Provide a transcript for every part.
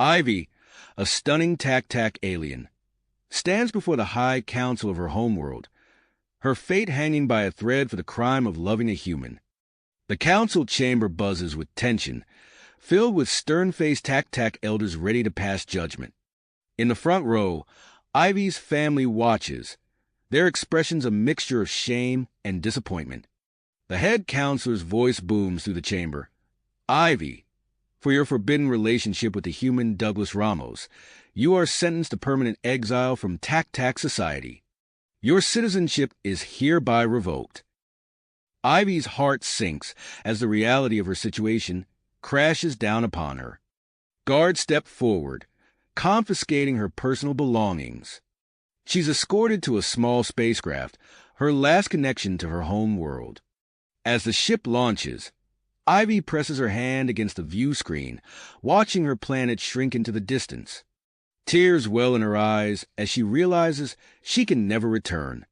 Ivy, a stunning tac-tac alien, stands before the High Council of her homeworld, her fate hanging by a thread for the crime of loving a human. The council chamber buzzes with tension, filled with stern-faced tac-tac elders ready to pass judgment. In the front row, Ivy's family watches, their expressions a mixture of shame and disappointment. The head counselor's voice booms through the chamber. Ivy, for your forbidden relationship with the human Douglas Ramos, you are sentenced to permanent exile from tac-tac society. Your citizenship is hereby revoked. Ivy's heart sinks as the reality of her situation crashes down upon her. Guards step forward, confiscating her personal belongings. She's escorted to a small spacecraft, her last connection to her home world. As the ship launches, Ivy presses her hand against the view screen, watching her planet shrink into the distance. Tears well in her eyes as she realizes she can never return.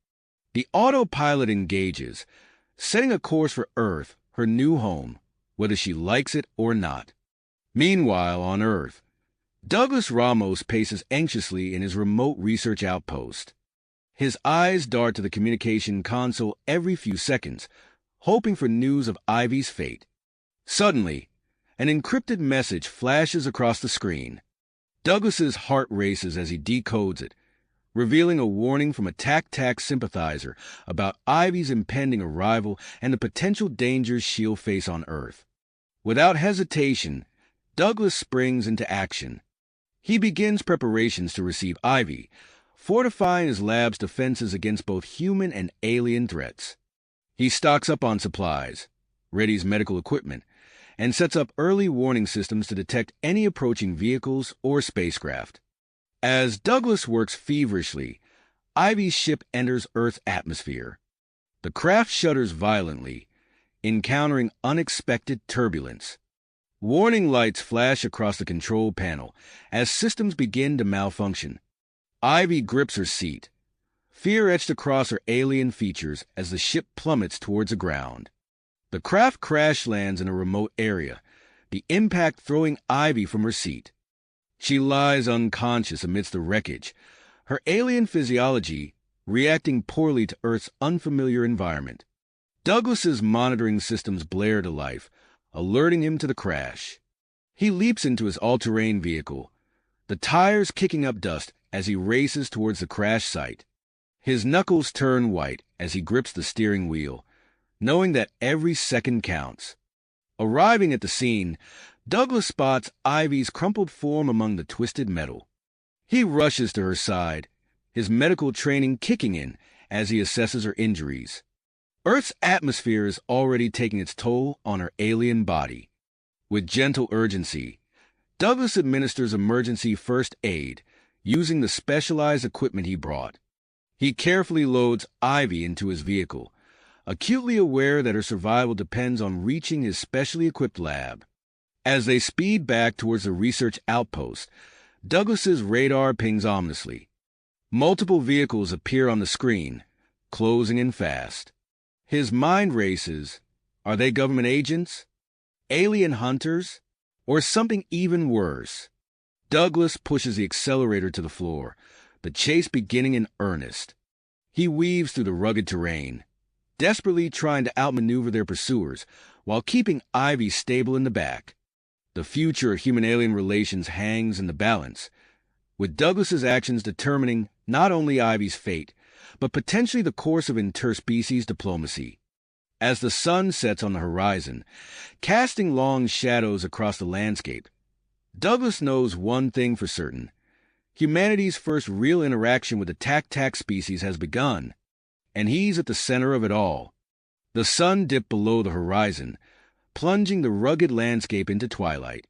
The autopilot engages, setting a course for Earth, her new home, whether she likes it or not. Meanwhile, on Earth, Douglas Ramos paces anxiously in his remote research outpost. His eyes dart to the communication console every few seconds, hoping for news of Ivy's fate. Suddenly, an encrypted message flashes across the screen. Douglas's heart races as he decodes it, revealing a warning from a tac-tac sympathizer about Ivy's impending arrival and the potential dangers she'll face on Earth. Without hesitation, Douglas springs into action. He begins preparations to receive Ivy, fortifying his lab's defenses against both human and alien threats. He stocks up on supplies, readies medical equipment, and sets up early warning systems to detect any approaching vehicles or spacecraft. As Douglas works feverishly, Ivy's ship enters Earth's atmosphere. The craft shudders violently, encountering unexpected turbulence. Warning lights flash across the control panel as systems begin to malfunction. Ivy grips her seat, fear etched across her alien features as the ship plummets towards the ground. The craft crash lands in a remote area, the impact throwing Ivy from her seat. She lies unconscious amidst the wreckage, her alien physiology reacting poorly to Earth's unfamiliar environment. Douglas's monitoring systems blare to life, alerting him to the crash. He leaps into his all-terrain vehicle, the tires kicking up dust as he races towards the crash site. His knuckles turn white as he grips the steering wheel, knowing that every second counts. Arriving at the scene, Douglas spots Ivy's crumpled form among the twisted metal. He rushes to her side, his medical training kicking in as he assesses her injuries. Earth's atmosphere is already taking its toll on her alien body. With gentle urgency, Douglas administers emergency first aid using the specialized equipment he brought. He carefully loads Ivy into his vehicle, acutely aware that her survival depends on reaching his specially equipped lab. As they speed back towards the research outpost, Douglas's radar pings ominously. Multiple vehicles appear on the screen, closing in fast. His mind races. Are they government agents? Alien hunters? Or something even worse? Douglas pushes the accelerator to the floor, the chase beginning in earnest. He weaves through the rugged terrain, desperately trying to outmaneuver their pursuers while keeping Ivy stable in the back. The future of human-alien relations hangs in the balance, with Douglas's actions determining not only Ivy's fate, but potentially the course of interspecies diplomacy. As the sun sets on the horizon, casting long shadows across the landscape, Douglas knows one thing for certain. Humanity's first real interaction with the tac-tac species has begun, and he's at the center of it all. The sun dipped below the horizon, plunging the rugged landscape into twilight.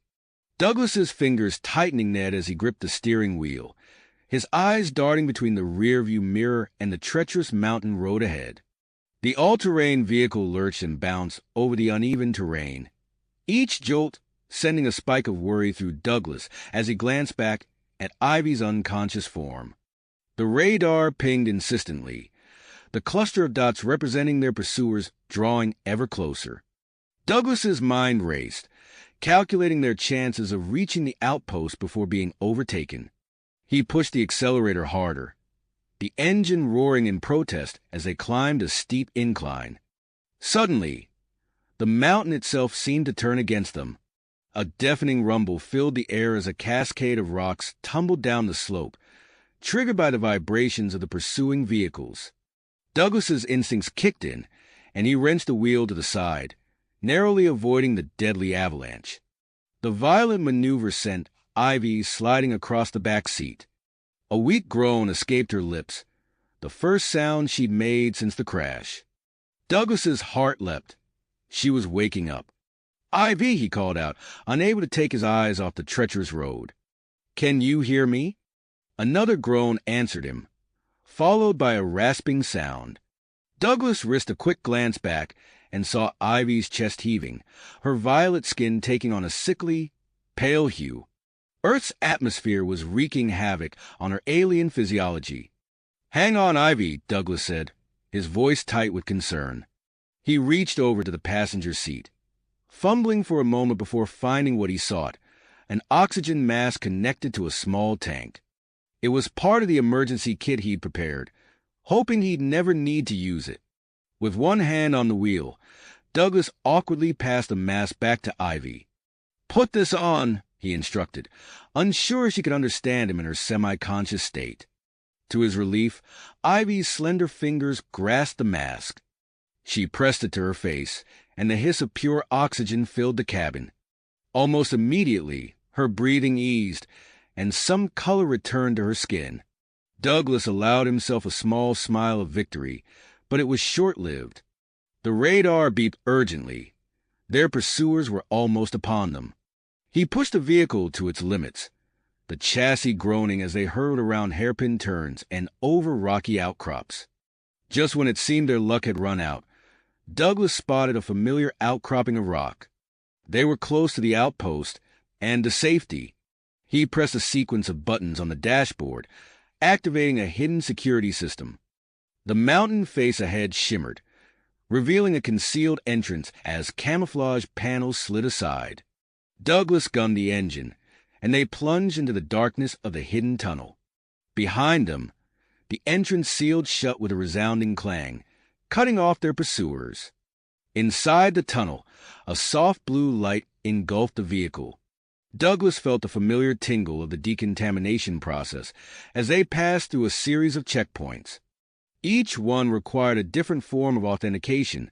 Douglas's fingers tightening Ned as he gripped the steering wheel, his eyes darting between the rearview mirror and the treacherous mountain road ahead. The all-terrain vehicle lurched and bounced over the uneven terrain, each jolt sending a spike of worry through Douglas as he glanced back at Ivy's unconscious form. The radar pinged insistently, the cluster of dots representing their pursuers drawing ever closer. Douglas's mind raced, calculating their chances of reaching the outpost before being overtaken. He pushed the accelerator harder, the engine roaring in protest as they climbed a steep incline. Suddenly, the mountain itself seemed to turn against them. A deafening rumble filled the air as a cascade of rocks tumbled down the slope, triggered by the vibrations of the pursuing vehicles. Douglas's instincts kicked in, and he wrenched the wheel to the side, narrowly avoiding the deadly avalanche. The violent maneuver sent Ivy sliding across the back seat. A weak groan escaped her lips, the first sound she'd made since the crash. Douglas's heart leapt. She was waking up. "Ivy," he called out, unable to take his eyes off the treacherous road. "Can you hear me?" Another groan answered him, followed by a rasping sound. Douglas risked a quick glance back and saw Ivy's chest heaving, her violet skin taking on a sickly, pale hue. Earth's atmosphere was wreaking havoc on her alien physiology. "Hang on, Ivy," Douglas said, his voice tight with concern. He reached over to the passenger seat, fumbling for a moment before finding what he sought, an oxygen mask connected to a small tank. It was part of the emergency kit he'd prepared, hoping he'd never need to use it. With one hand on the wheel, Douglas awkwardly passed the mask back to Ivy. "Put this on," he instructed, unsure she could understand him in her semi-conscious state. To his relief, Ivy's slender fingers grasped the mask. She pressed it to her face, and the hiss of pure oxygen filled the cabin. Almost immediately, her breathing eased, and some color returned to her skin. Douglas allowed himself a small smile of victory, but it was short-lived. The radar beeped urgently. Their pursuers were almost upon them. He pushed the vehicle to its limits, the chassis groaning as they hurtled around hairpin turns and over rocky outcrops. Just when it seemed their luck had run out, Douglas spotted a familiar outcropping of rock. They were close to the outpost and to safety. He pressed a sequence of buttons on the dashboard, activating a hidden security system. The mountain face ahead shimmered, revealing a concealed entrance as camouflage panels slid aside. Douglas gunned the engine, and they plunged into the darkness of the hidden tunnel. Behind them, the entrance sealed shut with a resounding clang, cutting off their pursuers. Inside the tunnel, a soft blue light engulfed the vehicle. Douglas felt the familiar tingle of the decontamination process as they passed through a series of checkpoints. Each one required a different form of authentication,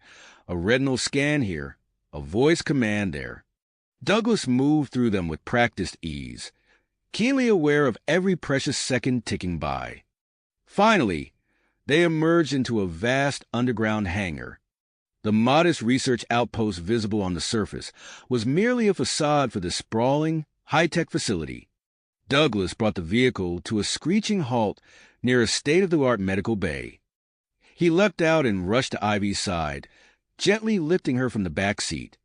a retinal scan here, a voice command there. Douglas moved through them with practiced ease, keenly aware of every precious second ticking by. Finally, they emerged into a vast underground hangar. The modest research outpost visible on the surface was merely a facade for the sprawling, high-tech facility. Douglas brought the vehicle to a screeching halt near a state-of-the-art medical bay. He leapt out and rushed to Ivy's side, gently lifting her from the back seat.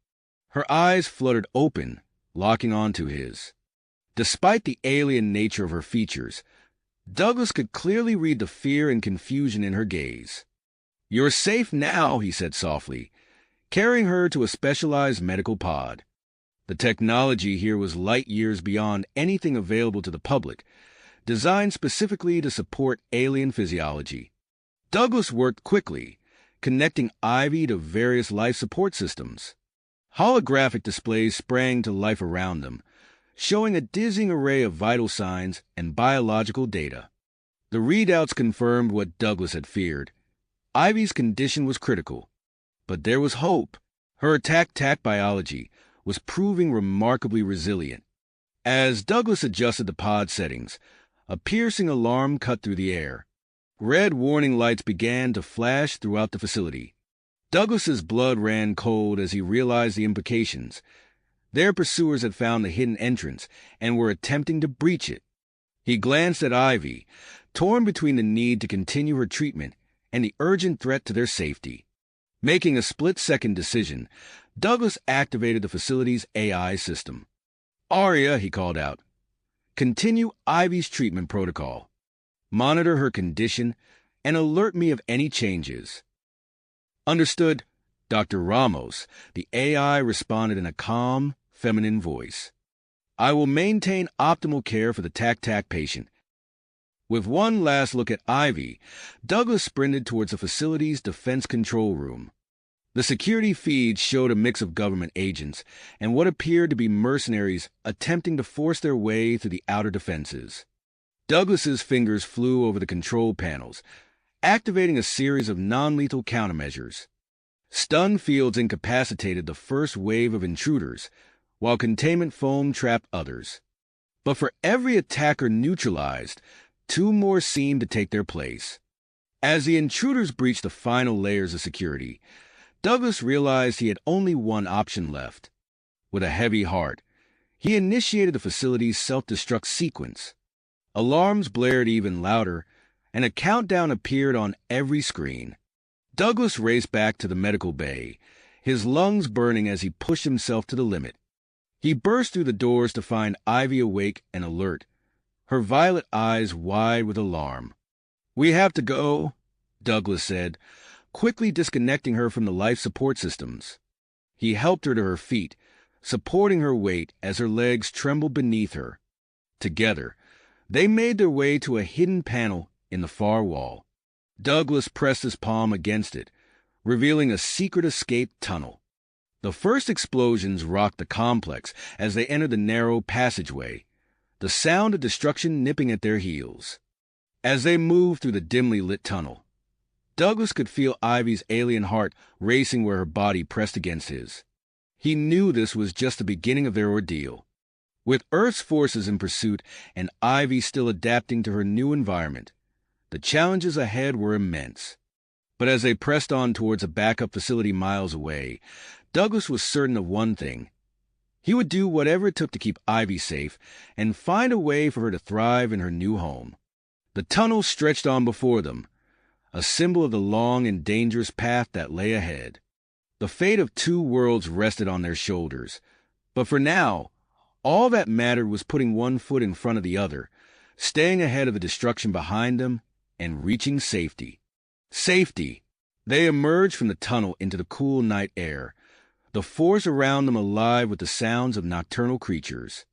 Her eyes fluttered open, locking onto his. Despite the alien nature of her features, Douglas could clearly read the fear and confusion in her gaze. "You're safe now," he said softly, carrying her to a specialized medical pod. The technology here was light years beyond anything available to the public, designed specifically to support alien physiology. Douglas worked quickly, connecting Ivy to various life support systems. Holographic displays sprang to life around them, showing a dizzying array of vital signs and biological data. The readouts confirmed what Douglas had feared. Ivy's condition was critical, but there was hope. Her attack biology was proving remarkably resilient. As Douglas adjusted the pod settings, a piercing alarm cut through the air. Red warning lights began to flash throughout the facility. Douglas's blood ran cold as he realized the implications. Their pursuers had found the hidden entrance and were attempting to breach it. He glanced at Ivy, torn between the need to continue her treatment and the urgent threat to their safety. Making a split-second decision, Douglas activated the facility's AI system. "Arya," he called out, "continue Ivy's treatment protocol. Monitor her condition and alert me of any changes." "Understood, Dr. Ramos," the AI responded in a calm, feminine voice. "I will maintain optimal care for the TAC-TAC patient." With one last look at Ivy, Douglas sprinted towards the facility's defense control room. The security feeds showed a mix of government agents and what appeared to be mercenaries attempting to force their way through the outer defenses. Douglas's fingers flew over the control panels, activating a series of non-lethal countermeasures. Stun fields incapacitated the first wave of intruders, while containment foam trapped others. But for every attacker neutralized, two more seemed to take their place. As the intruders breached the final layers of security, Douglas realized he had only one option left. With a heavy heart, he initiated the facility's self-destruct sequence. Alarms blared even louder, and a countdown appeared on every screen. Douglas raced back to the medical bay, his lungs burning as he pushed himself to the limit. He burst through the doors to find Ivy awake and alert, her violet eyes wide with alarm. "We have to go," Douglas said, quickly disconnecting her from the life support systems. He helped her to her feet, supporting her weight as her legs trembled beneath her. Together, they made their way to a hidden panel in the far wall. Douglas pressed his palm against it, revealing a secret escape tunnel. The first explosions rocked the complex as they entered the narrow passageway, the sound of destruction nipping at their heels. As they moved through the dimly lit tunnel, Douglas could feel Ivy's alien heart racing where her body pressed against his. He knew this was just the beginning of their ordeal. With Earth's forces in pursuit and Ivy still adapting to her new environment, the challenges ahead were immense. But as they pressed on towards a backup facility miles away, Douglas was certain of one thing. He would do whatever it took to keep Ivy safe and find a way for her to thrive in her new home. The tunnel stretched on before them, a symbol of the long and dangerous path that lay ahead. The fate of two worlds rested on their shoulders, but for now, all that mattered was putting one foot in front of the other, staying ahead of the destruction behind them, and reaching safety. Safety! They emerged from the tunnel into the cool night air, the forest around them alive with the sounds of nocturnal creatures.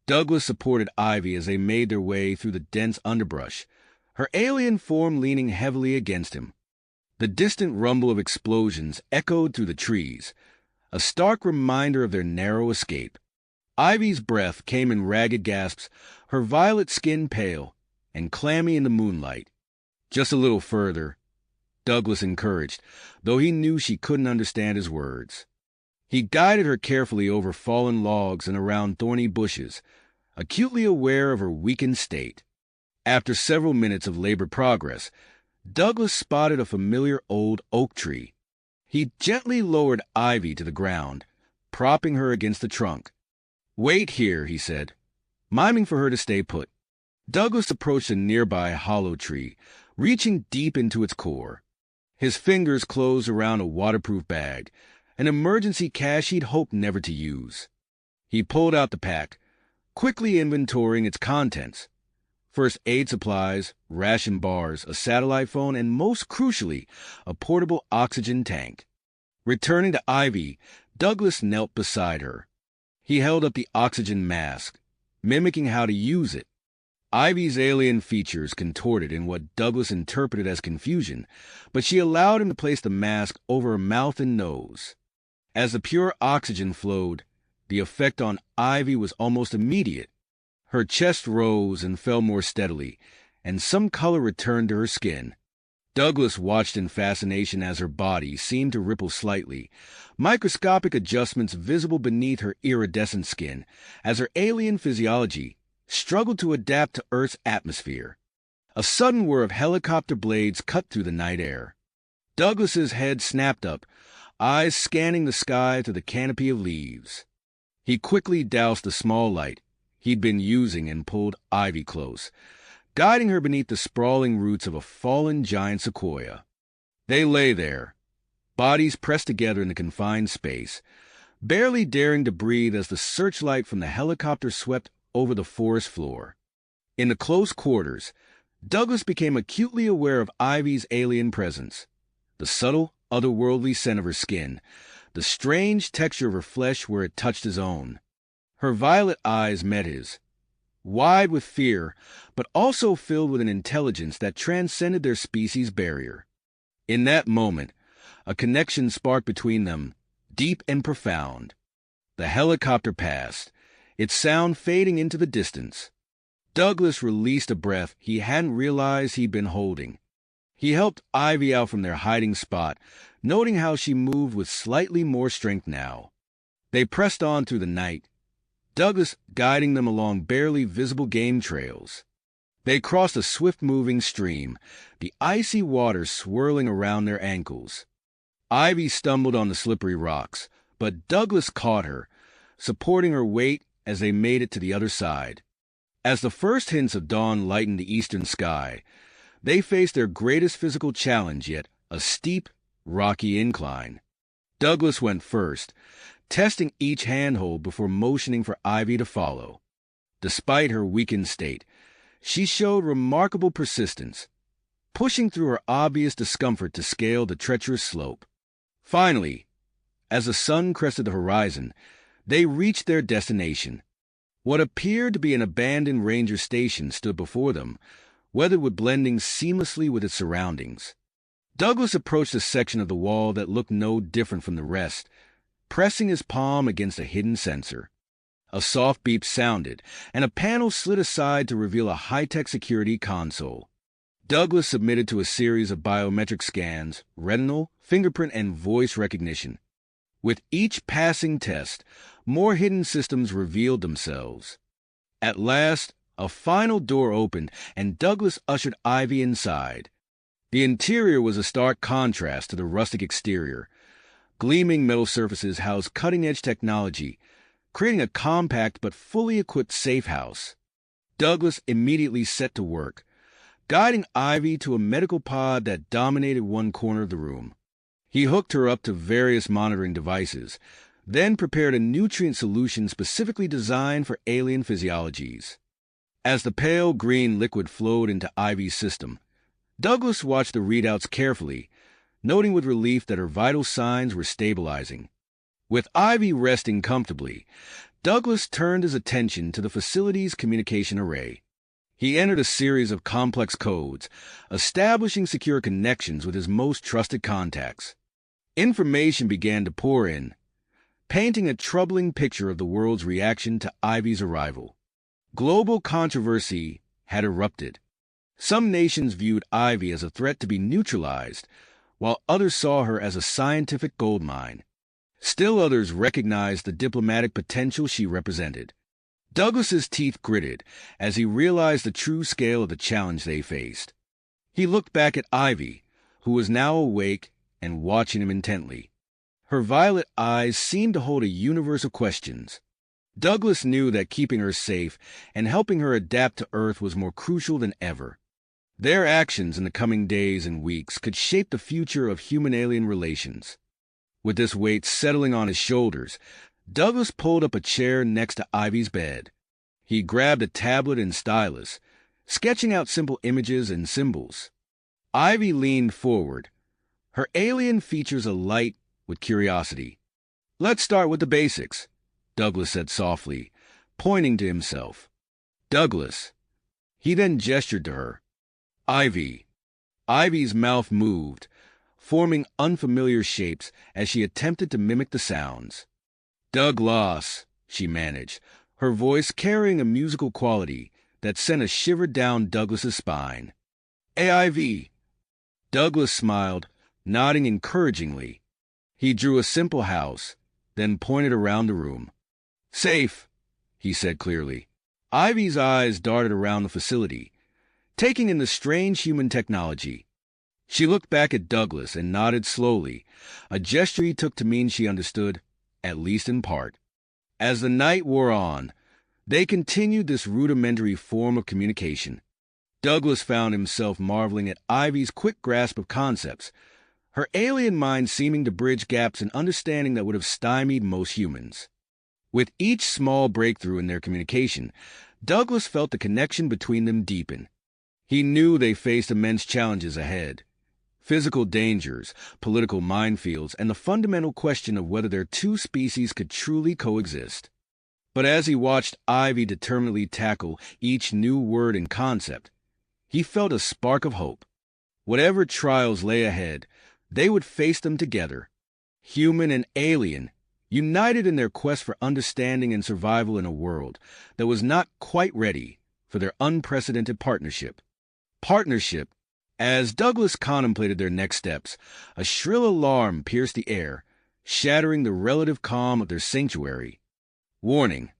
Douglas supported Ivy as they made their way through the dense underbrush, her alien form leaning heavily against him. The distant rumble of explosions echoed through the trees, a stark reminder of their narrow escape. Ivy's breath came in ragged gasps, her violet skin pale and clammy in the moonlight. "Just a little further," Douglas encouraged, though he knew she couldn't understand his words. He guided her carefully over fallen logs and around thorny bushes, acutely aware of her weakened state. After several minutes of labored progress, Douglas spotted a familiar old oak tree. He gently lowered Ivy to the ground, propping her against the trunk. "Wait here," he said, miming for her to stay put. Douglas approached a nearby hollow tree, reaching deep into its core. His fingers closed around a waterproof bag, an emergency cache he'd hoped never to use. He pulled out the pack, quickly inventorying its contents. First aid supplies, ration bars, a satellite phone, and most crucially, a portable oxygen tank. Returning to Ivy, Douglas knelt beside her. He held up the oxygen mask, mimicking how to use it. Ivy's alien features contorted in what Douglas interpreted as confusion, but she allowed him to place the mask over her mouth and nose. As the pure oxygen flowed, the effect on Ivy was almost immediate. Her chest rose and fell more steadily, and some color returned to her skin. Douglas watched in fascination as her body seemed to ripple slightly, microscopic adjustments visible beneath her iridescent skin, as her alien physiology struggled to adapt to Earth's atmosphere. A sudden whir of helicopter blades cut through the night air. Douglas's head snapped up, eyes scanning the sky through the canopy of leaves. He quickly doused the small light he'd been using and pulled Ivy close, guiding her beneath the sprawling roots of a fallen giant sequoia. They lay there, bodies pressed together in the confined space, barely daring to breathe as the searchlight from the helicopter swept over the forest floor. In the close quarters, Douglas became acutely aware of Ivy's alien presence, the subtle, otherworldly scent of her skin, the strange texture of her flesh where it touched his own. Her violet eyes met his, wide with fear, but also filled with an intelligence that transcended their species' barrier. In that moment, a connection sparked between them, deep and profound. The helicopter passed, its sound fading into the distance. Douglas released a breath he hadn't realized he'd been holding. He helped Ivy out from their hiding spot, noting how she moved with slightly more strength now. They pressed on through the night, Douglas guiding them along barely visible game trails. They crossed a swift-moving stream, the icy water swirling around their ankles. Ivy stumbled on the slippery rocks, but Douglas caught her, supporting her weight as they made it to the other side. As the first hints of dawn lightened the eastern sky, they faced their greatest physical challenge yet, a steep, rocky incline. Douglas went first, testing each handhold before motioning for Ivy to follow. Despite her weakened state, she showed remarkable persistence, pushing through her obvious discomfort to scale the treacherous slope. Finally, as the sun crested the horizon, they reached their destination. What appeared to be an abandoned ranger station stood before them, weatherwood blending seamlessly with its surroundings. Douglas approached a section of the wall that looked no different from the rest, pressing his palm against a hidden sensor. A soft beep sounded, and a panel slid aside to reveal a high-tech security console. Douglas submitted to a series of biometric scans, retinal, fingerprint, and voice recognition. With each passing test, more hidden systems revealed themselves. At last, a final door opened, and Douglas ushered Ivy inside. The interior was a stark contrast to the rustic exterior. Gleaming metal surfaces housed cutting-edge technology, creating a compact but fully equipped safe house. Douglas immediately set to work, guiding Ivy to a medical pod that dominated one corner of the room. He hooked her up to various monitoring devices, then prepared a nutrient solution specifically designed for alien physiologies. As the pale green liquid flowed into Ivy's system, Douglas watched the readouts carefully, noting with relief that her vital signs were stabilizing. With Ivy resting comfortably, Douglas turned his attention to the facility's communication array. He entered a series of complex codes, establishing secure connections with his most trusted contacts. Information began to pour in, painting a troubling picture of the world's reaction to Ivy's arrival. Global controversy had erupted. Some nations viewed Ivy as a threat to be neutralized, while others saw her as a scientific goldmine. Still others recognized the diplomatic potential she represented. Douglas's teeth gritted as he realized the true scale of the challenge they faced. He looked back at Ivy, who was now awake and watching him intently. Her violet eyes seemed to hold a universe of questions. Douglas knew that keeping her safe and helping her adapt to Earth was more crucial than ever. Their actions in the coming days and weeks could shape the future of human-alien relations. With this weight settling on his shoulders, Douglas pulled up a chair next to Ivy's bed. He grabbed a tablet and stylus, sketching out simple images and symbols. Ivy leaned forward, her alien features alight with curiosity. "Let's start with the basics," Douglas said softly, pointing to himself. "Douglas." He then gestured to her. "Ivy." Ivy's mouth moved, forming unfamiliar shapes as she attempted to mimic the sounds. "Douglas," she managed, her voice carrying a musical quality that sent a shiver down Douglas's spine. "AIV." Douglas smiled, nodding encouragingly. He drew a simple house, then pointed around the room. "Safe," he said clearly. Ivy's eyes darted around the facility, taking in the strange human technology. She looked back at Douglas and nodded slowly, a gesture he took to mean she understood, at least in part. As the night wore on, they continued this rudimentary form of communication. Douglas found himself marveling at Ivy's quick grasp of concepts, her alien mind seeming to bridge gaps in understanding that would have stymied most humans. With each small breakthrough in their communication, Douglas felt the connection between them deepen. He knew they faced immense challenges ahead. Physical dangers, political minefields, and the fundamental question of whether their two species could truly coexist. But as he watched Ivy determinedly tackle each new word and concept, he felt a spark of hope. Whatever trials lay ahead, they would face them together, human and alien, united in their quest for understanding and survival in a world that was not quite ready for their unprecedented partnership. Partnership. As Douglas contemplated their next steps, a shrill alarm pierced the air, shattering the relative calm of their sanctuary. Warning.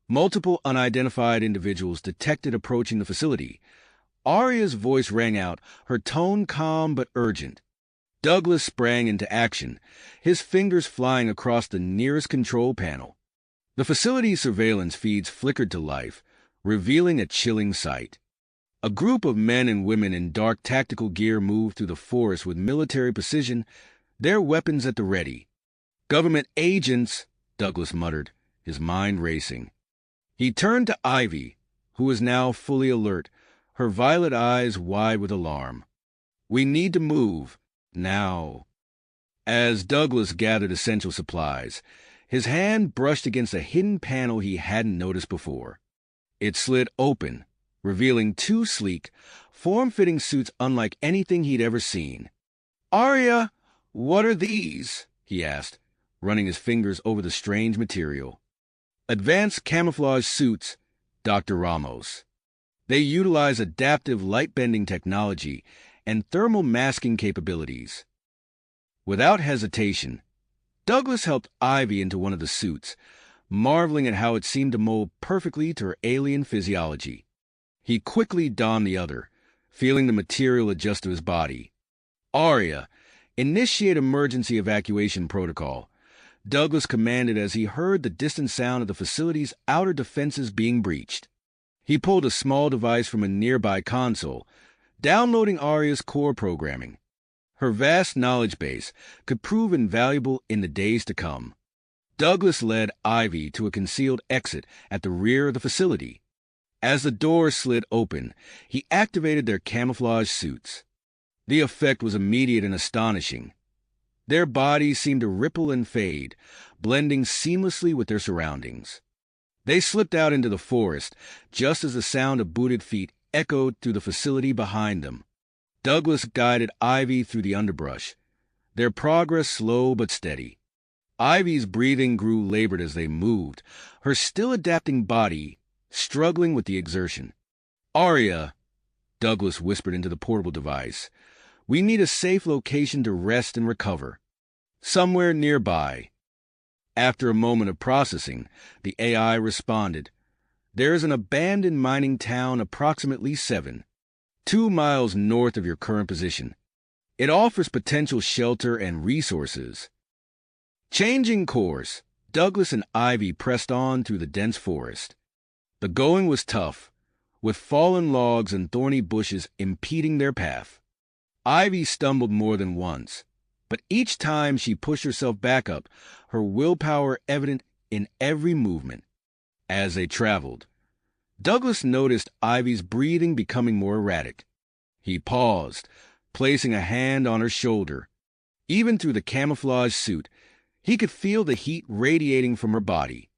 Multiple unidentified individuals detected approaching the facility. Arya's voice rang out, her tone calm but urgent. Douglas sprang into action, his fingers flying across the nearest control panel. The facility's surveillance feeds flickered to life, revealing a chilling sight. A group of men and women in dark tactical gear moved through the forest with military precision, their weapons at the ready. "Government agents," Douglas muttered, his mind racing. He turned to Ivy, who was now fully alert, her violet eyes wide with alarm. "We need to move. Now." As Douglas gathered essential supplies, his hand brushed against a hidden panel he hadn't noticed before. It slid open, revealing two sleek, form-fitting suits unlike anything he'd ever seen. "Arya, what are these?" he asked, running his fingers over the strange material. "Advanced camouflage suits, Dr. Ramos. They utilize adaptive light-bending technology and thermal masking capabilities." Without hesitation, Douglas helped Ivy into one of the suits, marveling at how it seemed to mold perfectly to her alien physiology. He quickly donned the other, feeling the material adjust to his body. "Arya, initiate emergency evacuation protocol," Douglas commanded as he heard the distant sound of the facility's outer defenses being breached. He pulled a small device from a nearby console, downloading Arya's core programming. Her vast knowledge base could prove invaluable in the days to come. Douglas led Ivy to a concealed exit at the rear of the facility. As the door slid open, he activated their camouflage suits. The effect was immediate and astonishing. Their bodies seemed to ripple and fade, blending seamlessly with their surroundings. They slipped out into the forest, just as the sound of booted feet echoed through the facility behind them. Douglas guided Ivy through the underbrush, their progress slow but steady. Ivy's breathing grew labored as they moved, her still-adapting body struggling with the exertion. "Arya," Douglas whispered into the portable device, "we need a safe location to rest and recover. Somewhere nearby." After a moment of processing, the AI responded, "There's an abandoned mining town approximately 2 miles north of your current position. It offers potential shelter and resources." Changing course, Douglas and Ivy pressed on through the dense forest. The going was tough, with fallen logs and thorny bushes impeding their path. Ivy stumbled more than once, but each time she pushed herself back up, her willpower evident in every movement. As they traveled, Douglas noticed Ivy's breathing becoming more erratic. He paused, placing a hand on her shoulder. Even through the camouflage suit, he could feel the heat radiating from her body.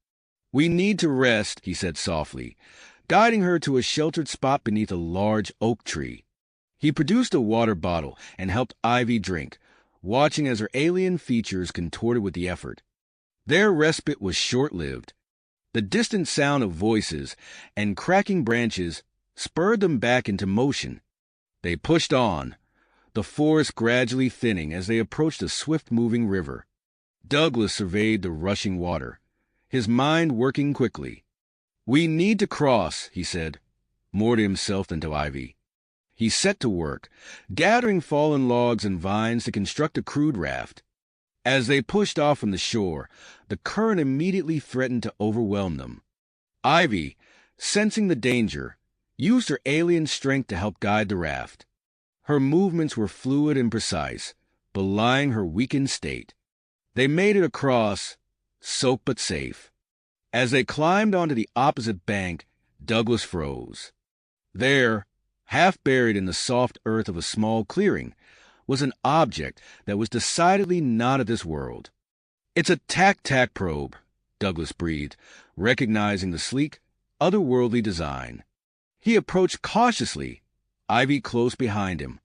"We need to rest," he said softly, guiding her to a sheltered spot beneath a large oak tree. He produced a water bottle and helped Ivy drink, watching as her alien features contorted with the effort. Their respite was short-lived. The distant sound of voices and cracking branches spurred them back into motion. They pushed on, the forest gradually thinning as they approached a swift-moving river. Douglas surveyed the rushing water, his mind working quickly. "We need to cross," he said, more to himself than to Ivy. He set to work, gathering fallen logs and vines to construct a crude raft. As they pushed off from the shore, the current immediately threatened to overwhelm them. Ivy, sensing the danger, used her alien strength to help guide the raft. Her movements were fluid and precise, belying her weakened state. They made it across, soaked but safe. As they climbed onto the opposite bank, Douglas froze. There, half buried in the soft earth of a small clearing, was an object that was decidedly not of this world. "It's a tac-tac probe," Douglas breathed, recognizing the sleek, otherworldly design. He approached cautiously, Ivy close behind him.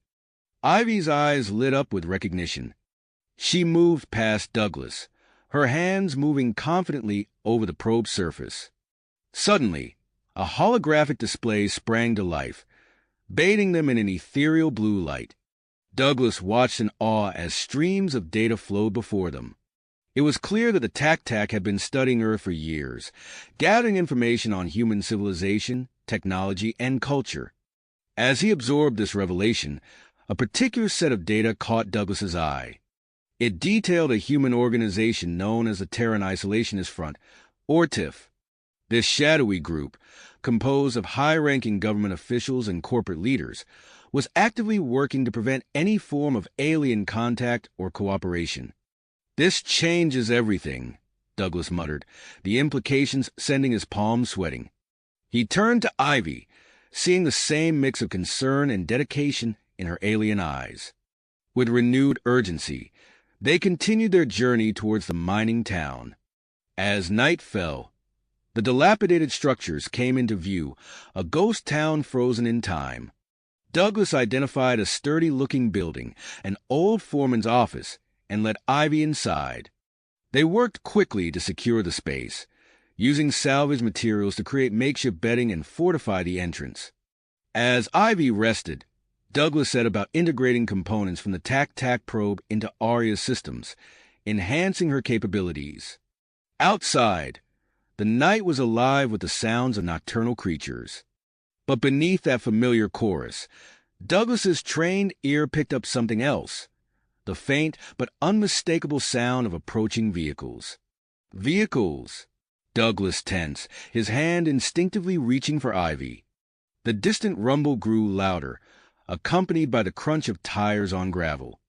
Ivy's eyes lit up with recognition. She moved past Douglas, her hands moving confidently over the probe's surface. Suddenly, a holographic display sprang to life, bathing them in an ethereal blue light. Douglas watched in awe as streams of data flowed before them. It was clear that the TAC had been studying Earth for years, gathering information on human civilization, technology, and culture. As he absorbed this revelation, a particular set of data caught Douglas's eye. It detailed a human organization known as the Terran Isolationist Front, or TIF. This shadowy group, composed of high-ranking government officials and corporate leaders, was actively working to prevent any form of alien contact or cooperation. "This changes everything," Douglas muttered, the implications sending his palms sweating. He turned to Ivy, seeing the same mix of concern and dedication in her alien eyes. With renewed urgency, they continued their journey towards the mining town. As night fell, the dilapidated structures came into view, a ghost town frozen in time. Douglas identified a sturdy-looking building, an old foreman's office, and led Ivy inside. They worked quickly to secure the space, using salvage materials to create makeshift bedding and fortify the entrance. As Ivy rested, Douglas set about integrating components from the TAC probe into Aria's systems, enhancing her capabilities. Outside, the night was alive with the sounds of nocturnal creatures. But beneath that familiar chorus, Douglas's trained ear picked up something else, the faint but unmistakable sound of approaching vehicles. Vehicles! Douglas tensed, his hand instinctively reaching for Ivy. The distant rumble grew louder, accompanied by the crunch of tires on gravel.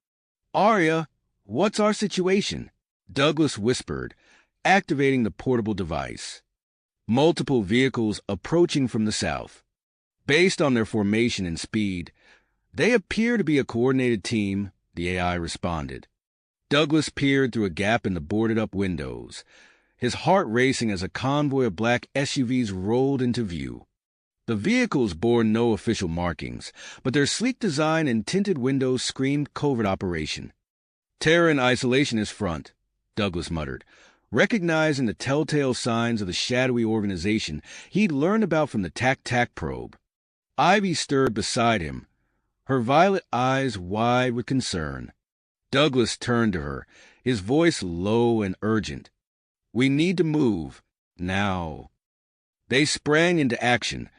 "Aria, what's our situation?" Douglas whispered, activating the portable device. Multiple vehicles approaching from the south. Based on their formation and speed, they appear to be a coordinated team, the AI responded. Douglas peered through a gap in the boarded-up windows, his heart racing as a convoy of black SUVs rolled into view. The vehicles bore no official markings, but their sleek design and tinted windows screamed covert operation. "Terran Isolationist Front," Douglas muttered, recognizing the telltale signs of the shadowy organization he'd learned about from the TAC probe. Ivy stirred beside him, her violet eyes wide with concern. Douglas turned to her, his voice low and urgent. "We need to move, now." They sprang into action,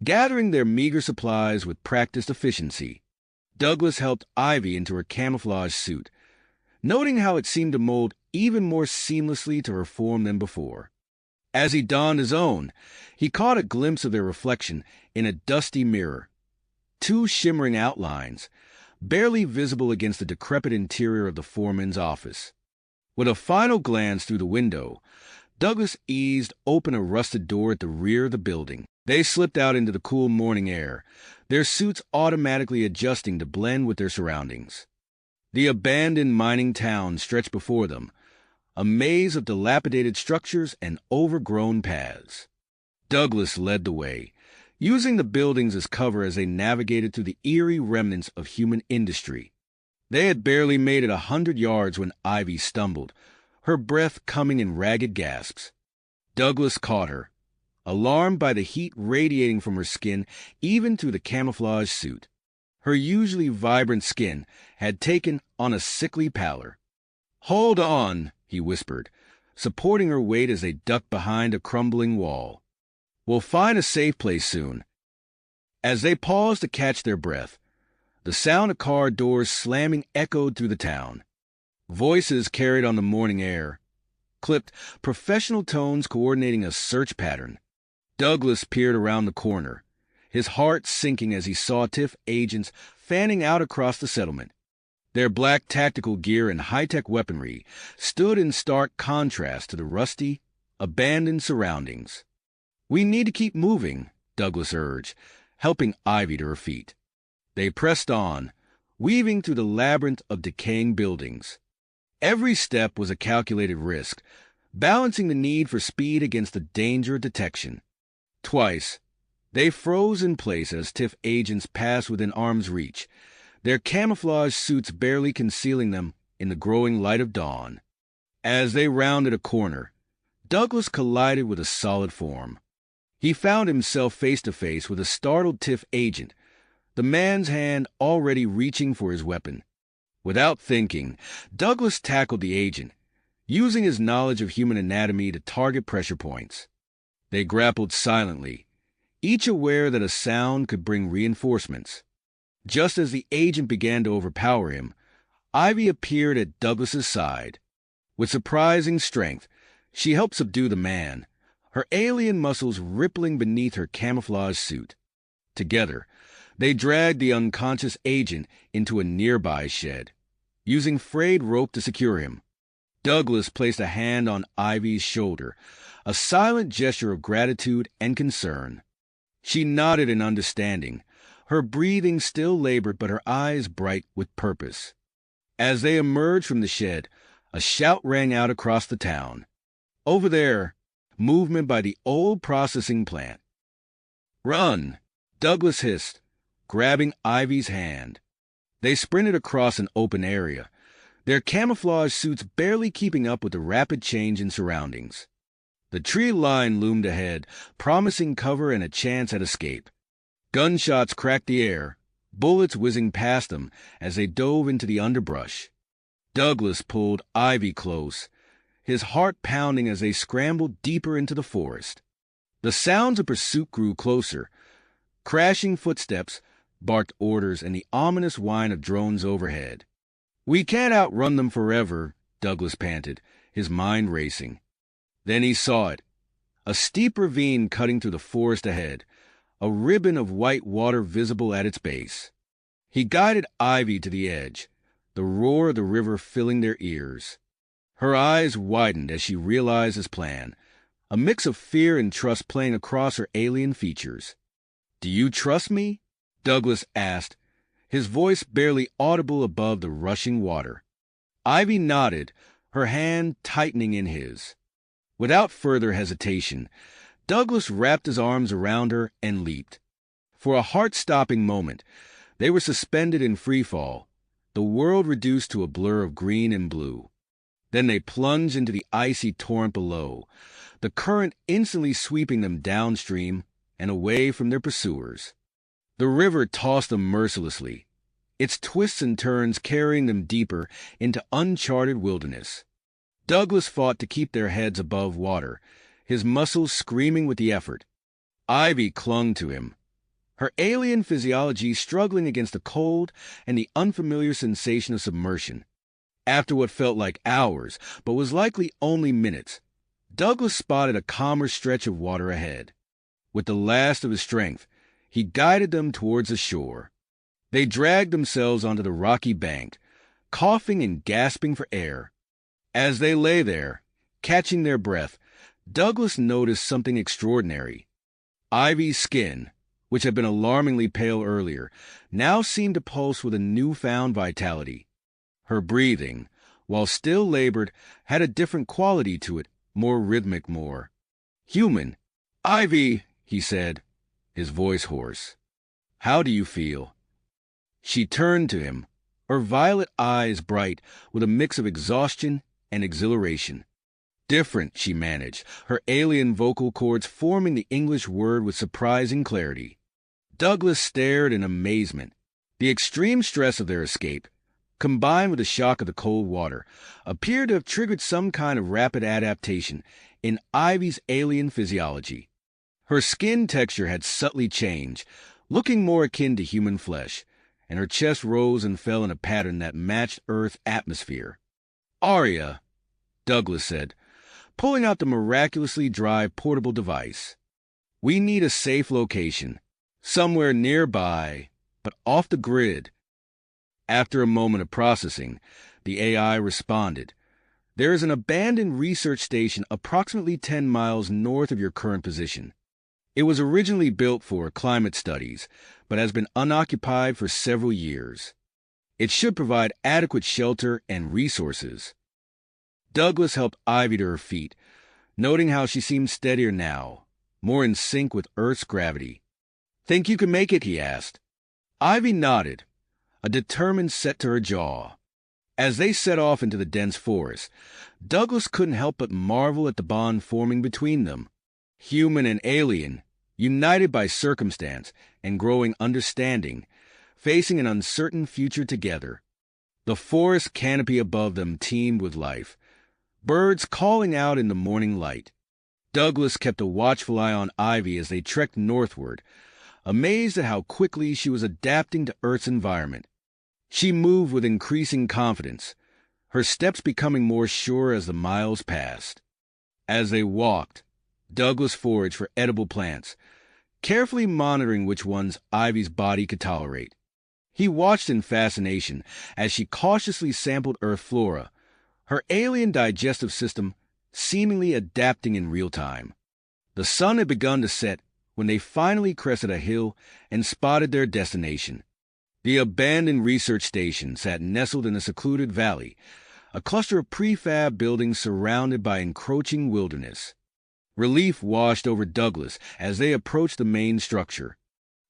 gathering their meager supplies with practiced efficiency. Douglas helped Ivy into her camouflage suit, noting how it seemed to mold even more seamlessly to her form than before. As he donned his own, he caught a glimpse of their reflection in a dusty mirror. Two shimmering outlines, barely visible against the decrepit interior of the foreman's office. With a final glance through the window, Douglas eased open a rusted door at the rear of the building. They slipped out into the cool morning air, their suits automatically adjusting to blend with their surroundings. The abandoned mining town stretched before them, a maze of dilapidated structures and overgrown paths. Douglas led the way, using the buildings as cover as they navigated through the eerie remnants of human industry. They had barely made it 100 yards when Ivy stumbled, her breath coming in ragged gasps. Douglas caught her, alarmed by the heat radiating from her skin even through the camouflage suit. Her usually vibrant skin had taken on a sickly pallor. "Hold on," he whispered, supporting her weight as they ducked behind a crumbling wall. "We'll find a safe place soon." As they paused to catch their breath, the sound of car doors slamming echoed through the town. Voices carried on the morning air, clipped, professional tones coordinating a search pattern. Douglas peered around the corner, his heart sinking as he saw TIF agents fanning out across the settlement. Their black tactical gear and high-tech weaponry stood in stark contrast to the rusty, abandoned surroundings. "We need to keep moving," Douglas urged, helping Ivy to her feet. They pressed on, weaving through the labyrinth of decaying buildings. Every step was a calculated risk, balancing the need for speed against the danger of detection. Twice, they froze in place as TIF agents passed within arm's reach, their camouflage suits barely concealing them in the growing light of dawn. As they rounded a corner, Douglas collided with a solid form. He found himself face to face with a startled TIF agent, the man's hand already reaching for his weapon. Without thinking, Douglas tackled the agent, using his knowledge of human anatomy to target pressure points. They grappled silently, each aware that a sound could bring reinforcements. Just as the agent began to overpower him, Ivy appeared at Douglas's side. With surprising strength, she helped subdue the man, her alien muscles rippling beneath her camouflage suit. Together, they dragged the unconscious agent into a nearby shed, using frayed rope to secure him. Douglas placed a hand on Ivy's shoulder, a silent gesture of gratitude and concern. She nodded in understanding, her breathing still labored but her eyes bright with purpose. As they emerged from the shed, a shout rang out across the town. Over there, movement by the old processing plant. "Run!" Douglas hissed, grabbing Ivy's hand. They sprinted across an open area, their camouflage suits barely keeping up with the rapid change in surroundings. The tree line loomed ahead, promising cover and a chance at escape. Gunshots cracked the air, bullets whizzing past them as they dove into the underbrush. Douglas pulled Ivy close, his heart pounding as they scrambled deeper into the forest. The sounds of pursuit grew closer. Crashing footsteps, barked orders, and the ominous whine of drones overhead. "We can't outrun them forever," Douglas panted, his mind racing. Then he saw it, a steep ravine cutting through the forest ahead, a ribbon of white water visible at its base. He guided Ivy to the edge, the roar of the river filling their ears. Her eyes widened as she realized his plan, a mix of fear and trust playing across her alien features. "Do you trust me?" Douglas asked, his voice barely audible above the rushing water. Ivy nodded, her hand tightening in his. Without further hesitation, Douglas wrapped his arms around her and leaped. For a heart-stopping moment, they were suspended in freefall, the world reduced to a blur of green and blue. Then they plunged into the icy torrent below, the current instantly sweeping them downstream and away from their pursuers. The river tossed them mercilessly, its twists and turns carrying them deeper into uncharted wilderness. Douglas fought to keep their heads above water, his muscles screaming with the effort. Ivy clung to him, her alien physiology struggling against the cold and the unfamiliar sensation of submersion. After what felt like hours, but was likely only minutes, Douglas spotted a calmer stretch of water ahead. With the last of his strength, he guided them towards the shore. They dragged themselves onto the rocky bank, coughing and gasping for air. As they lay there, catching their breath, Douglas noticed something extraordinary. Ivy's skin, which had been alarmingly pale earlier, now seemed to pulse with a newfound vitality. Her breathing, while still labored, had a different quality to it, more rhythmic, more human. "Ivy," he said, his voice hoarse. "How do you feel?" She turned to him, her violet eyes bright with a mix of exhaustion and exhilaration. "Different," she managed, her alien vocal cords forming the English word with surprising clarity. Douglas stared in amazement. The extreme stress of their escape, combined with the shock of the cold water, appeared to have triggered some kind of rapid adaptation in Ivy's alien physiology. Her skin texture had subtly changed, looking more akin to human flesh, and her chest rose and fell in a pattern that matched Earth's atmosphere. "Arya," Douglas said, pulling out the miraculously dry portable device. "We need a safe location, somewhere nearby, but off the grid." After a moment of processing, the AI responded. "There is an abandoned research station approximately 10 miles north of your current position. It was originally built for climate studies, but has been unoccupied for several years. It should provide adequate shelter and resources." Douglas helped Ivy to her feet, noting how she seemed steadier now, more in sync with Earth's gravity. "Think you can make it?" he asked. Ivy nodded, a determined set to her jaw. As they set off into the dense forest, Douglas couldn't help but marvel at the bond forming between them. Human and alien, united by circumstance and growing understanding, facing an uncertain future together. The forest canopy above them teemed with life, birds calling out in the morning light. Douglas kept a watchful eye on Ivy as they trekked northward, amazed at how quickly she was adapting to Earth's environment. She moved with increasing confidence, her steps becoming more sure as the miles passed. As they walked, Douglas foraged for edible plants, carefully monitoring which ones Ivy's body could tolerate. He watched in fascination as she cautiously sampled Earth flora, her alien digestive system seemingly adapting in real time. The sun had begun to set when they finally crested a hill and spotted their destination. The abandoned research station sat nestled in a secluded valley, a cluster of prefab buildings surrounded by encroaching wilderness. Relief washed over Douglas as they approached the main structure.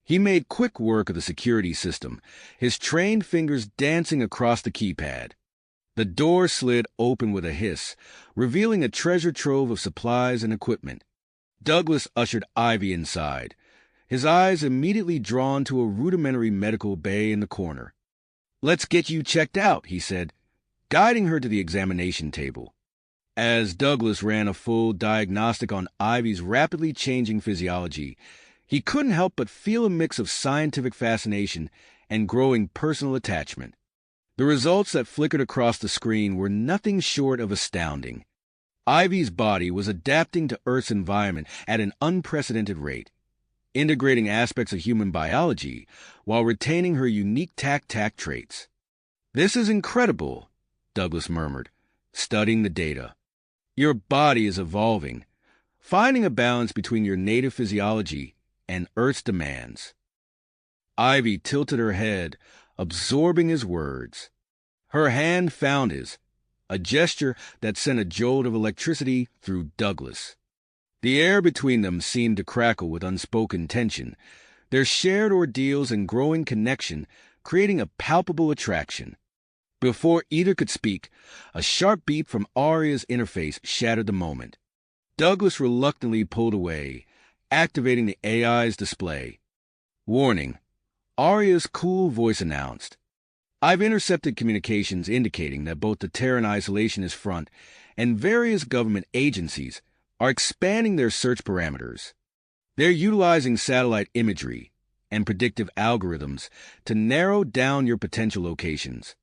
He made quick work of the security system, his trained fingers dancing across the keypad. The door slid open with a hiss, revealing a treasure trove of supplies and equipment. Douglas ushered Ivy inside, his eyes immediately drawn to a rudimentary medical bay in the corner. "Let's get you checked out," he said, guiding her to the examination table. As Douglas ran a full diagnostic on Ivy's rapidly changing physiology, he couldn't help but feel a mix of scientific fascination and growing personal attachment. The results that flickered across the screen were nothing short of astounding. Ivy's body was adapting to Earth's environment at an unprecedented rate, integrating aspects of human biology while retaining her unique tac-tac traits. "This is incredible," Douglas murmured, studying the data. "Your body is evolving, finding a balance between your native physiology and Earth's demands." Ivy tilted her head, absorbing his words. Her hand found his, a gesture that sent a jolt of electricity through Douglas. The air between them seemed to crackle with unspoken tension, their shared ordeals and growing connection creating a palpable attraction. Before either could speak, a sharp beep from Aria's interface shattered the moment. Douglas reluctantly pulled away, activating the AI's display. "Warning," Aria's cool voice announced. "I've intercepted communications indicating that both the Terran Isolationist Front and various government agencies are expanding their search parameters. They're utilizing satellite imagery and predictive algorithms to narrow down your potential locations."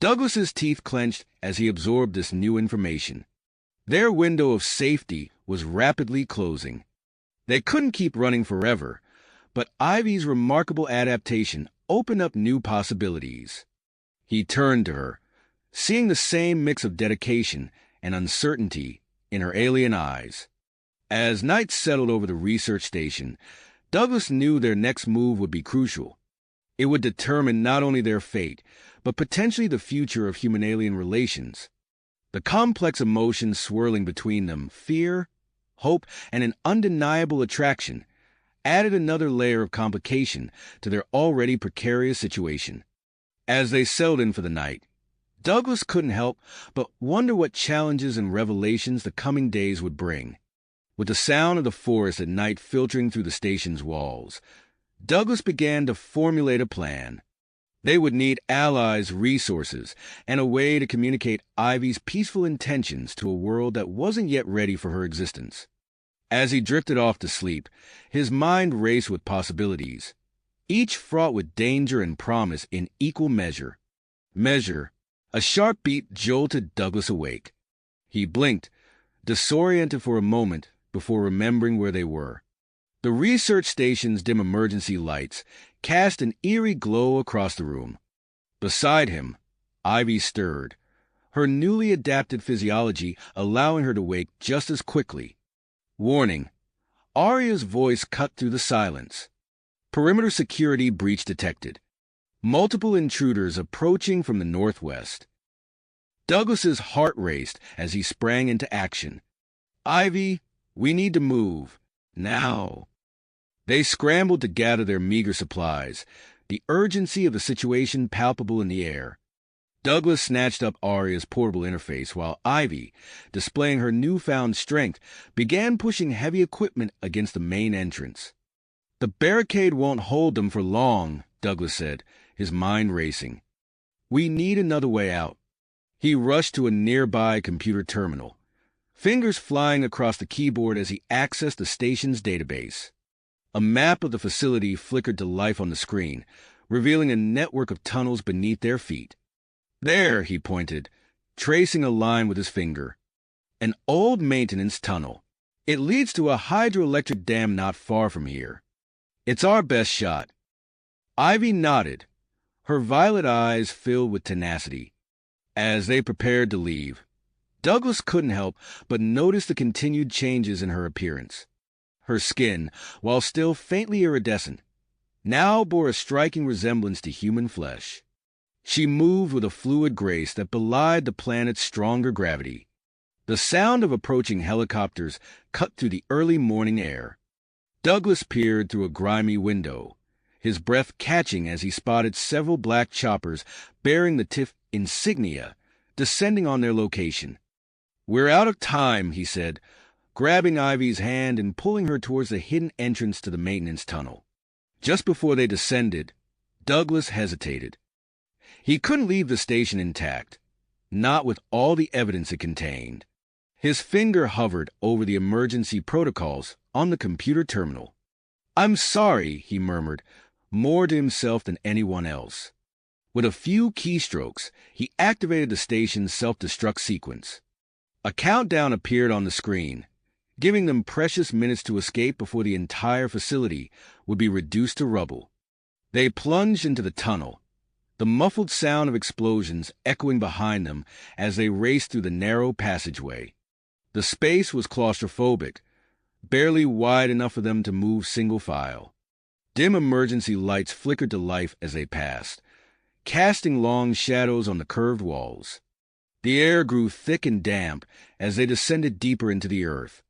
Douglas's teeth clenched as he absorbed this new information. Their window of safety was rapidly closing. They couldn't keep running forever, but Ivy's remarkable adaptation opened up new possibilities. He turned to her, seeing the same mix of dedication and uncertainty in her alien eyes. As night settled over the research station, Douglas knew their next move would be crucial. It would determine not only their fate, but potentially the future of human-alien relations. The complex emotions swirling between them, fear, hope, and an undeniable attraction, added another layer of complication to their already precarious situation. As they settled in for the night, Douglas couldn't help but wonder what challenges and revelations the coming days would bring. With the sound of the forest at night filtering through the station's walls, Douglas began to formulate a plan. They would need allies, resources, and a way to communicate Ivy's peaceful intentions to a world that wasn't yet ready for her existence. As he drifted off to sleep, his mind raced with possibilities, each fraught with danger and promise in equal measure. A sharp beat jolted Douglas awake. He blinked, disoriented for a moment before remembering where they were. The research station's dim emergency lights cast an eerie glow across the room. Beside him, Ivy stirred, her newly adapted physiology allowing her to wake just as quickly. "Warning," Aria's voice cut through the silence. "Perimeter security breach detected. Multiple intruders approaching from the northwest." Douglas's heart raced as he sprang into action. Ivy, we need to move. Now. They scrambled to gather their meager supplies, the urgency of the situation palpable in the air. Douglas snatched up Arya's portable interface while Ivy, displaying her newfound strength, began pushing heavy equipment against the main entrance. The barricade won't hold them for long, Douglas said, his mind racing. We need another way out. He rushed to a nearby computer terminal, fingers flying across the keyboard as he accessed the station's database. A map of the facility flickered to life on the screen, revealing a network of tunnels beneath their feet. There, he pointed, tracing a line with his finger. An old maintenance tunnel. It leads to a hydroelectric dam not far from here. It's our best shot. Ivy nodded, her violet eyes filled with tenacity. As they prepared to leave, Douglas couldn't help but notice the continued changes in her appearance. Her skin, while still faintly iridescent, now bore a striking resemblance to human flesh. She moved with a fluid grace that belied the planet's stronger gravity. The sound of approaching helicopters cut through the early morning air. Douglas peered through a grimy window, his breath catching as he spotted several black choppers bearing the TIF insignia descending on their location. We're out of time, he said, grabbing Ivy's hand and pulling her towards the hidden entrance to the maintenance tunnel. Just before they descended, Douglas hesitated. He couldn't leave the station intact, not with all the evidence it contained. His finger hovered over the emergency protocols on the computer terminal. I'm sorry, he murmured, more to himself than anyone else. With a few keystrokes, he activated the station's self-destruct sequence. A countdown appeared on the screen, giving them precious minutes to escape before the entire facility would be reduced to rubble. They plunged into the tunnel, the muffled sound of explosions echoing behind them as they raced through the narrow passageway. The space was claustrophobic, barely wide enough for them to move single file. Dim emergency lights flickered to life as they passed, casting long shadows on the curved walls. The air grew thick and damp as they descended deeper into the earth.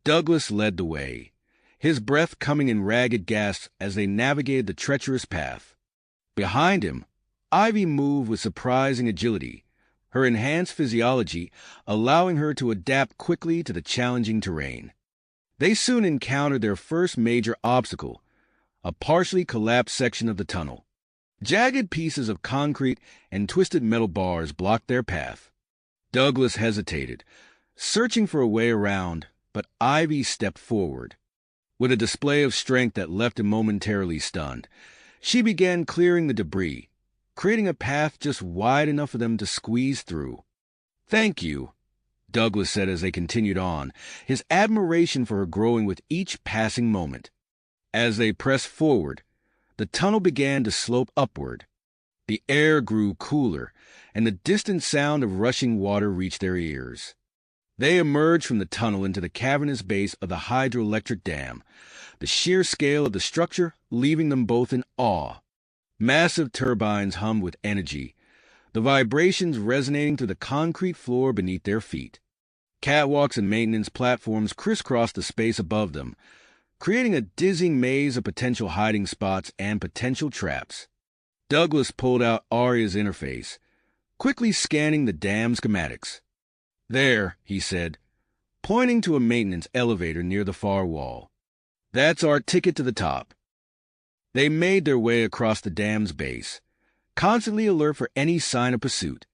Douglas led the way, his breath coming in ragged gasps as they navigated the treacherous path. Behind him, Ivy moved with surprising agility, her enhanced physiology allowing her to adapt quickly to the challenging terrain. They soon encountered their first major obstacle, a partially collapsed section of the tunnel. Jagged pieces of concrete and twisted metal bars blocked their path. Douglas hesitated, searching for a way around, but Ivy stepped forward. With a display of strength that left him momentarily stunned, she began clearing the debris, creating a path just wide enough for them to squeeze through. Thank you, Douglas said as they continued on, his admiration for her growing with each passing moment. As they pressed forward, the tunnel began to slope upward. The air grew cooler, and the distant sound of rushing water reached their ears. They emerged from the tunnel into the cavernous base of the hydroelectric dam, the sheer scale of the structure leaving them both in awe. Massive turbines hummed with energy, the vibrations resonating through the concrete floor beneath their feet. Catwalks and maintenance platforms crisscrossed the space above them, creating a dizzying maze of potential hiding spots and potential traps. Douglas pulled out Arya's interface, quickly scanning the dam schematics. There, he said, pointing to a maintenance elevator near the far wall. That's our ticket to the top. They made their way across the dam's base, constantly alert for any sign of pursuit.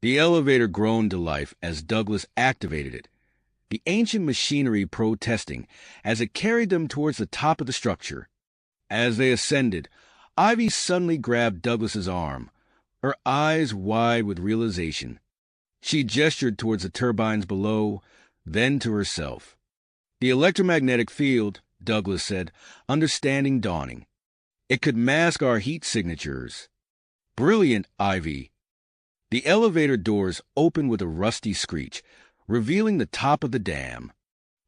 The elevator groaned to life as Douglas activated it, the ancient machinery protesting as it carried them towards the top of the structure. As they ascended, Ivy suddenly grabbed Douglas's arm, her eyes wide with realization. She gestured towards the turbines below, then to herself. The electromagnetic field, Douglas said, understanding dawning. It could mask our heat signatures. Brilliant, Ivy. The elevator doors opened with a rusty screech, revealing the top of the dam.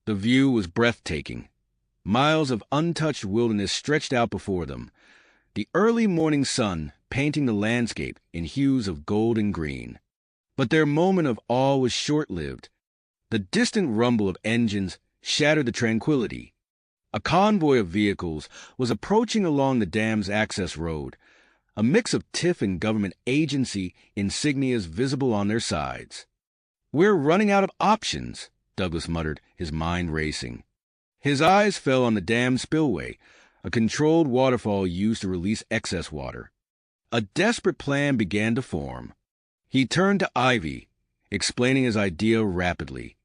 The view was breathtaking. Miles of untouched wilderness stretched out before them, the early morning sun painting the landscape in hues of gold and green. But their moment of awe was short-lived. The distant rumble of engines shattered the tranquility. A convoy of vehicles was approaching along the dam's access road, a mix of TIF and government agency insignias visible on their sides. "We're running out of options," Douglas muttered, his mind racing. His eyes fell on the dam spillway, a controlled waterfall used to release excess water. A desperate plan began to form. He turned to Ivy, explaining his idea rapidly.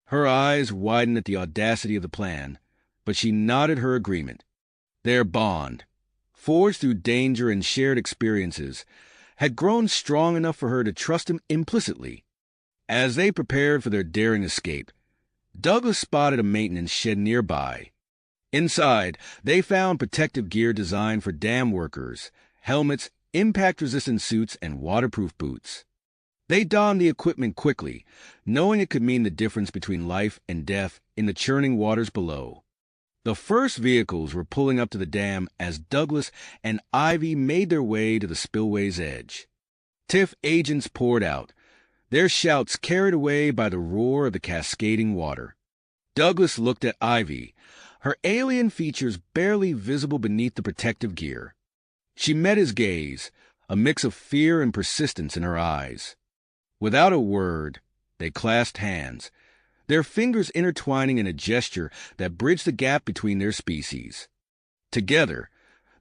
Her eyes widened at the audacity of the plan, but she nodded her agreement. Their bond, forged through danger and shared experiences, had grown strong enough for her to trust him implicitly. As they prepared for their daring escape, Douglas spotted a maintenance shed nearby. Inside, they found protective gear designed for dam workers: helmets, impact-resistant suits, and waterproof boots. They donned the equipment quickly, knowing it could mean the difference between life and death in the churning waters below. The first vehicles were pulling up to the dam as Douglas and Ivy made their way to the spillway's edge. TIF agents poured out, their shouts carried away by the roar of the cascading water. Douglas looked at Ivy, her alien features barely visible beneath the protective gear. She met his gaze, a mix of fear and persistence in her eyes. Without a word, they clasped hands, their fingers intertwining in a gesture that bridged the gap between their species. Together,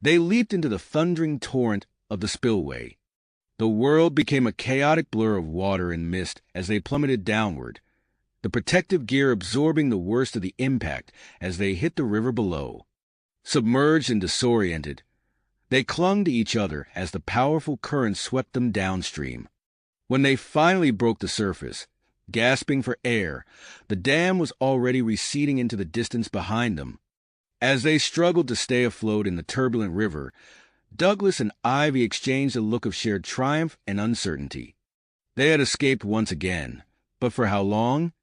they leaped into the thundering torrent of the spillway. The world became a chaotic blur of water and mist as they plummeted downward, the protective gear absorbing the worst of the impact as they hit the river below. Submerged and disoriented, they clung to each other as the powerful current swept them downstream. When they finally broke the surface, gasping for air, the dam was already receding into the distance behind them. As they struggled to stay afloat in the turbulent river, Douglas and Ivy exchanged a look of shared triumph and uncertainty. They had escaped once again, but for how long?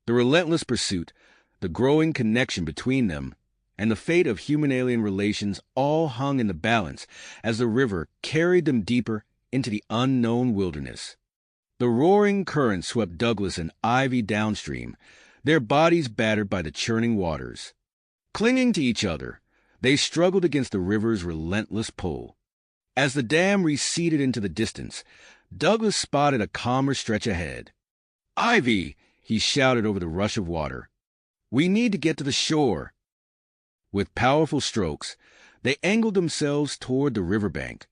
The relentless pursuit, the growing connection between them, and the fate of human-alien relations all hung in the balance as the river carried them deeper into the unknown wilderness. The roaring current swept Douglas and Ivy downstream, their bodies battered by the churning waters. Clinging to each other, they struggled against the river's relentless pull. As the dam receded into the distance, Douglas spotted a calmer stretch ahead. "Ivy!" he shouted over the rush of water. "We need to get to the shore." With powerful strokes, they angled themselves toward the riverbank.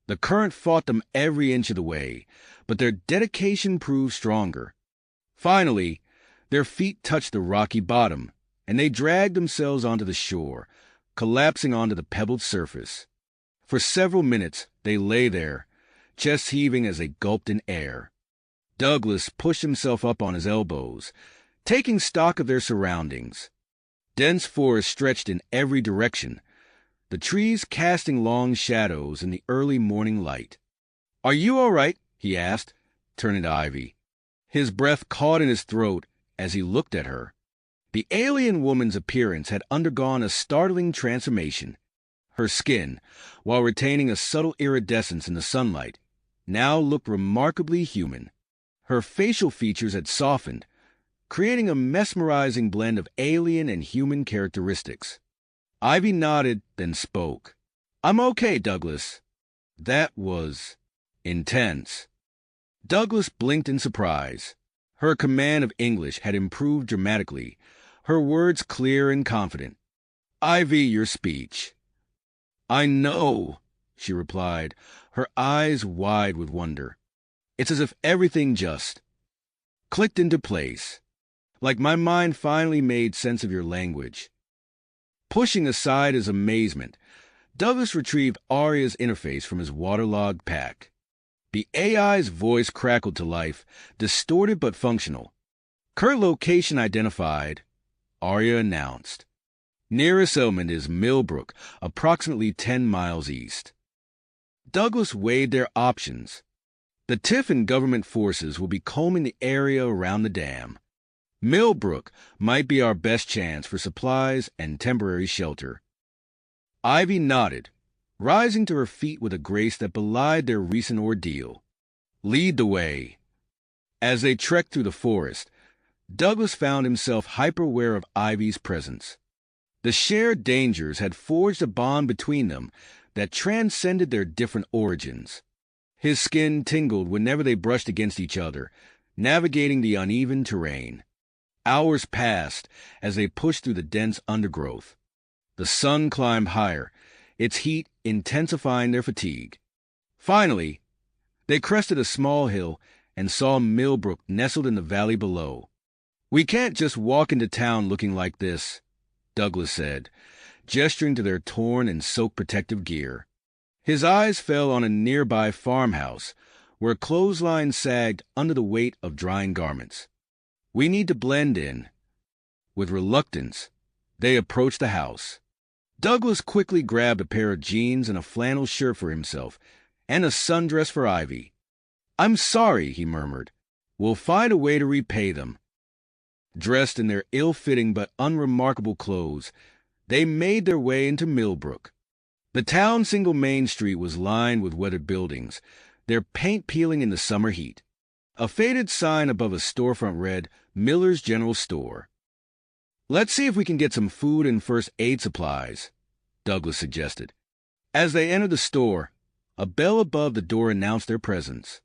The current fought them every inch of the way, but their dedication proved stronger. Finally, their feet touched the rocky bottom, and they dragged themselves onto the shore, collapsing onto the pebbled surface. For several minutes, they lay there, chests heaving as they gulped in air. Douglas pushed himself up on his elbows, taking stock of their surroundings. Dense forest stretched in every direction, the trees casting long shadows in the early morning light. "Are you all right?" he asked, turning to Ivy. His breath caught in his throat as he looked at her. The alien woman's appearance had undergone a startling transformation. Her skin, while retaining a subtle iridescence in the sunlight, now looked remarkably human. Her facial features had softened, creating a mesmerizing blend of alien and human characteristics. Ivy nodded, then spoke. "I'm okay, Douglas." That was intense. Douglas blinked in surprise. Her command of English had improved dramatically, her words clear and confident. "Ivy, your speech." "I know," she replied, her eyes wide with wonder. "It's as if everything just clicked into place, like my mind finally made sense of your language." Pushing aside his amazement, Douglas retrieved Arya's interface from his waterlogged pack. The AI's voice crackled to life, distorted but functional. "Current location identified," Arya announced. "Nearest settlement is Millbrook, approximately 10 miles east." Douglas weighed their options. The TIF and government forces will be combing the area around the dam. Millbrook might be our best chance for supplies and temporary shelter. Ivy nodded, rising to her feet with a grace that belied their recent ordeal. "Lead the way." As they trekked through the forest, Douglas found himself hyper-aware of Ivy's presence. The shared dangers had forged a bond between them that transcended their different origins. His skin tingled whenever they brushed against each other, navigating the uneven terrain. Hours passed as they pushed through the dense undergrowth. The sun climbed higher, its heat intensifying their fatigue. Finally, they crested a small hill and saw Millbrook nestled in the valley below. "We can't just walk into town looking like this," Douglas said, gesturing to their torn and soaked protective gear. His eyes fell on a nearby farmhouse, where clotheslines sagged under the weight of drying garments. "We need to blend in." With reluctance, they approached the house. Douglas quickly grabbed a pair of jeans and a flannel shirt for himself, and a sundress for Ivy. "I'm sorry," he murmured. "We'll find a way to repay them." Dressed in their ill-fitting but unremarkable clothes, they made their way into Millbrook. The town's single main street was lined with weathered buildings, their paint peeling in the summer heat. A faded sign above a storefront read, "Miller's General Store." "Let's see if we can get some food and first aid supplies," Douglas suggested. As they entered the store, a bell above the door announced their presence.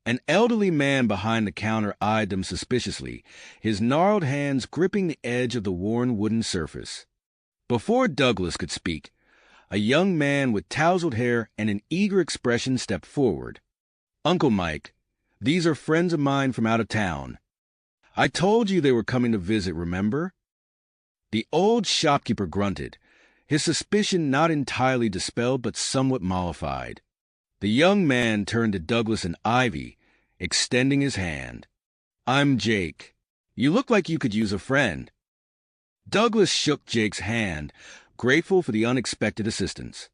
An elderly man behind the counter eyed them suspiciously, his gnarled hands gripping the edge of the worn wooden surface. Before Douglas could speak, a young man with tousled hair and an eager expression stepped forward. "Uncle Mike, these are friends of mine from out of town. I told you they were coming to visit, remember?" The old shopkeeper grunted, his suspicion not entirely dispelled but somewhat mollified. The young man turned to Douglas and Ivy, extending his hand. "I'm Jake. You look like you could use a friend." Douglas shook Jake's hand, grateful for the unexpected assistance.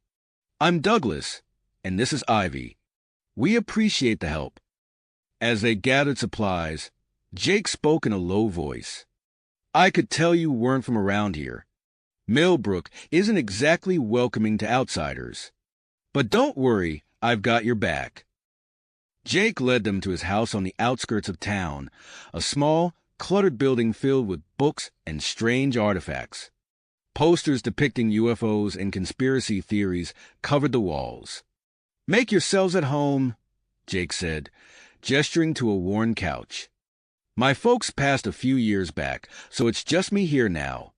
"I'm Douglas, and this is Ivy. We appreciate the help." As they gathered supplies, Jake spoke in a low voice. "I could tell you weren't from around here. Millbrook isn't exactly welcoming to outsiders. But don't worry, I've got your back." Jake led them to his house on the outskirts of town, a small, cluttered building filled with books and strange artifacts. Posters depicting UFOs and conspiracy theories covered the walls. "Make yourselves at home," Jake said, gesturing to a worn couch. "My folks passed a few years back, so it's just me here now."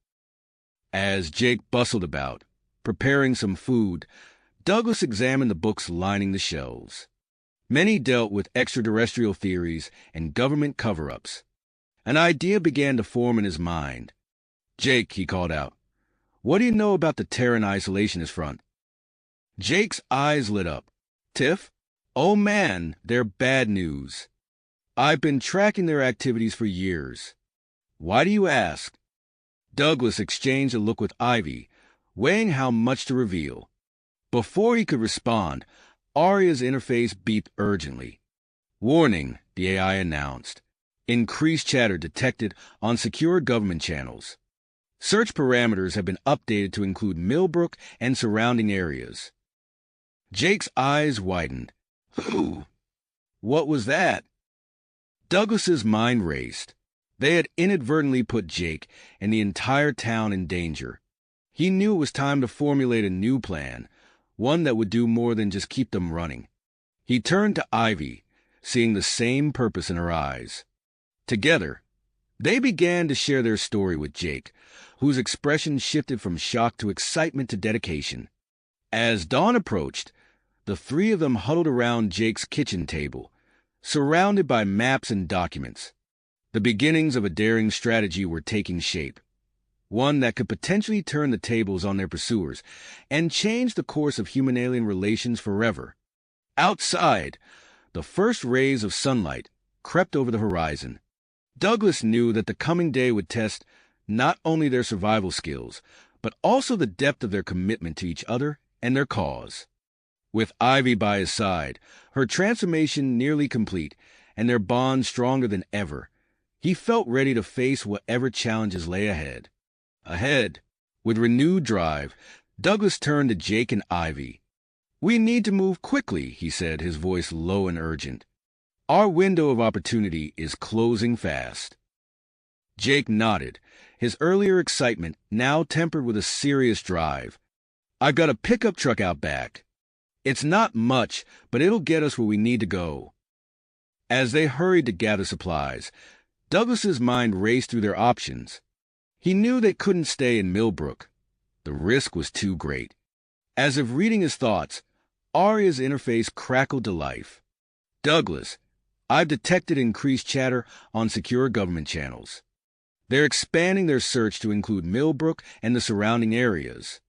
As Jake bustled about, preparing some food, Douglas examined the books lining the shelves. Many dealt with extraterrestrial theories and government cover-ups. An idea began to form in his mind. "Jake," he called out, "what do you know about the Terran Isolationist Front?" Jake's eyes lit up. "Tiff? Oh man, they're bad news. I've been tracking their activities for years." "Why do you ask?" Douglas exchanged a look with Ivy, weighing how much to reveal. Before he could respond, Arya's interface beeped urgently. "Warning," the AI announced. "Increased chatter detected on secure government channels. Search parameters have been updated to include Millbrook and surrounding areas." Jake's eyes widened. "Who? What was that?" Douglas's mind raced. They had inadvertently put Jake and the entire town in danger. He knew it was time to formulate a new plan, one that would do more than just keep them running. He turned to Ivy, seeing the same purpose in her eyes. Together, they began to share their story with Jake, whose expression shifted from shock to excitement to dedication. As dawn approached, the three of them huddled around Jake's kitchen table, surrounded by maps and documents. The beginnings of a daring strategy were taking shape, one that could potentially turn the tables on their pursuers and change the course of human-alien relations forever. Outside, the first rays of sunlight crept over the horizon. Douglas knew that the coming day would test not only their survival skills, but also the depth of their commitment to each other and their cause. With Ivy by his side, her transformation nearly complete, and their bond stronger than ever, he felt ready to face whatever challenges lay ahead. With renewed drive, Douglas turned to Jake and Ivy. "We need to move quickly," he said, his voice low and urgent. "Our window of opportunity is closing fast." Jake nodded, his earlier excitement now tempered with a serious drive. "I've got a pickup truck out back. It's not much, but it'll get us where we need to go." As they hurried to gather supplies, Douglas's mind raced through their options. He knew they couldn't stay in Millbrook. The risk was too great. As if reading his thoughts, Arya's interface crackled to life. "Douglas, I've detected increased chatter on secure government channels. They're expanding their search to include Millbrook and the surrounding areas."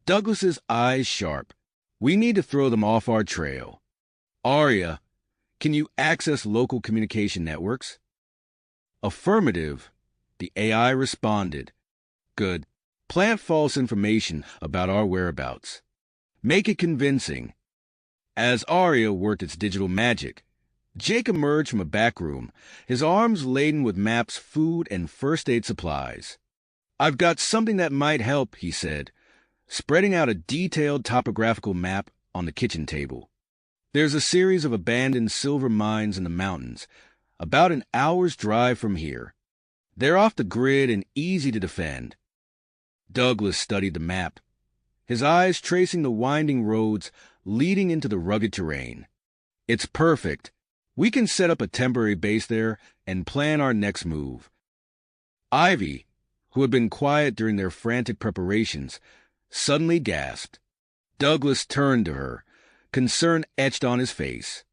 Douglas's eyes sharp. "We need to throw them off our trail." "Arya, can you access local communication networks?" "Affirmative," the AI responded. "Good. Plant false information about our whereabouts. Make it convincing." As Arya worked its digital magic, Jake emerged from a back room, his arms laden with maps, food, and first aid supplies. "I've got something that might help," he said, spreading out a detailed topographical map on the kitchen table. "There's a series of abandoned silver mines in the mountains, about an hour's drive from here. They're off the grid and easy to defend." Douglas studied the map, his eyes tracing the winding roads leading into the rugged terrain. "It's perfect. We can set up a temporary base there and plan our next move." Ivy, who had been quiet during their frantic preparations, suddenly gasped. Douglas turned to her, concern etched on his face.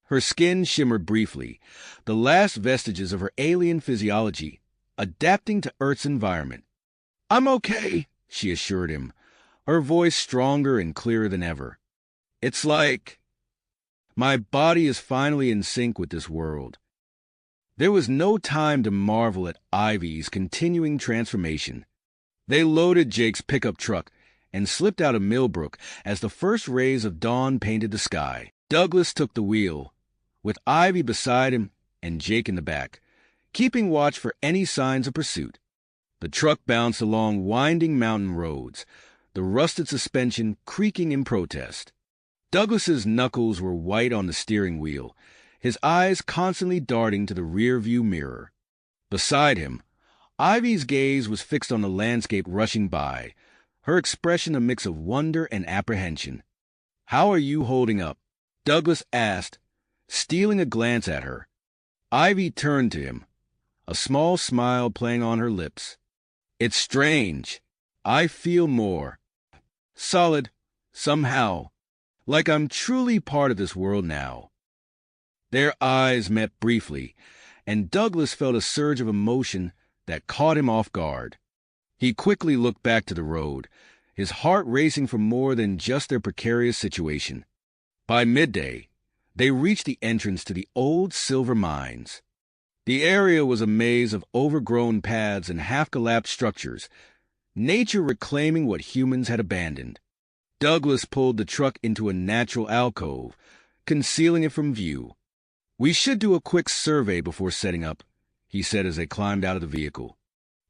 Her skin shimmered briefly, the last vestiges of her alien physiology adapting to Earth's environment. "I'm okay," she assured him, her voice stronger and clearer than ever. "It's like my body is finally in sync with this world." There was no time to marvel at Ivy's continuing transformation. They loaded Jake's pickup truck and slipped out of Millbrook as the first rays of dawn painted the sky. Douglas took the wheel, with Ivy beside him and Jake in the back, keeping watch for any signs of pursuit. The truck bounced along winding mountain roads, the rusted suspension creaking in protest. Douglas's knuckles were white on the steering wheel, his eyes constantly darting to the rear-view mirror. Beside him, Ivy's gaze was fixed on the landscape rushing by, her expression a mix of wonder and apprehension. "How are you holding up?" Douglas asked, stealing a glance at her. Ivy turned to him, a small smile playing on her lips. "It's strange. I feel more solid, somehow, like I'm truly part of this world now." Their eyes met briefly, and Douglas felt a surge of emotion that caught him off guard. He quickly looked back to the road, his heart racing for more than just their precarious situation. By midday, they reached the entrance to the old silver mines. The area was a maze of overgrown paths and half-collapsed structures, nature reclaiming what humans had abandoned. Douglas pulled the truck into a natural alcove, concealing it from view. "We should do a quick survey before setting up," he said as they climbed out of the vehicle.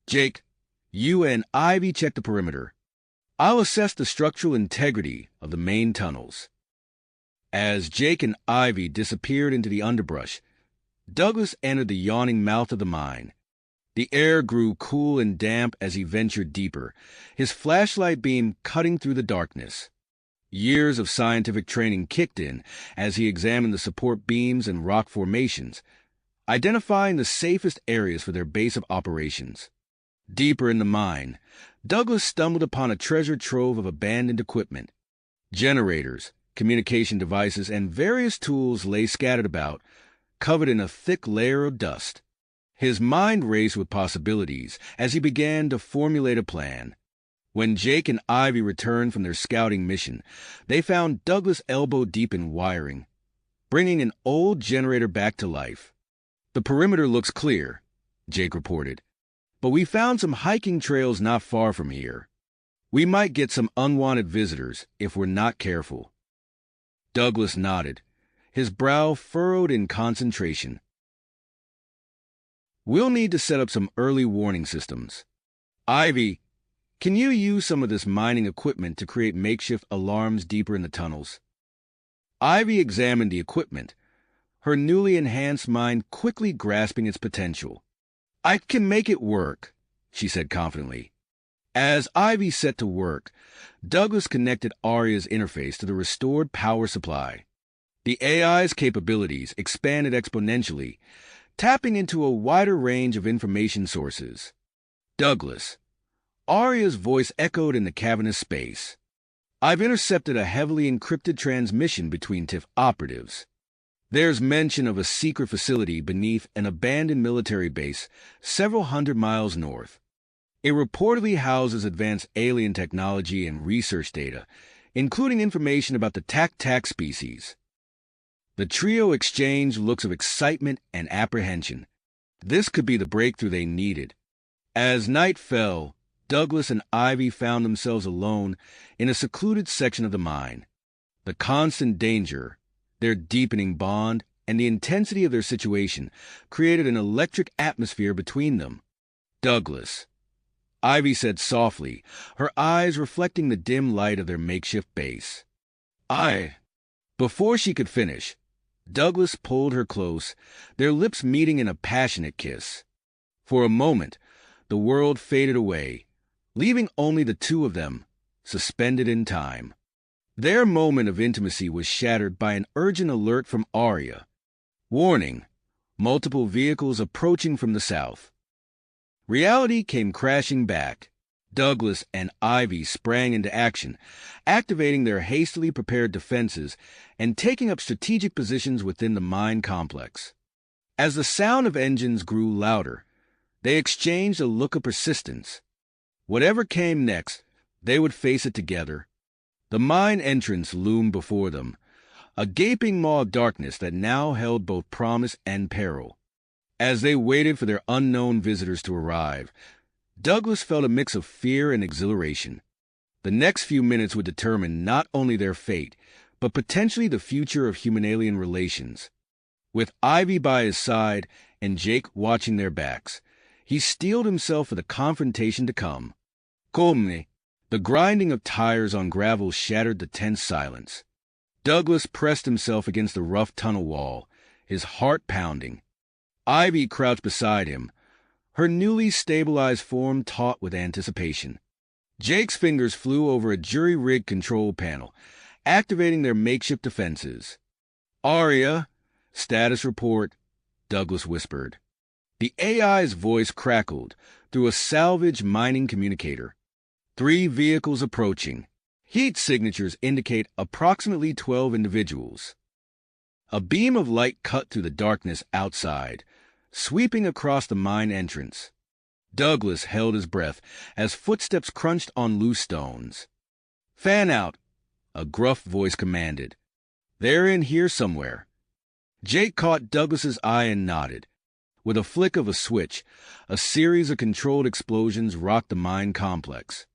"Jake, you and Ivy check the perimeter. I'll assess the structural integrity of the main tunnels." As Jake and Ivy disappeared into the underbrush, Douglas entered the yawning mouth of the mine. The air grew cool and damp as he ventured deeper, his flashlight beam cutting through the darkness. Years of scientific training kicked in as he examined the support beams and rock formations, identifying the safest areas for their base of operations. Deeper in the mine, Douglas stumbled upon a treasure trove of abandoned equipment. Generators, communication devices, and various tools lay scattered about, covered in a thick layer of dust. His mind raced with possibilities as he began to formulate a plan. When Jake and Ivy returned from their scouting mission, they found Douglas elbow-deep in wiring, bringing an old generator back to life. "The perimeter looks clear," Jake reported, "but we found some hiking trails not far from here. We might get some unwanted visitors if we're not careful." Douglas nodded, his brow furrowed in concentration. "We'll need to set up some early warning systems. Ivy, can you use some of this mining equipment to create makeshift alarms deeper in the tunnels?" Ivy examined the equipment, her newly enhanced mind quickly grasping its potential. I can make it work, she said confidently. As Ivy set to work, Douglas connected Arya's interface to the restored power supply. The AI's capabilities expanded exponentially, tapping into a wider range of information sources. Douglas. Arya's voice echoed in the cavernous space. I've intercepted a heavily encrypted transmission between TIF operatives. There's mention of a secret facility beneath an abandoned military base several hundred miles north. It reportedly houses advanced alien technology and research data, including information about the tac-tac species. The trio exchanged looks of excitement and apprehension. This could be the breakthrough they needed. As night fell, Douglas and Ivy found themselves alone in a secluded section of the mine. The constant danger, their deepening bond, and the intensity of their situation created an electric atmosphere between them. Douglas, Ivy said softly, her eyes reflecting the dim light of their makeshift base. Before she could finish, Douglas pulled her close, their lips meeting in a passionate kiss. For a moment, the world faded away, leaving only the two of them, suspended in time. Their moment of intimacy was shattered by an urgent alert from Arya. Warning, multiple vehicles approaching from the south. Reality came crashing back. Douglas and Ivy sprang into action, activating their hastily prepared defenses and taking up strategic positions within the mine complex. As the sound of engines grew louder, they exchanged a look of persistence. Whatever came next, they would face it together. The mine entrance loomed before them, a gaping maw of darkness that now held both promise and peril. As they waited for their unknown visitors to arrive, Douglas felt a mix of fear and exhilaration. The next few minutes would determine not only their fate, but potentially the future of human-alien relations. With Ivy by his side and Jake watching their backs, he steeled himself for the confrontation to come. Come. The grinding of tires on gravel shattered the tense silence. Douglas pressed himself against the rough tunnel wall, his heart pounding. Ivy crouched beside him, her newly stabilized form taut with anticipation. Jake's fingers flew over a jury-rigged control panel, activating their makeshift defenses. Arya, status report, Douglas whispered. The AI's voice crackled through a salvage mining communicator. 3 vehicles approaching. Heat signatures indicate approximately 12 individuals. A beam of light cut through the darkness outside, sweeping across the mine entrance. Douglas held his breath as footsteps crunched on loose stones. Fan out, a gruff voice commanded. They're in here somewhere. Jake caught Douglas's eye and nodded. With a flick of a switch, a series of controlled explosions rocked the mine complex.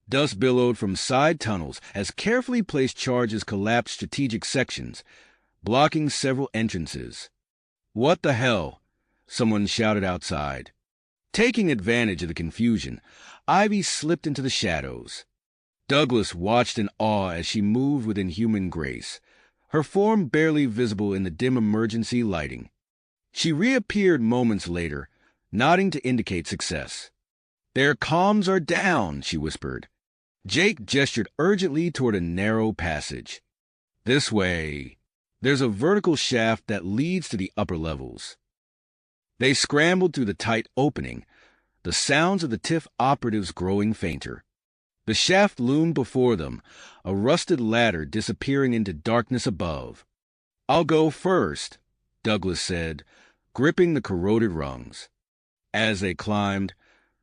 Dust billowed from side tunnels as carefully placed charges collapsed strategic sections, blocking several entrances. What the hell? Someone shouted outside. Taking advantage of the confusion, Ivy slipped into the shadows. Douglas watched in awe as she moved with inhuman grace, her form barely visible in the dim emergency lighting. She reappeared moments later, nodding to indicate success. Their comms are down, she whispered. Jake gestured urgently toward a narrow passage. This way. There's a vertical shaft that leads to the upper levels. They scrambled through the tight opening, the sounds of the TIF operatives growing fainter. The shaft loomed before them, a rusted ladder disappearing into darkness above. I'll go first, Douglas said, gripping the corroded rungs. As they climbed,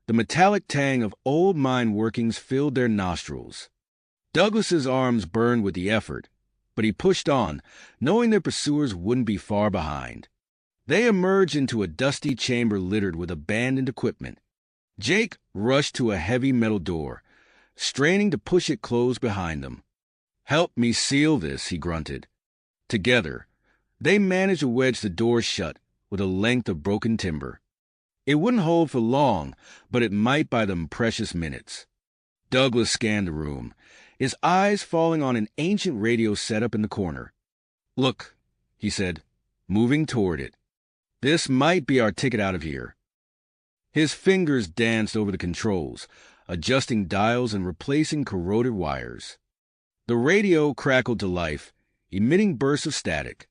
the metallic tang of old mine workings filled their nostrils. Douglas's arms burned with the effort, but he pushed on, knowing their pursuers wouldn't be far behind. They emerged into a dusty chamber littered with abandoned equipment. Jake rushed to a heavy metal door, straining to push it closed behind them. Help me seal this, he grunted. Together, they managed to wedge the door shut with a length of broken timber. It wouldn't hold for long, but it might buy them precious minutes. Douglas scanned the room, his eyes falling on an ancient radio setup in the corner. Look, he said, moving toward it. This might be our ticket out of here. His fingers danced over the controls, adjusting dials and replacing corroded wires. The radio crackled to life, emitting bursts of static.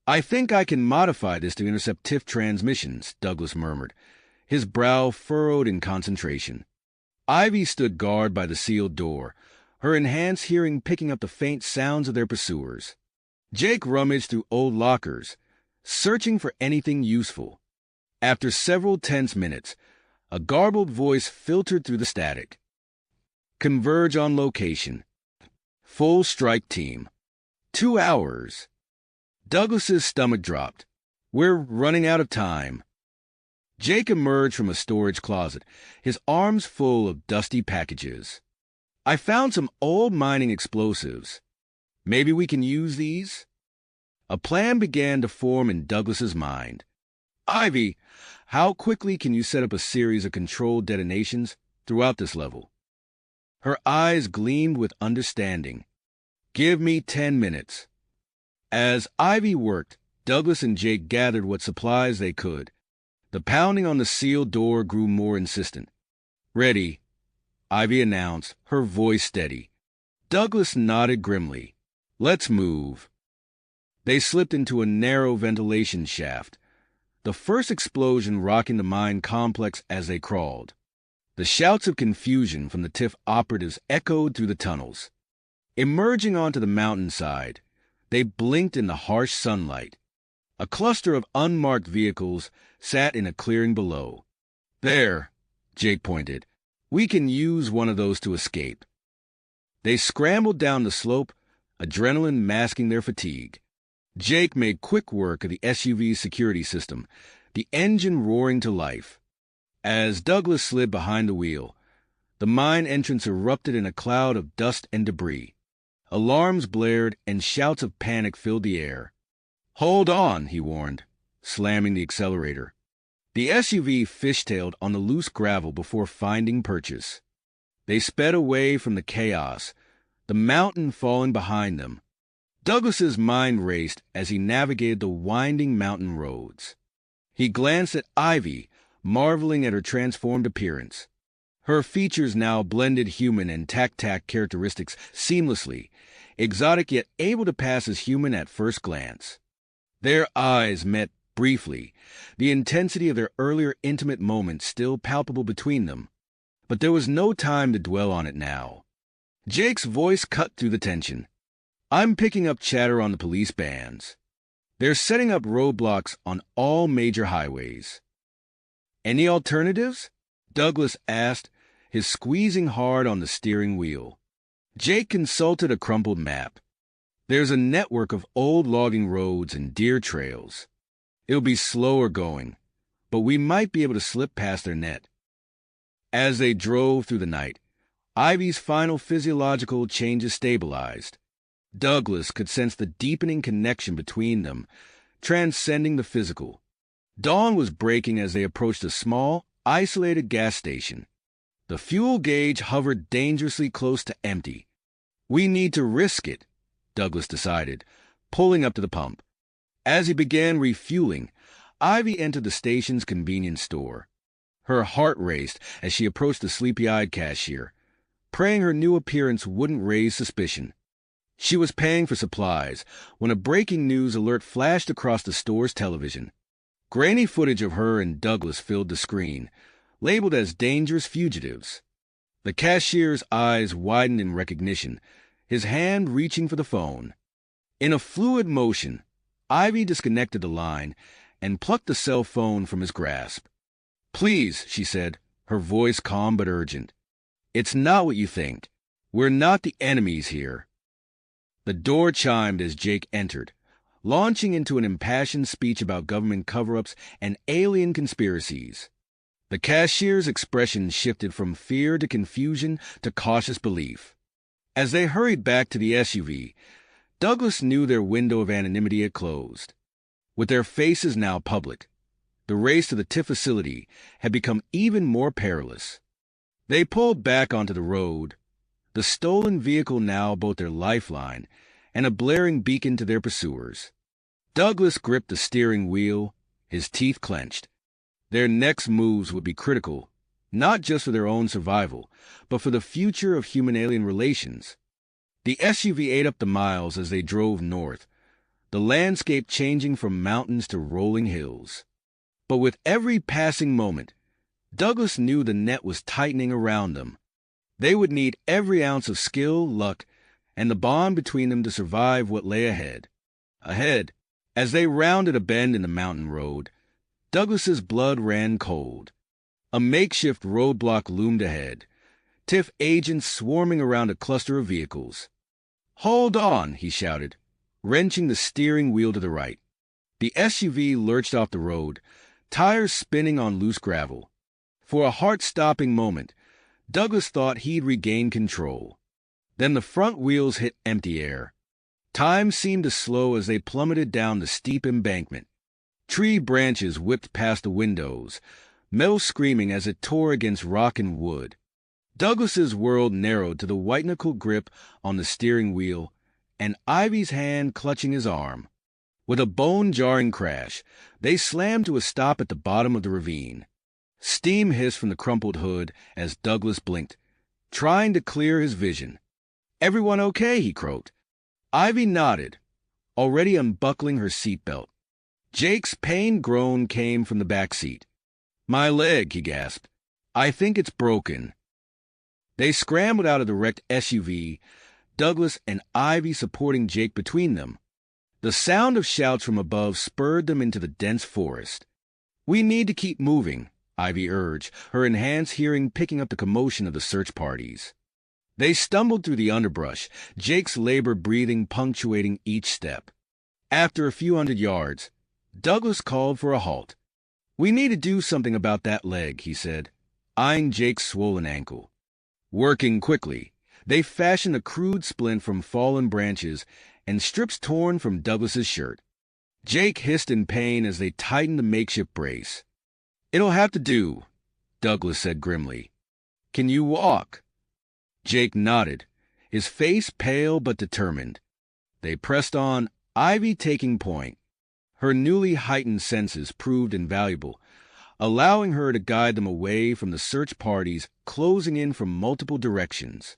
"I think I can modify this to intercept TIFF transmissions," Douglas murmured, his brow furrowed in concentration. Ivy stood guard by the sealed door, her enhanced hearing picking up the faint sounds of their pursuers. Jake rummaged through old lockers, searching for anything useful. After several tense minutes, a garbled voice filtered through the static. "Converge on location. Full strike team. 2 hours." Douglas's stomach dropped. "We're running out of time." Jake emerged from a storage closet, his arms full of dusty packages. "I found some old mining explosives. Maybe we can use these?" A plan began to form in Douglas's mind. "Ivy, how quickly can you set up a series of controlled detonations throughout this level?" Her eyes gleamed with understanding. "Give me 10 minutes." As Ivy worked, Douglas and Jake gathered what supplies they could. The pounding on the sealed door grew more insistent. "Ready," Ivy announced, her voice steady. Douglas nodded grimly. "Let's move." They slipped into a narrow ventilation shaft, the first explosion rocking the mine complex as they crawled. The shouts of confusion from the TIFF operatives echoed through the tunnels. Emerging onto the mountainside, they blinked in the harsh sunlight. A cluster of unmarked vehicles sat in a clearing below. "There," Jake pointed. "We can use one of those to escape." They scrambled down the slope, adrenaline masking their fatigue. Jake made quick work of the SUV's security system, the engine roaring to life. As Douglas slid behind the wheel, the mine entrance erupted in a cloud of dust and debris. Alarms blared and shouts of panic filled the air. "Hold on," he warned, slamming the accelerator. The SUV fishtailed on the loose gravel before finding purchase. They sped away from the chaos, the mountain falling behind them. Douglas's mind raced as he navigated the winding mountain roads. He glanced at Ivy, marveling at her transformed appearance. Her features now blended human and tac-tac characteristics seamlessly, exotic yet able to pass as human at first glance. Their eyes met briefly, the intensity of their earlier intimate moments still palpable between them. But there was no time to dwell on it now. Jake's voice cut through the tension. "I'm picking up chatter on the police bands. They're setting up roadblocks on all major highways." "Any alternatives?" Douglas asked, his squeezing hard on the steering wheel. Jake consulted a crumpled map. "There's a network of old logging roads and deer trails. It'll be slower going, but we might be able to slip past their net." As they drove through the night, Ivy's final physiological changes stabilized. Douglas could sense the deepening connection between them, transcending the physical. Dawn was breaking as they approached a small, isolated gas station. The fuel gauge hovered dangerously close to empty. "We need to risk it," Douglas decided, pulling up to the pump. As he began refueling, Ivy entered the station's convenience store. Her heart raced as she approached the sleepy-eyed cashier, praying her new appearance wouldn't raise suspicion. She was paying for supplies when a breaking news alert flashed across the store's television. Grainy footage of her and Douglas filled the screen, labeled as dangerous fugitives. The cashier's eyes widened in recognition, his hand reaching for the phone. In a fluid motion, Ivy disconnected the line and plucked the cell phone from his grasp. "Please," she said, her voice calm but urgent. "It's not what you think. We're not the enemies here." The door chimed as Jake entered, launching into an impassioned speech about government cover-ups and alien conspiracies. The cashier's expression shifted from fear to confusion to cautious belief. As they hurried back to the SUV, Douglas knew their window of anonymity had closed. With their faces now public, the race to the TIFF facility had become even more perilous. They pulled back onto the road, the stolen vehicle now both their lifeline and a blaring beacon to their pursuers. Douglas gripped the steering wheel, his teeth clenched. Their next moves would be critical, not just for their own survival, but for the future of human-alien relations. The SUV ate up the miles as they drove north, the landscape changing from mountains to rolling hills. But with every passing moment, Douglas knew the net was tightening around them. They would need every ounce of skill, luck, and the bond between them to survive what lay ahead. Ahead, as they rounded a bend in the mountain road, Douglas's blood ran cold. A makeshift roadblock loomed ahead, TIF agents swarming around a cluster of vehicles. "Hold on," he shouted, wrenching the steering wheel to the right. The SUV lurched off the road, tires spinning on loose gravel. For a heart-stopping moment, Douglas thought he'd regained control. Then the front wheels hit empty air. Time seemed to slow as they plummeted down the steep embankment. Tree branches whipped past the windows, metal screaming as it tore against rock and wood. Douglas's world narrowed to the white-knuckle grip on the steering wheel and Ivy's hand clutching his arm. With a bone-jarring crash, they slammed to a stop at the bottom of the ravine. Steam hissed from the crumpled hood as Douglas blinked, trying to clear his vision. "Everyone okay?" he croaked. Ivy nodded, already unbuckling her seatbelt. Jake's pained groan came from the back seat. "My leg," he gasped. "I think it's broken." They scrambled out of the wrecked SUV, Douglas and Ivy supporting Jake between them. The sound of shouts from above spurred them into the dense forest. "We need to keep moving," Ivy urged, her enhanced hearing picking up the commotion of the search parties. They stumbled through the underbrush, Jake's labored breathing punctuating each step. After a few hundred yards, Douglas called for a halt. "We need to do something about that leg," he said, eyeing Jake's swollen ankle. Working quickly, they fashioned a crude splint from fallen branches and strips torn from Douglas's shirt. Jake hissed in pain as they tightened the makeshift brace. "It'll have to do," Douglas said grimly. "Can you walk?" Jake nodded, his face pale but determined. They pressed on, Ivy taking point. Her newly heightened senses proved invaluable, allowing her to guide them away from the search parties closing in from multiple directions.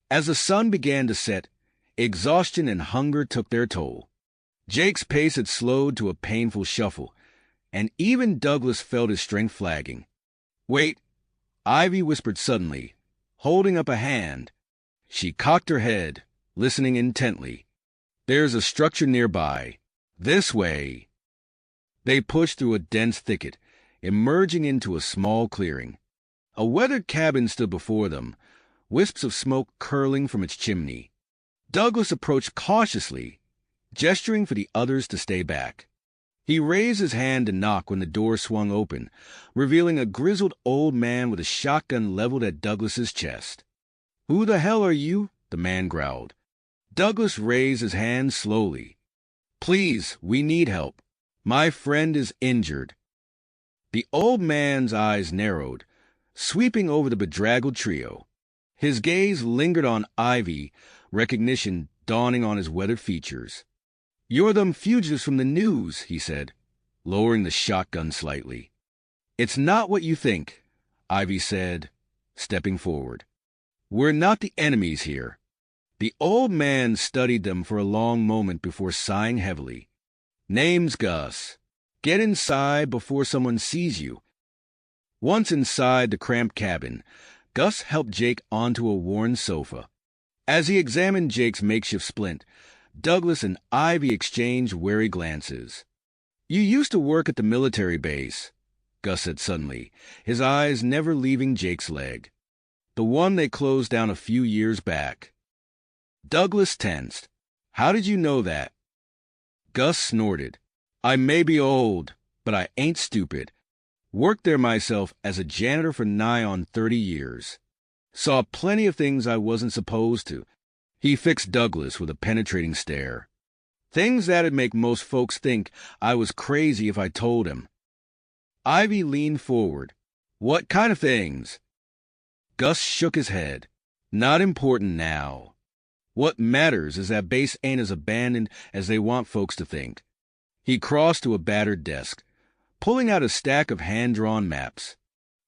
As the sun began to set, exhaustion and hunger took their toll. Jake's pace had slowed to a painful shuffle, and even Douglas felt his strength flagging. "Wait," Ivy whispered suddenly, holding up a hand. She cocked her head, listening intently. "There's a structure nearby. This way." They pushed through a dense thicket, emerging into a small clearing. A weathered cabin stood before them, wisps of smoke curling from its chimney. Douglas approached cautiously, gesturing for the others to stay back. He raised his hand to knock when the door swung open, revealing a grizzled old man with a shotgun leveled at Douglas's chest. "Who the hell are you?" the man growled. Douglas raised his hand slowly. "Please, we need help. My friend is injured." The old man's eyes narrowed, sweeping over the bedraggled trio. His gaze lingered on Ivy, recognition dawning on his weathered features. "You're them fugitives from the news," he said, lowering the shotgun slightly. "It's not what you think," Ivy said, stepping forward. "We're not the enemies here." The old man studied them for a long moment before sighing heavily. "Name's Gus. Get inside before someone sees you." Once inside the cramped cabin, Gus helped Jake onto a worn sofa. As he examined Jake's makeshift splint, Douglas and Ivy exchanged wary glances. "You used to work at the military base," Gus said suddenly, his eyes never leaving Jake's leg. "The one they closed down a few years back." Douglas tensed. "How did you know that?" Gus snorted. "I may be old, but I ain't stupid. Worked there myself as a janitor for nigh on 30 years. Saw plenty of things I wasn't supposed to." He fixed Douglas with a penetrating stare. "Things that'd make most folks think I was crazy if I told him." Ivy leaned forward. "What kind of things?" Gus shook his head. "Not important now. What matters is that base ain't as abandoned as they want folks to think." He crossed to a battered desk, pulling out a stack of hand-drawn maps.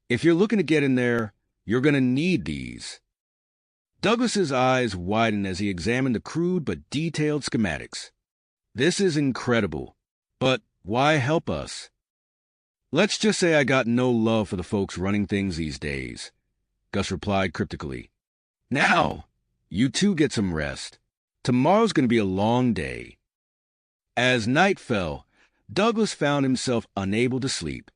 "If you're looking to get in there, you're going to need these." Douglas's eyes widened as he examined the crude but detailed schematics. "This is incredible. But why help us?" "Let's just say I got no love for the folks running things these days," Gus replied cryptically. "Now, you two get some rest. Tomorrow's going to be a long day." As night fell, Douglas found himself unable to sleep.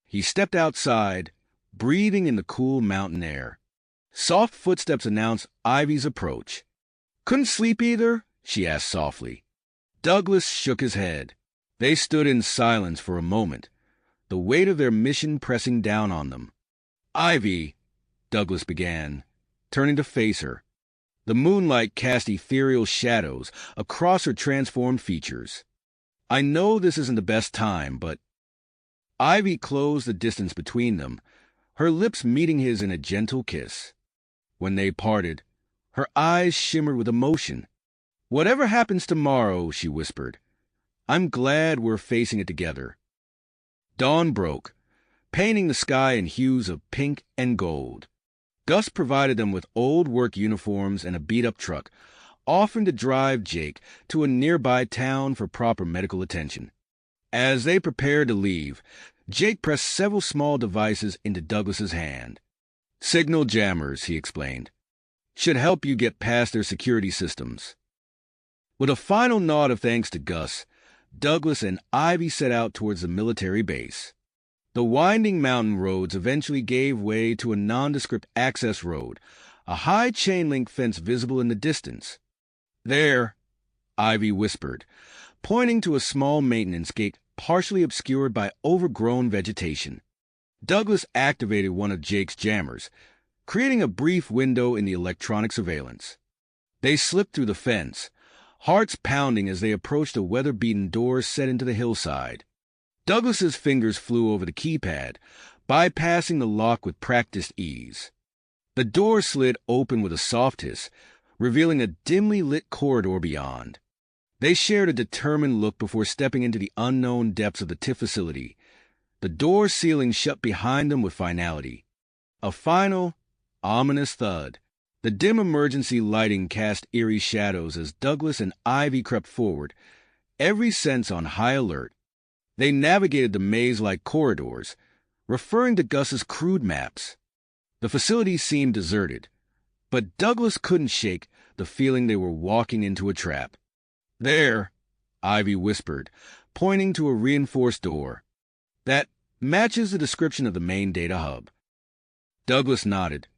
He stepped outside, breathing in the cool mountain air. Soft footsteps announced Ivy's approach. "Couldn't sleep either?" she asked softly. Douglas shook his head. They stood in silence for a moment, the weight of their mission pressing down on them. "Ivy," Douglas began, turning to face her. The moonlight cast ethereal shadows across her transformed features. "I know this isn't the best time, but—" Ivy closed the distance between them, her lips meeting his in a gentle kiss. When they parted, her eyes shimmered with emotion. "Whatever happens tomorrow," she whispered, "I'm glad we're facing it together." Dawn broke, painting the sky in hues of pink and gold. Gus provided them with old work uniforms and a beat-up truck, offering to drive Jake to a nearby town for proper medical attention. As they prepared to leave, Jake pressed several small devices into Douglas's hand. "Signal jammers," he explained. "Should help you get past their security systems." With a final nod of thanks to Gus, Douglas and Ivy set out towards the military base. The winding mountain roads eventually gave way to a nondescript access road, a high chain-link fence visible in the distance. "There," Ivy whispered, pointing to a small maintenance gate partially obscured by overgrown vegetation. Douglas activated one of Jake's jammers, creating a brief window in the electronic surveillance. They slipped through the fence, hearts pounding as they approached a weather-beaten door set into the hillside. Douglas's fingers flew over the keypad, bypassing the lock with practiced ease. The door slid open with a soft hiss, revealing a dimly lit corridor beyond. They shared a determined look before stepping into the unknown depths of the TIFF facility. The door ceiling shut behind them with finality. A final, ominous thud. The dim emergency lighting cast eerie shadows as Douglas and Ivy crept forward, every sense on high alert. They navigated the maze-like corridors, referring to Gus's crude maps. The facility seemed deserted, but Douglas couldn't shake the feeling they were walking into a trap. "There," Ivy whispered, pointing to a reinforced door. "That matches the description of the main data hub." Douglas nodded,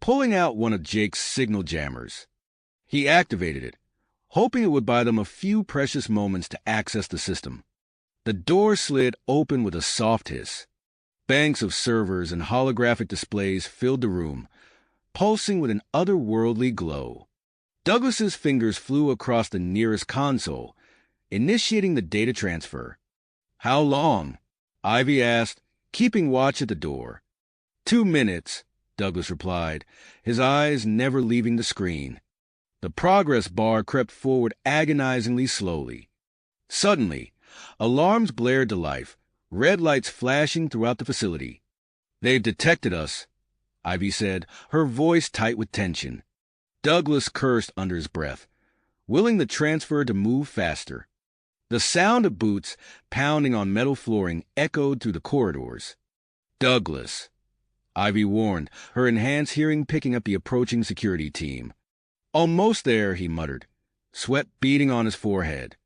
pulling out one of Jake's signal jammers. He activated it, hoping it would buy them a few precious moments to access the system. The door slid open with a soft hiss. Banks of servers and holographic displays filled the room, pulsing with an otherworldly glow. Douglas's fingers flew across the nearest console, initiating the data transfer. "How long?" Ivy asked, keeping watch at the door. 2 minutes, Douglas replied, his eyes never leaving the screen. The progress bar crept forward agonizingly slowly. Suddenly, alarms blared to life, red lights flashing throughout the facility. "They've detected us," Ivy said, her voice tight with tension. Douglas cursed under his breath, willing the transfer to move faster. The sound of boots pounding on metal flooring echoed through the corridors. "Douglas," Ivy warned, her enhanced hearing picking up the approaching security team. "Almost there," he muttered, sweat beading on his forehead.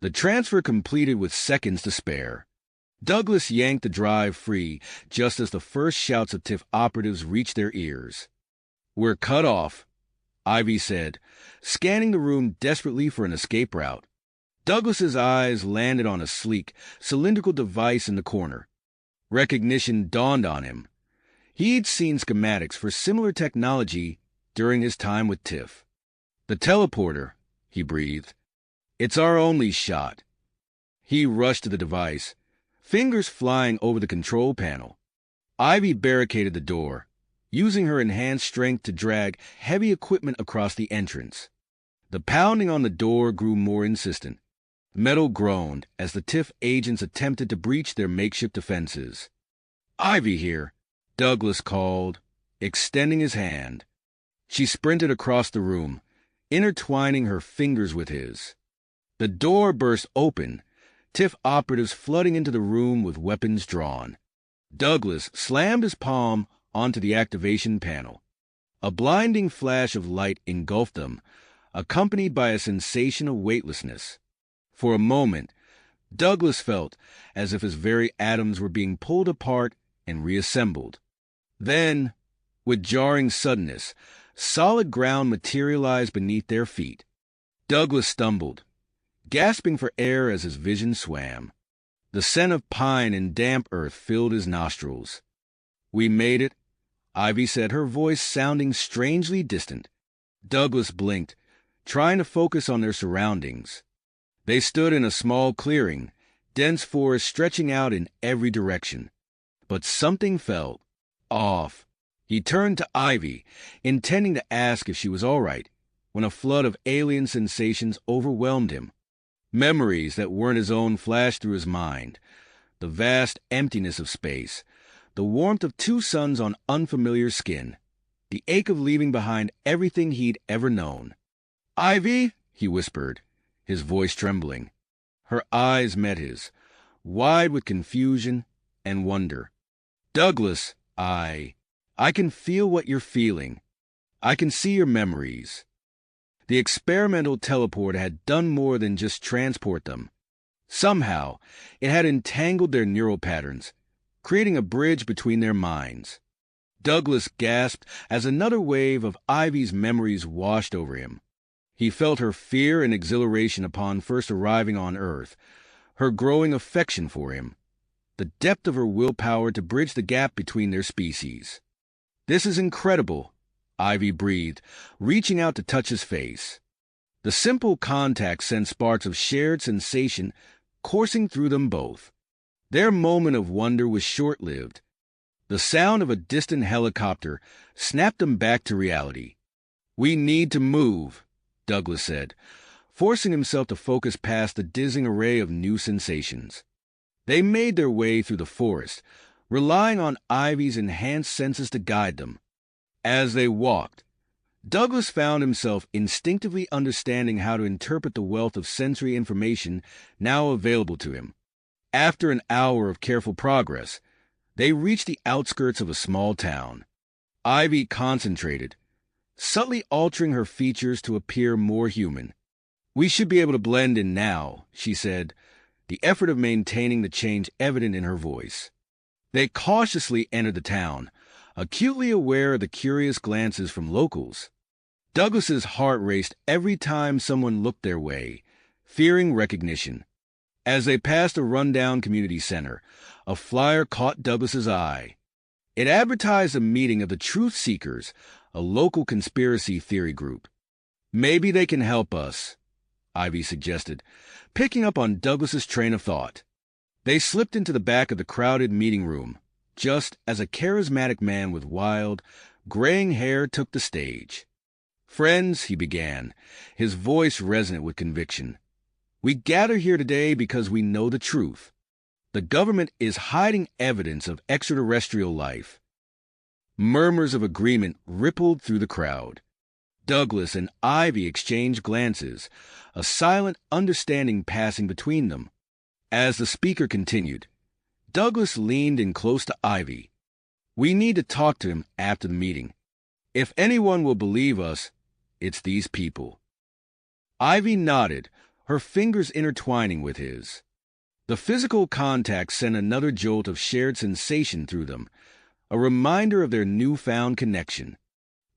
The transfer completed with seconds to spare. Douglas yanked the drive free just as the first shouts of TIFF operatives reached their ears. "We're cut off," Ivy said, scanning the room desperately for an escape route. Douglas's eyes landed on a sleek, cylindrical device in the corner. Recognition dawned on him. He'd seen schematics for similar technology during his time with TIFF. "The teleporter," he breathed. "It's our only shot." He rushed to the device, fingers flying over the control panel. Ivy barricaded the door, using her enhanced strength to drag heavy equipment across the entrance. The pounding on the door grew more insistent. Metal groaned as the TIFF agents attempted to breach their makeshift defenses. "Ivy here," Douglas called, extending his hand. She sprinted across the room, intertwining her fingers with his. The door burst open, TIFF operatives flooding into the room with weapons drawn. Douglas slammed his palm onto the activation panel. A blinding flash of light engulfed them, accompanied by a sensation of weightlessness. For a moment, Douglas felt as if his very atoms were being pulled apart and reassembled. Then, with jarring suddenness, solid ground materialized beneath their feet. Douglas stumbled, gasping for air as his vision swam. The scent of pine and damp earth filled his nostrils. "We made it," Ivy said, her voice sounding strangely distant. Douglas blinked, trying to focus on their surroundings. They stood in a small clearing, dense forest stretching out in every direction. But something felt off. He turned to Ivy, intending to ask if she was all right, when a flood of alien sensations overwhelmed him. Memories that weren't his own flashed through his mind. The vast emptiness of space, the warmth of two suns on unfamiliar skin, the ache of leaving behind everything he'd ever known. "Ivy," he whispered, his voice trembling. Her eyes met his, wide with confusion and wonder. "Douglas, I can feel what you're feeling. I can see your memories." The experimental teleport had done more than just transport them. Somehow, it had entangled their neural patterns, creating a bridge between their minds. Douglas gasped as another wave of Ivy's memories washed over him. He felt her fear and exhilaration upon first arriving on Earth, her growing affection for him, the depth of her willpower to bridge the gap between their species. "This is incredible," Ivy breathed, reaching out to touch his face. The simple contact sent sparks of shared sensation coursing through them both. Their moment of wonder was short-lived. The sound of a distant helicopter snapped them back to reality. "We need to move," Douglas said, forcing himself to focus past the dizzying array of new sensations. They made their way through the forest, relying on Ivy's enhanced senses to guide them. As they walked, Douglas found himself instinctively understanding how to interpret the wealth of sensory information now available to him. After an hour of careful progress, they reached the outskirts of a small town. Ivy concentrated, subtly altering her features to appear more human. "We should be able to blend in now," she said, the effort of maintaining the change evident in her voice. They cautiously entered the town, acutely aware of the curious glances from locals. Douglas's heart raced every time someone looked their way, fearing recognition. As they passed a rundown community center, a flyer caught Douglas's eye. It advertised a meeting of the Truth Seekers, a local conspiracy theory group. "Maybe they can help us," Ivy suggested, picking up on Douglas's train of thought. They slipped into the back of the crowded meeting room, just as a charismatic man with wild, graying hair took the stage. "Friends," he began, his voice resonant with conviction, "we gather here today because we know the truth. The government is hiding evidence of extraterrestrial life." Murmurs of agreement rippled through the crowd. Douglas and Ivy exchanged glances, a silent understanding passing between them. As the speaker continued, Douglas leaned in close to Ivy. "We need to talk to him after the meeting. If anyone will believe us, it's these people." Ivy nodded, her fingers intertwining with his. The physical contact sent another jolt of shared sensation through them, a reminder of their newfound connection.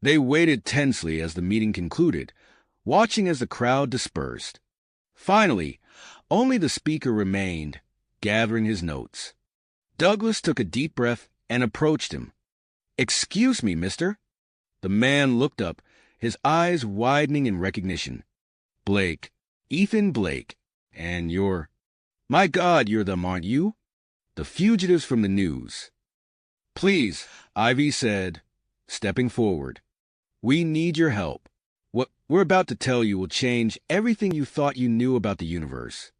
They waited tensely as the meeting concluded, watching as the crowd dispersed. Finally, only the speaker remained, gathering his notes. Douglas took a deep breath and approached him. "Excuse me, mister." The man looked up, his eyes widening in recognition. "Blake. Ethan Blake. And you're... My God, you're them, aren't you? The fugitives from the news." "Please," Ivy said, stepping forward. "We need your help. What we're about to tell you will change everything you thought you knew about the universe."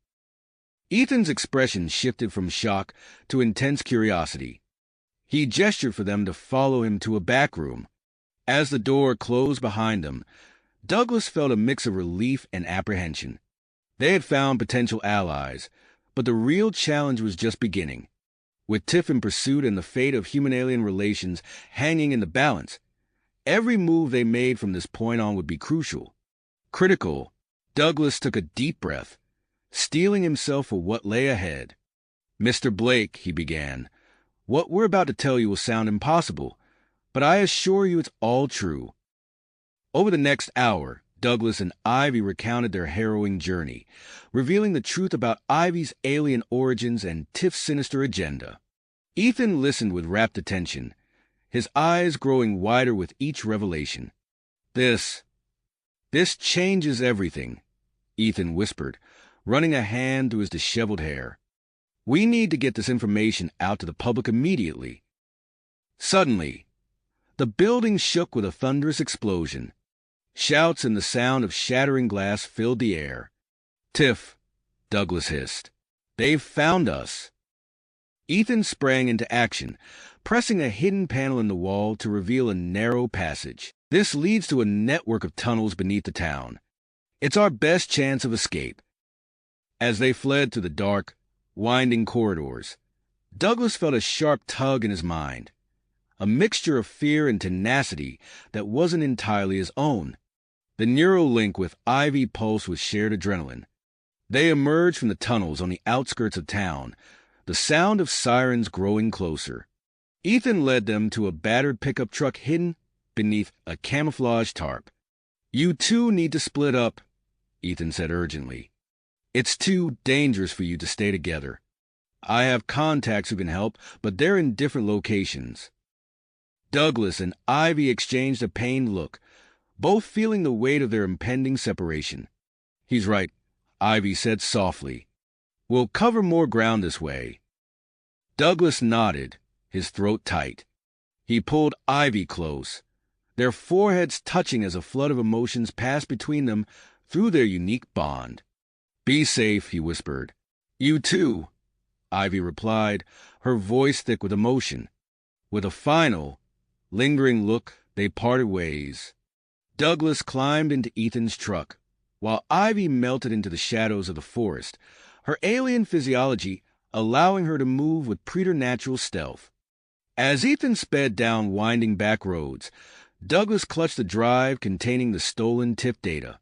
Ethan's expression shifted from shock to intense curiosity. He gestured for them to follow him to a back room. As the door closed behind them, Douglas felt a mix of relief and apprehension. They had found potential allies, but the real challenge was just beginning. With Tiff in pursuit and the fate of human-alien relations hanging in the balance, every move they made from this point on would be crucial. Critical, Douglas took a deep breath, steeling himself for what lay ahead. "Mr. Blake," he began, "what we're about to tell you will sound impossible, but I assure you it's all true." Over the next hour, Douglas and Ivy recounted their harrowing journey, revealing the truth about Ivy's alien origins and Tiff's sinister agenda. Ethan listened with rapt attention, his eyes growing wider with each revelation. This changes everything," Ethan whispered, running a hand through his disheveled hair. "We need to get this information out to the public immediately." Suddenly, the building shook with a thunderous explosion. Shouts and the sound of shattering glass filled the air. "Tiff," Douglas hissed, "they've found us." Ethan sprang into action, pressing a hidden panel in the wall to reveal a narrow passage. "This leads to a network of tunnels beneath the town. It's our best chance of escape." As they fled through the dark, winding corridors, Douglas felt a sharp tug in his mind, a mixture of fear and tenacity that wasn't entirely his own. The neural link with Ivy pulsed with shared adrenaline. They emerged from the tunnels on the outskirts of town, the sound of sirens growing closer. Ethan led them to a battered pickup truck hidden beneath a camouflage tarp. "You two need to split up," Ethan said urgently. "It's too dangerous for you to stay together. I have contacts who can help, but they're in different locations." Douglas and Ivy exchanged a pained look, both feeling the weight of their impending separation. "He's right," Ivy said softly. "We'll cover more ground this way." Douglas nodded, his throat tight. He pulled Ivy close, their foreheads touching as a flood of emotions passed between them through their unique bond. "Be safe," he whispered. "You too," Ivy replied, her voice thick with emotion. With a final, lingering look, they parted ways. Douglas climbed into Ethan's truck, while Ivy melted into the shadows of the forest, her alien physiology allowing her to move with preternatural stealth. As Ethan sped down winding back roads, Douglas clutched the drive containing the stolen Tiff data.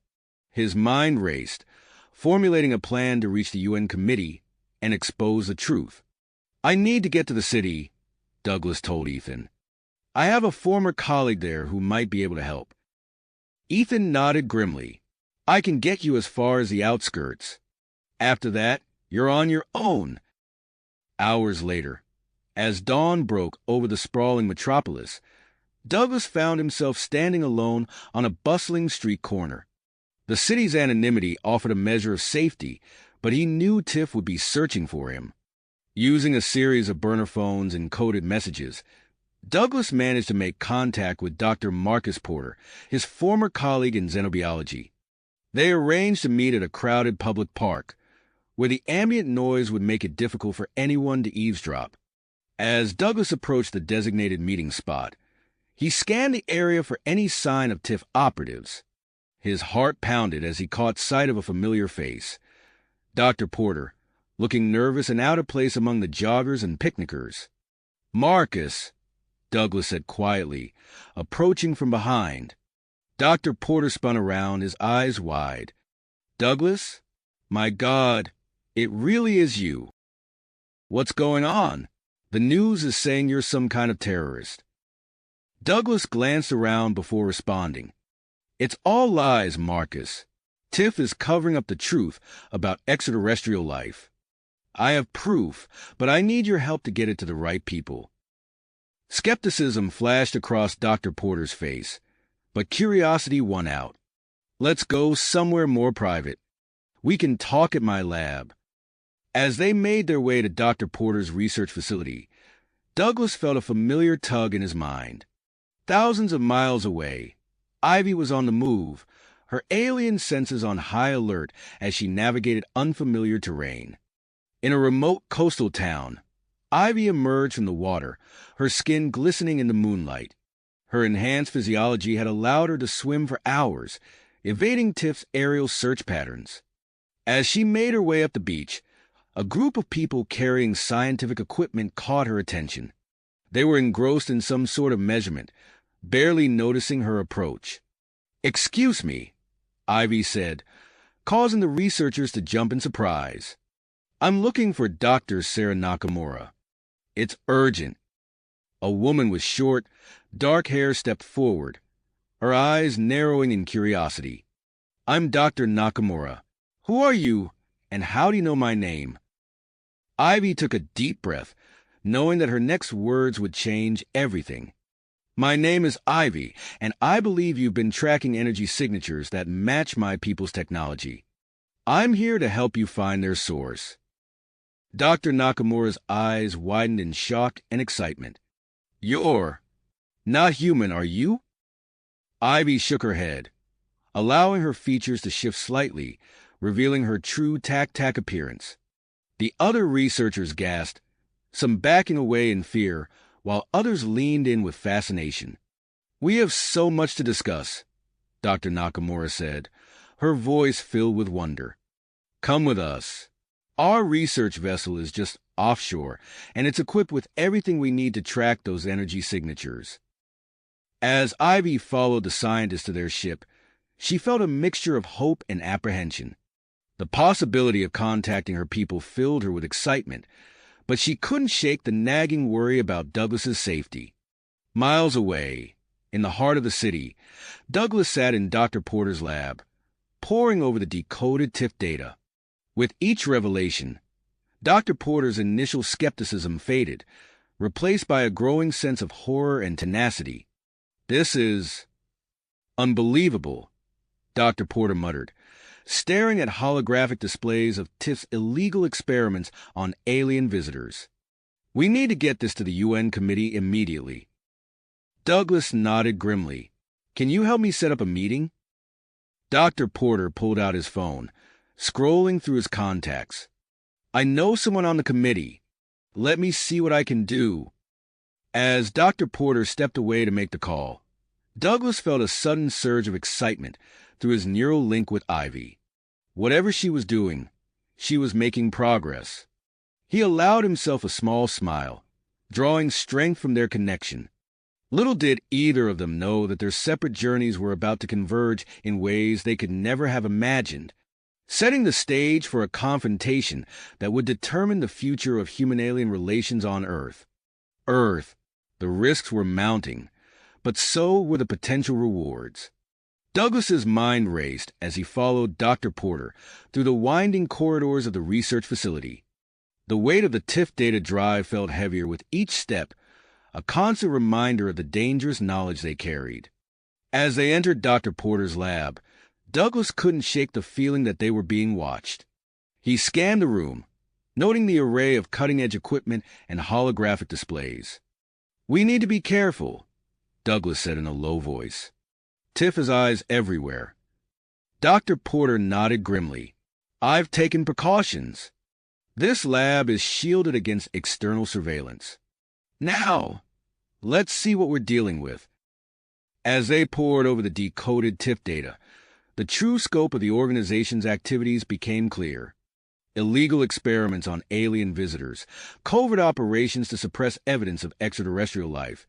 His mind raced, formulating a plan to reach the UN committee and expose the truth. "I need to get to the city," Douglas told Ethan. "I have a former colleague there who might be able to help." Ethan nodded grimly. "I can get you as far as the outskirts. After that, you're on your own." Hours later, as dawn broke over the sprawling metropolis, Douglas found himself standing alone on a bustling street corner. The city's anonymity offered a measure of safety, but he knew Tiff would be searching for him. Using a series of burner phones and coded messages, Douglas managed to make contact with Dr. Marcus Porter, his former colleague in xenobiology. They arranged to meet at a crowded public park, where the ambient noise would make it difficult for anyone to eavesdrop. As Douglas approached the designated meeting spot, he scanned the area for any sign of Tiff operatives. His heart pounded as he caught sight of a familiar face. Dr. Porter, looking nervous and out of place among the joggers and picnickers. "Marcus," Douglas said quietly, approaching from behind. Dr. Porter spun around, his eyes wide. "Douglas? My God, it really is you. What's going on? The news is saying you're some kind of terrorist." Douglas glanced around before responding. "It's all lies, Marcus. Tiff is covering up the truth about extraterrestrial life. I have proof, but I need your help to get it to the right people." Skepticism flashed across Dr. Porter's face, but curiosity won out. "Let's go somewhere more private. We can talk at my lab." As they made their way to Dr. Porter's research facility, Douglas felt a familiar tug in his mind. Thousands of miles away, Ivy was on the move, her alien senses on high alert as she navigated unfamiliar terrain. In a remote coastal town, Ivy emerged from the water, her skin glistening in the moonlight. Her enhanced physiology had allowed her to swim for hours, evading Tiff's aerial search patterns. As she made her way up the beach, a group of people carrying scientific equipment caught her attention. They were engrossed in some sort of measurement, barely noticing her approach. "Excuse me," Ivy said, causing the researchers to jump in surprise. "I'm looking for Dr. Sarah Nakamura. It's urgent." A woman with short, dark hair stepped forward, her eyes narrowing in curiosity. "I'm Dr. Nakamura. Who are you, and how do you know my name?" Ivy took a deep breath, knowing that her next words would change everything. "My name is Ivy, and I believe you've been tracking energy signatures that match my people's technology. I'm here to help you find their source." Dr. Nakamura's eyes widened in shock and excitement. "You're not human, are you?" Ivy shook her head, allowing her features to shift slightly, revealing her true tac-tac appearance. The other researchers gasped, some backing away in fear, while others leaned in with fascination. "We have so much to discuss," Dr. Nakamura said, her voice filled with wonder. "Come with us. Our research vessel is just offshore, and it's equipped with everything we need to track those energy signatures." As Ivy followed the scientists to their ship, she felt a mixture of hope and apprehension. The possibility of contacting her people filled her with excitement, but she couldn't shake the nagging worry about Douglas's safety. Miles away, in the heart of the city, Douglas sat in Dr. Porter's lab, poring over the decoded TIFF data. With each revelation, Dr. Porter's initial skepticism faded, replaced by a growing sense of horror and tenacity. "This is unbelievable," Dr. Porter muttered, staring at holographic displays of TIFF's illegal experiments on alien visitors. "We need to get this to the UN committee immediately." Douglas nodded grimly. "Can you help me set up a meeting?" Dr. Porter pulled out his phone, scrolling through his contacts. "I know someone on the committee. Let me see what I can do." As Dr. Porter stepped away to make the call, Douglas felt a sudden surge of excitement through his neural link with Ivy. Whatever she was doing, she was making progress. He allowed himself a small smile, drawing strength from their connection. Little did either of them know that their separate journeys were about to converge in ways they could never have imagined, setting the stage for a confrontation that would determine the future of human-alien relations on Earth. The risks were mounting, but so were the potential rewards. Douglas's mind raced as he followed Dr. Porter through the winding corridors of the research facility. The weight of the TIFF data drive felt heavier with each step, a constant reminder of the dangerous knowledge they carried. As they entered Dr. Porter's lab, Douglas couldn't shake the feeling that they were being watched. He scanned the room, noting the array of cutting-edge equipment and holographic displays. "We need to be careful," Douglas said in a low voice. "TIFF has eyes everywhere." Dr. Porter nodded grimly. "I've taken precautions. This lab is shielded against external surveillance. Now, let's see what we're dealing with." As they pored over the decoded TIFF data, the true scope of the organization's activities became clear. Illegal experiments on alien visitors, covert operations to suppress evidence of extraterrestrial life,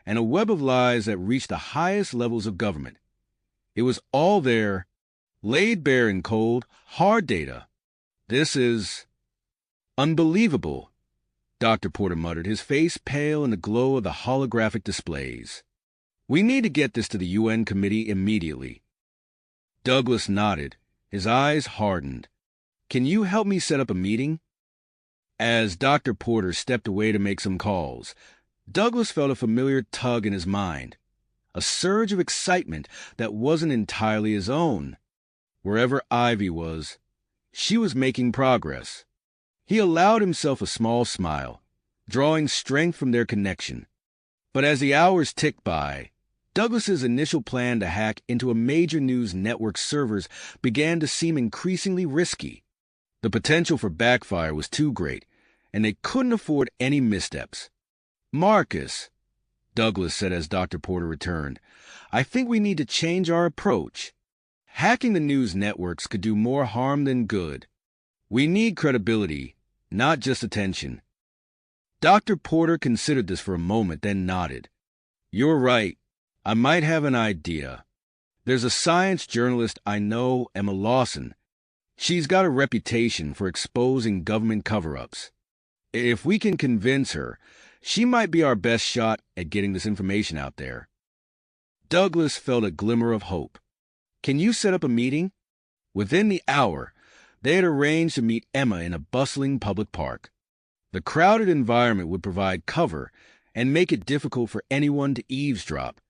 and a web of lies that reached the highest levels of government. It was all there, laid bare in cold, hard data. "This is unbelievable," Dr. Porter muttered, his face pale in the glow of the holographic displays. "We need to get this to the UN committee immediately." Douglas nodded, his eyes hardened. "Can you help me set up a meeting?" As Dr. Porter stepped away to make some calls, Douglas felt a familiar tug in his mind, a surge of excitement that wasn't entirely his own. Wherever Ivy was, she was making progress. He allowed himself a small smile, drawing strength from their connection. But as the hours ticked by, Douglas's initial plan to hack into a major news network's servers began to seem increasingly risky. The potential for backfire was too great, and they couldn't afford any missteps. "Marcus," Douglas said as Dr. Porter returned, "I think we need to change our approach. Hacking the news networks could do more harm than good. We need credibility, not just attention." Dr. Porter considered this for a moment, then nodded. "You're right. I might have an idea. There's a science journalist I know, Emma Lawson. She's got a reputation for exposing government cover-ups. If we can convince her, she might be our best shot at getting this information out there." Douglas felt a glimmer of hope. "Can you set up a meeting?" Within the hour, they had arranged to meet Emma in a bustling public park. The crowded environment would provide cover and make it difficult for anyone to eavesdrop.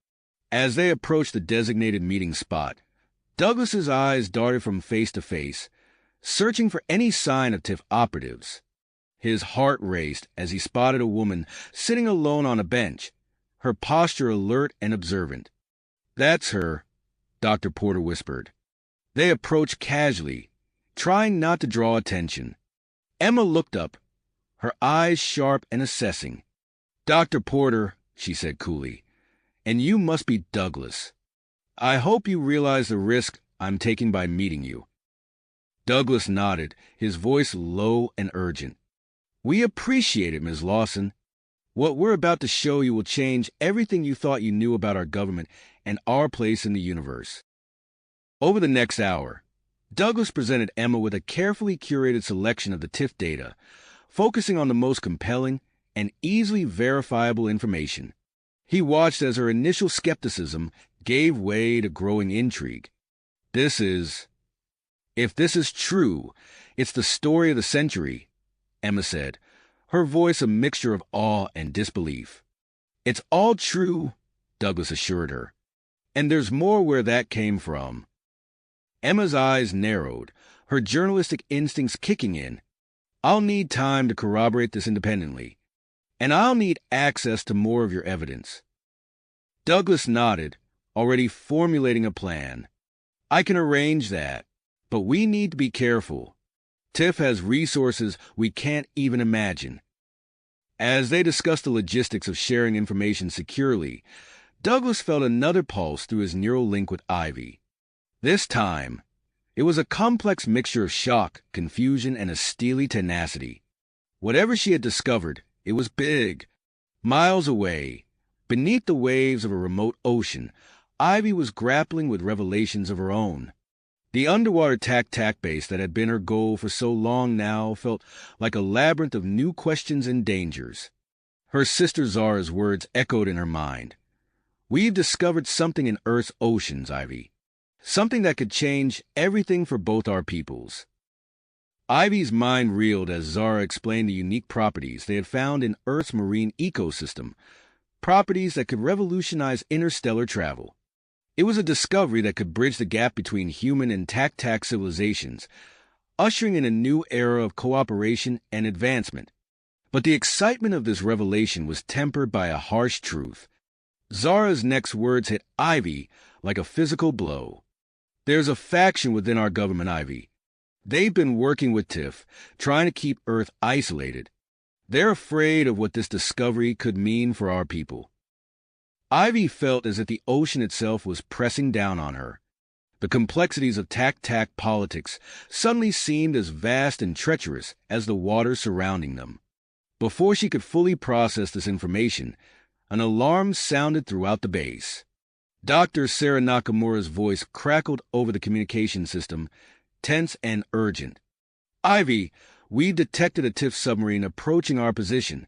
As they approached the designated meeting spot, Douglas's eyes darted from face to face, searching for any sign of TIF operatives. His heart raced as he spotted a woman sitting alone on a bench, her posture alert and observant. "That's her," Dr. Porter whispered. They approached casually, trying not to draw attention. Emma looked up, her eyes sharp and assessing. "Dr. Porter," she said coolly, "and you must be Douglas. I hope you realize the risk I'm taking by meeting you." Douglas nodded, his voice low and urgent. "We appreciate it, Ms. Lawson. What we're about to show you will change everything you thought you knew about our government and our place in the universe." Over the next hour, Douglas presented Emma with a carefully curated selection of the TIF data, focusing on the most compelling and easily verifiable information. He watched as her initial skepticism gave way to growing intrigue. If this is true, it's the story of the century," Emma said, her voice a mixture of awe and disbelief. "It's all true," Douglas assured her. "And there's more where that came from." Emma's eyes narrowed, her journalistic instincts kicking in. "I'll need time to corroborate this independently, and I'll need access to more of your evidence." Douglas nodded, already formulating a plan. "I can arrange that, but we need to be careful. TIF has resources we can't even imagine." As they discussed the logistics of sharing information securely, Douglas felt another pulse through his neural link with Ivy. This time, it was a complex mixture of shock, confusion, and a steely tenacity. Whatever she had discovered, it was big. Miles away, beneath the waves of a remote ocean, Ivy was grappling with revelations of her own. The underwater tac-tac base that had been her goal for so long now felt like a labyrinth of new questions and dangers. Her sister Zara's words echoed in her mind. "We've discovered something in Earth's oceans, Ivy. Something that could change everything for both our peoples." Ivy's mind reeled as Zara explained the unique properties they had found in Earth's marine ecosystem, properties that could revolutionize interstellar travel. It was a discovery that could bridge the gap between human and tac-tac civilizations, ushering in a new era of cooperation and advancement. But the excitement of this revelation was tempered by a harsh truth. Zara's next words hit Ivy like a physical blow. "There's a faction within our government, Ivy. They've been working with TIF, trying to keep Earth isolated. They're afraid of what this discovery could mean for our people." Ivy felt as if the ocean itself was pressing down on her. The complexities of tac-tac politics suddenly seemed as vast and treacherous as the water surrounding them. Before she could fully process this information, an alarm sounded throughout the base. Dr. Sarah Nakamura's voice crackled over the communication system, tense and urgent. "Ivy, we've detected a TIF submarine approaching our position.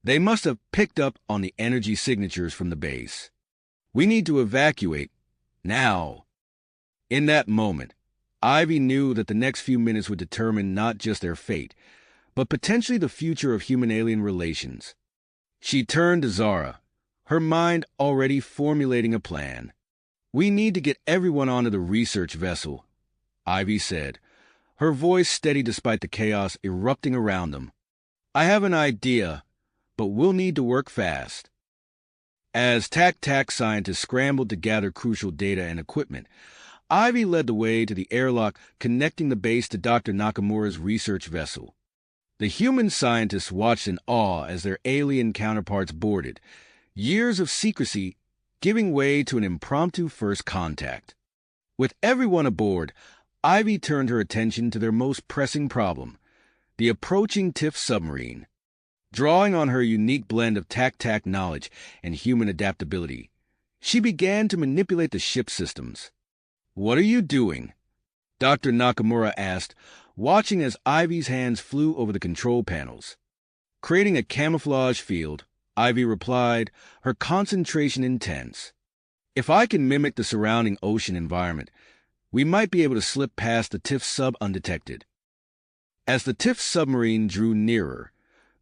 They must have picked up on the energy signatures from the base. We need to evacuate, now." In that moment, Ivy knew that the next few minutes would determine not just their fate, but potentially the future of human-alien relations. She turned to Zara, her mind already formulating a plan. "We need to get everyone onto the research vessel," Ivy said, her voice steady despite the chaos erupting around them. "I have an idea, but we'll need to work fast." As tac-tac scientists scrambled to gather crucial data and equipment, Ivy led the way to the airlock connecting the base to Dr. Nakamura's research vessel. The human scientists watched in awe as their alien counterparts boarded, years of secrecy giving way to an impromptu first contact. With everyone aboard, Ivy turned her attention to their most pressing problem, the approaching TIFF submarine. Drawing on her unique blend of tac knowledge and human adaptability, she began to manipulate the ship's systems. "What are you doing?" Dr. Nakamura asked, watching as Ivy's hands flew over the control panels. "Creating a camouflage field," Ivy replied, her concentration intense. "If I can mimic the surrounding ocean environment, we might be able to slip past the TIFF sub undetected." As the TIFF submarine drew nearer,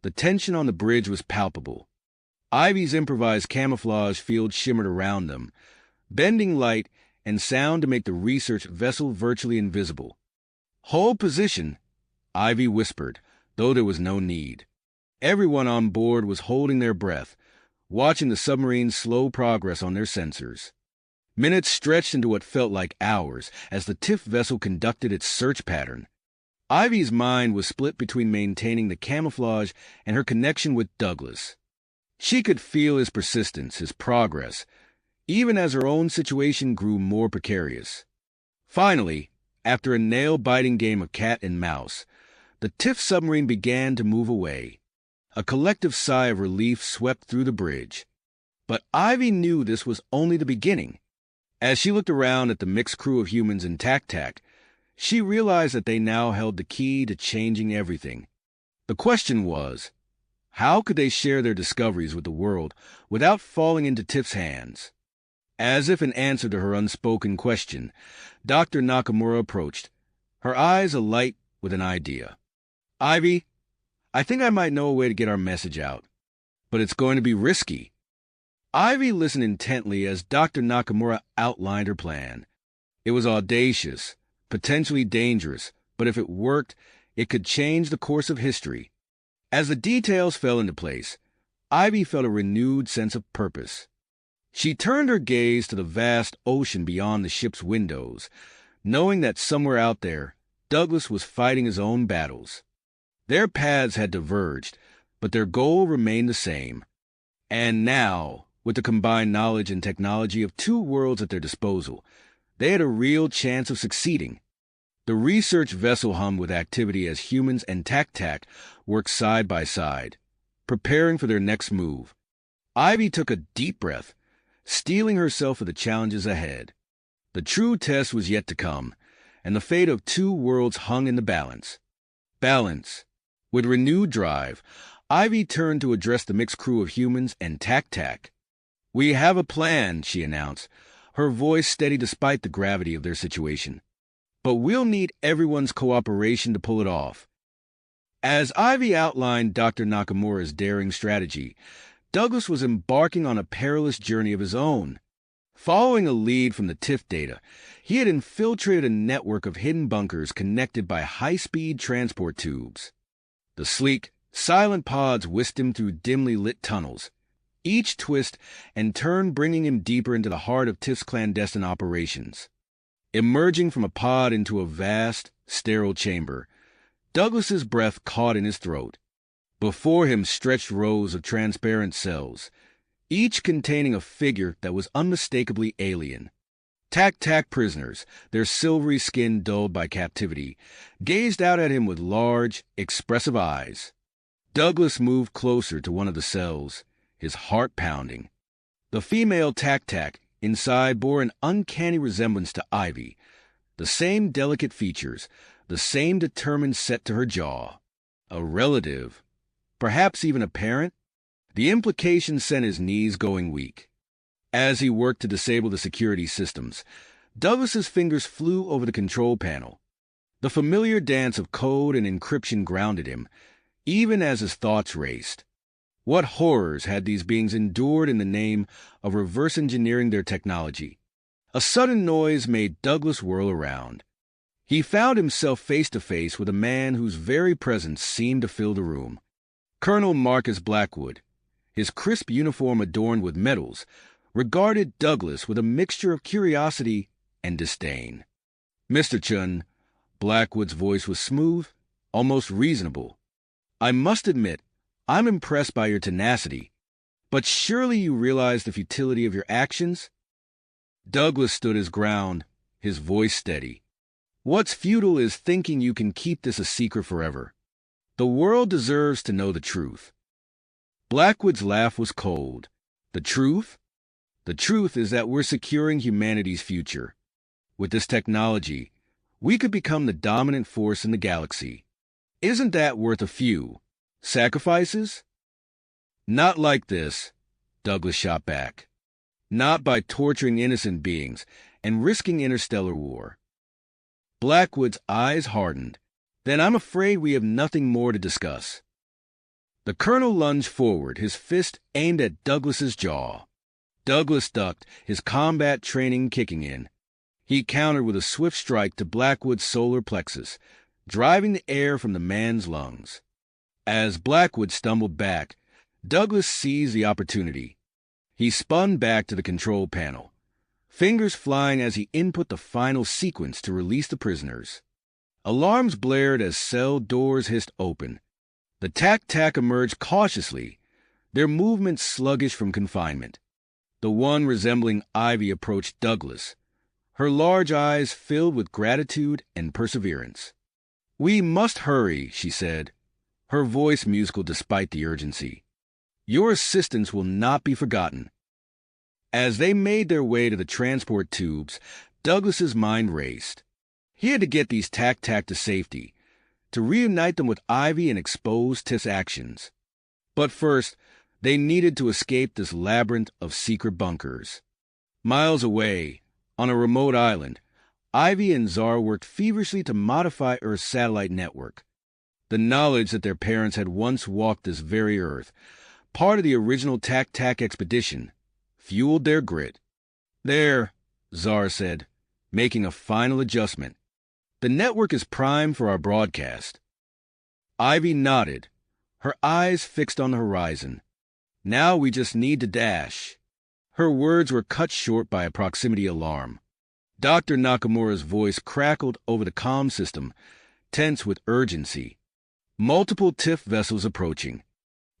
the tension on the bridge was palpable. Ivy's improvised camouflage field shimmered around them, bending light and sound to make the research vessel virtually invisible. "Hold position," Ivy whispered, though there was no need. Everyone on board was holding their breath, watching the submarine's slow progress on their sensors. Minutes stretched into what felt like hours as the TIFF vessel conducted its search pattern. Ivy's mind was split between maintaining the camouflage and her connection with Douglas. She could feel his persistence, his progress, even as her own situation grew more precarious. Finally, after a nail-biting game of cat and mouse, the TIFF submarine began to move away. A collective sigh of relief swept through the bridge. But Ivy knew this was only the beginning. As she looked around at the mixed crew of humans in tac, she realized that they now held the key to changing everything. The question was, how could they share their discoveries with the world without falling into TIFF's hands? As if in answer to her unspoken question, Dr. Nakamura approached, her eyes alight with an idea. "Ivy, I think I might know a way to get our message out, but it's going to be risky." Ivy listened intently as Dr. Nakamura outlined her plan. It was audacious, potentially dangerous, but if it worked, it could change the course of history. As the details fell into place, Ivy felt a renewed sense of purpose. She turned her gaze to the vast ocean beyond the ship's windows, knowing that somewhere out there, Douglas was fighting his own battles. Their paths had diverged, but their goal remained the same. And now, with the combined knowledge and technology of two worlds at their disposal, they had a real chance of succeeding. The research vessel hummed with activity as humans and tac worked side by side, preparing for their next move. Ivy took a deep breath, steeling herself for the challenges ahead. The true test was yet to come, and the fate of two worlds hung in the balance. Balance. With renewed drive, Ivy turned to address the mixed crew of humans and tac. "We have a plan," she announced, her voice steady despite the gravity of their situation. "But we'll need everyone's cooperation to pull it off." As Ivy outlined Dr. Nakamura's daring strategy, Douglas was embarking on a perilous journey of his own. Following a lead from the TIFF data, he had infiltrated a network of hidden bunkers connected by high-speed transport tubes. The sleek, silent pods whisked him through dimly lit tunnels, each twist and turn bringing him deeper into the heart of TIFF's clandestine operations. Emerging from a pod into a vast, sterile chamber, Douglas's breath caught in his throat. Before him stretched rows of transparent cells, each containing a figure that was unmistakably alien. Tac prisoners, their silvery skin dulled by captivity, gazed out at him with large, expressive eyes. Douglas moved closer to one of the cells, his heart pounding. The female tac inside bore an uncanny resemblance to Ivy, the same delicate features, the same determined set to her jaw. A relative, perhaps even a parent? The implication sent his knees going weak. As he worked to disable the security systems, Douglas's fingers flew over the control panel. The familiar dance of code and encryption grounded him, even as his thoughts raced. What horrors had these beings endured in the name of reverse engineering their technology? A sudden noise made Douglas whirl around. He found himself face to face with a man whose very presence seemed to fill the room. Colonel Marcus Blackwood, his crisp uniform adorned with medals, regarded Douglas with a mixture of curiosity and disdain. "Mr. Chun," Blackwood's voice was smooth, almost reasonable. "I must admit, I'm impressed by your tenacity, but surely you realize the futility of your actions?" Douglas stood his ground, his voice steady. "What's futile is thinking you can keep this a secret forever. The world deserves to know the truth." Blackwood's laugh was cold. "The truth? The truth is that we're securing humanity's future. With this technology, we could become the dominant force in the galaxy. Isn't that worth a few sacrifices?" "Not like this," Douglas shot back. "Not by torturing innocent beings and risking interstellar war." Blackwood's eyes hardened. "Then I'm afraid we have nothing more to discuss." The colonel lunged forward, his fist aimed at Douglas's jaw. Douglas ducked, his combat training kicking in. He countered with a swift strike to Blackwood's solar plexus, driving the air from the man's lungs. As Blackwood stumbled back, Douglas seized the opportunity. He spun back to the control panel, fingers flying as he input the final sequence to release the prisoners. Alarms blared as cell doors hissed open. The tac-tac emerged cautiously, their movements sluggish from confinement. The one resembling Ivy approached Douglas, her large eyes filled with gratitude and perseverance. "We must hurry," she said, her voice musical despite the urgency. "Your assistance will not be forgotten." As they made their way to the transport tubes, Douglas's mind raced. He had to get these tac-tac to safety, to reunite them with Ivy and expose Tiff's actions. But first, they needed to escape this labyrinth of secret bunkers. Miles away, on a remote island, Ivy and Zara worked feverishly to modify Earth's satellite network. The knowledge that their parents had once walked this very Earth, part of the original tac-tac expedition, fueled their grit. "There," Zara said, making a final adjustment. "The network is primed for our broadcast." Ivy nodded, her eyes fixed on the horizon. "Now we just need to dash." Her words were cut short by a proximity alarm. Dr. Nakamura's voice crackled over the comm system, tense with urgency. "Multiple TIFF vessels approaching.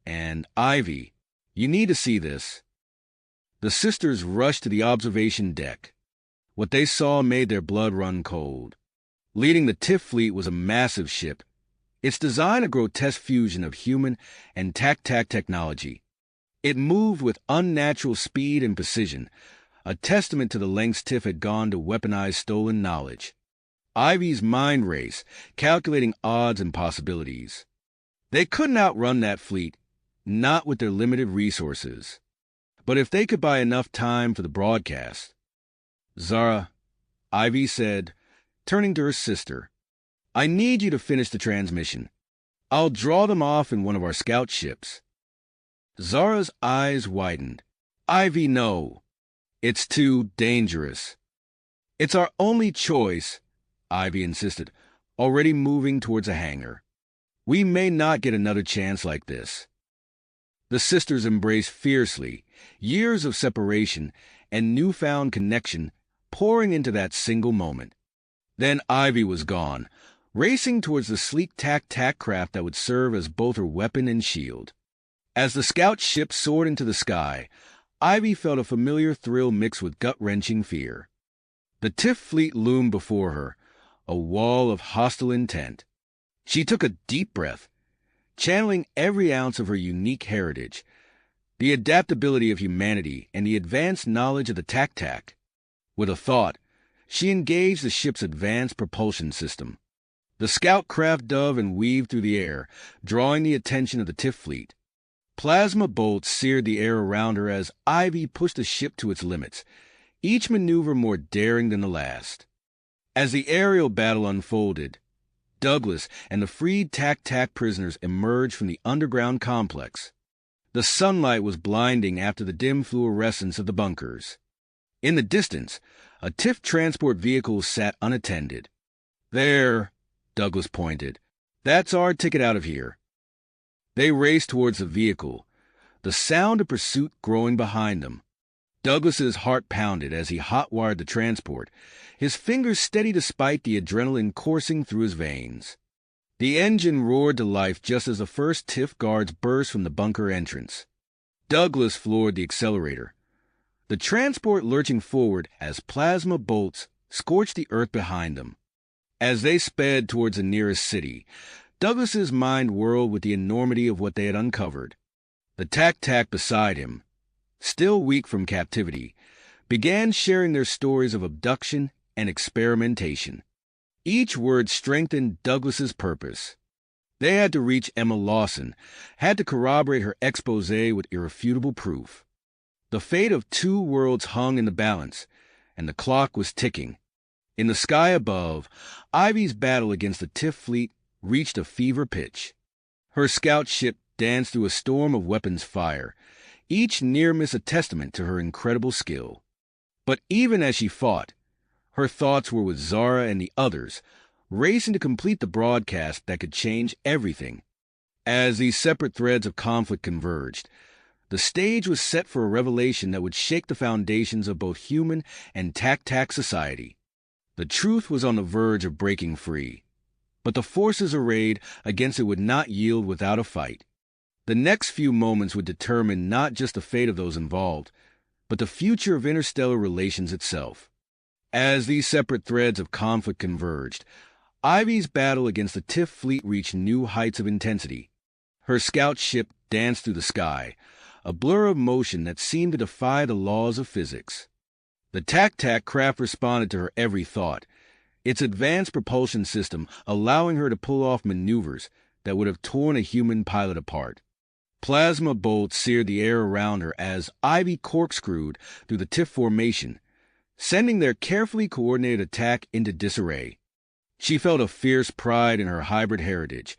And, Ivy, you need to see this." The sisters rushed to the observation deck. What they saw made their blood run cold. Leading the TIFF fleet was a massive ship, its design a grotesque fusion of human and tac-tac technology. It moved with unnatural speed and precision, a testament to the lengths TIFF had gone to weaponize stolen knowledge. Ivy's mind raced, calculating odds and possibilities. They couldn't outrun that fleet, not with their limited resources. But if they could buy enough time for the broadcast. "Zara," Ivy said, turning to her sister, "I need you to finish the transmission. I'll draw them off in one of our scout ships." Zara's eyes widened. "Ivy, no. It's too dangerous." "It's our only choice," Ivy insisted, already moving towards a hangar. "We may not get another chance like this." The sisters embraced fiercely, years of separation and newfound connection pouring into that single moment. Then Ivy was gone, racing towards the sleek tac-tac craft that would serve as both her weapon and shield. As the scout ship soared into the sky, Ivy felt a familiar thrill mixed with gut-wrenching fear. The TIFF fleet loomed before her, a wall of hostile intent. She took a deep breath, channeling every ounce of her unique heritage, the adaptability of humanity and the advanced knowledge of the tac-tac. With a thought, she engaged the ship's advanced propulsion system. The scout craft dove and weaved through the air, drawing the attention of the TIFF fleet. Plasma bolts seared the air around her as Ivy pushed the ship to its limits, each maneuver more daring than the last. As the aerial battle unfolded, Douglas and the freed tac-tac prisoners emerged from the underground complex. The sunlight was blinding after the dim fluorescence of the bunkers. In the distance, a TIFF transport vehicle sat unattended. "There," Douglas pointed. "That's our ticket out of here." They raced towards the vehicle, the sound of pursuit growing behind them. Douglas's heart pounded as he hot-wired the transport, his fingers steady despite the adrenaline coursing through his veins. The engine roared to life just as the first TIF guards burst from the bunker entrance. Douglas floored the accelerator, the transport lurching forward as plasma bolts scorched the earth behind them. As they sped towards the nearest city, Douglas's mind whirled with the enormity of what they had uncovered. The tac-tac beside him, still weak from captivity, began sharing their stories of abduction and experimentation. Each word strengthened Douglas's purpose. They had to reach Emma Lawson, had to corroborate her exposé with irrefutable proof. The fate of two worlds hung in the balance, and the clock was ticking. In the sky above, Ivy's battle against the TIF fleet reached a fever pitch. Her scout ship danced through a storm of weapons fire, each near miss a testament to her incredible skill. But even as she fought, her thoughts were with Zara and the others, racing to complete the broadcast that could change everything. As these separate threads of conflict converged, the stage was set for a revelation that would shake the foundations of both human and tac-tac society. The truth was on the verge of breaking free, but the forces arrayed against it would not yield without a fight. The next few moments would determine not just the fate of those involved, but the future of interstellar relations itself. As these separate threads of conflict converged, Ivy's battle against the TIF fleet reached new heights of intensity. Her scout ship danced through the sky, a blur of motion that seemed to defy the laws of physics. The tac-tac craft responded to her every thought, its advanced propulsion system allowing her to pull off maneuvers that would have torn a human pilot apart. Plasma bolts seared the air around her as Ivy corkscrewed through the TIF formation, sending their carefully coordinated attack into disarray. She felt a fierce pride in her hybrid heritage,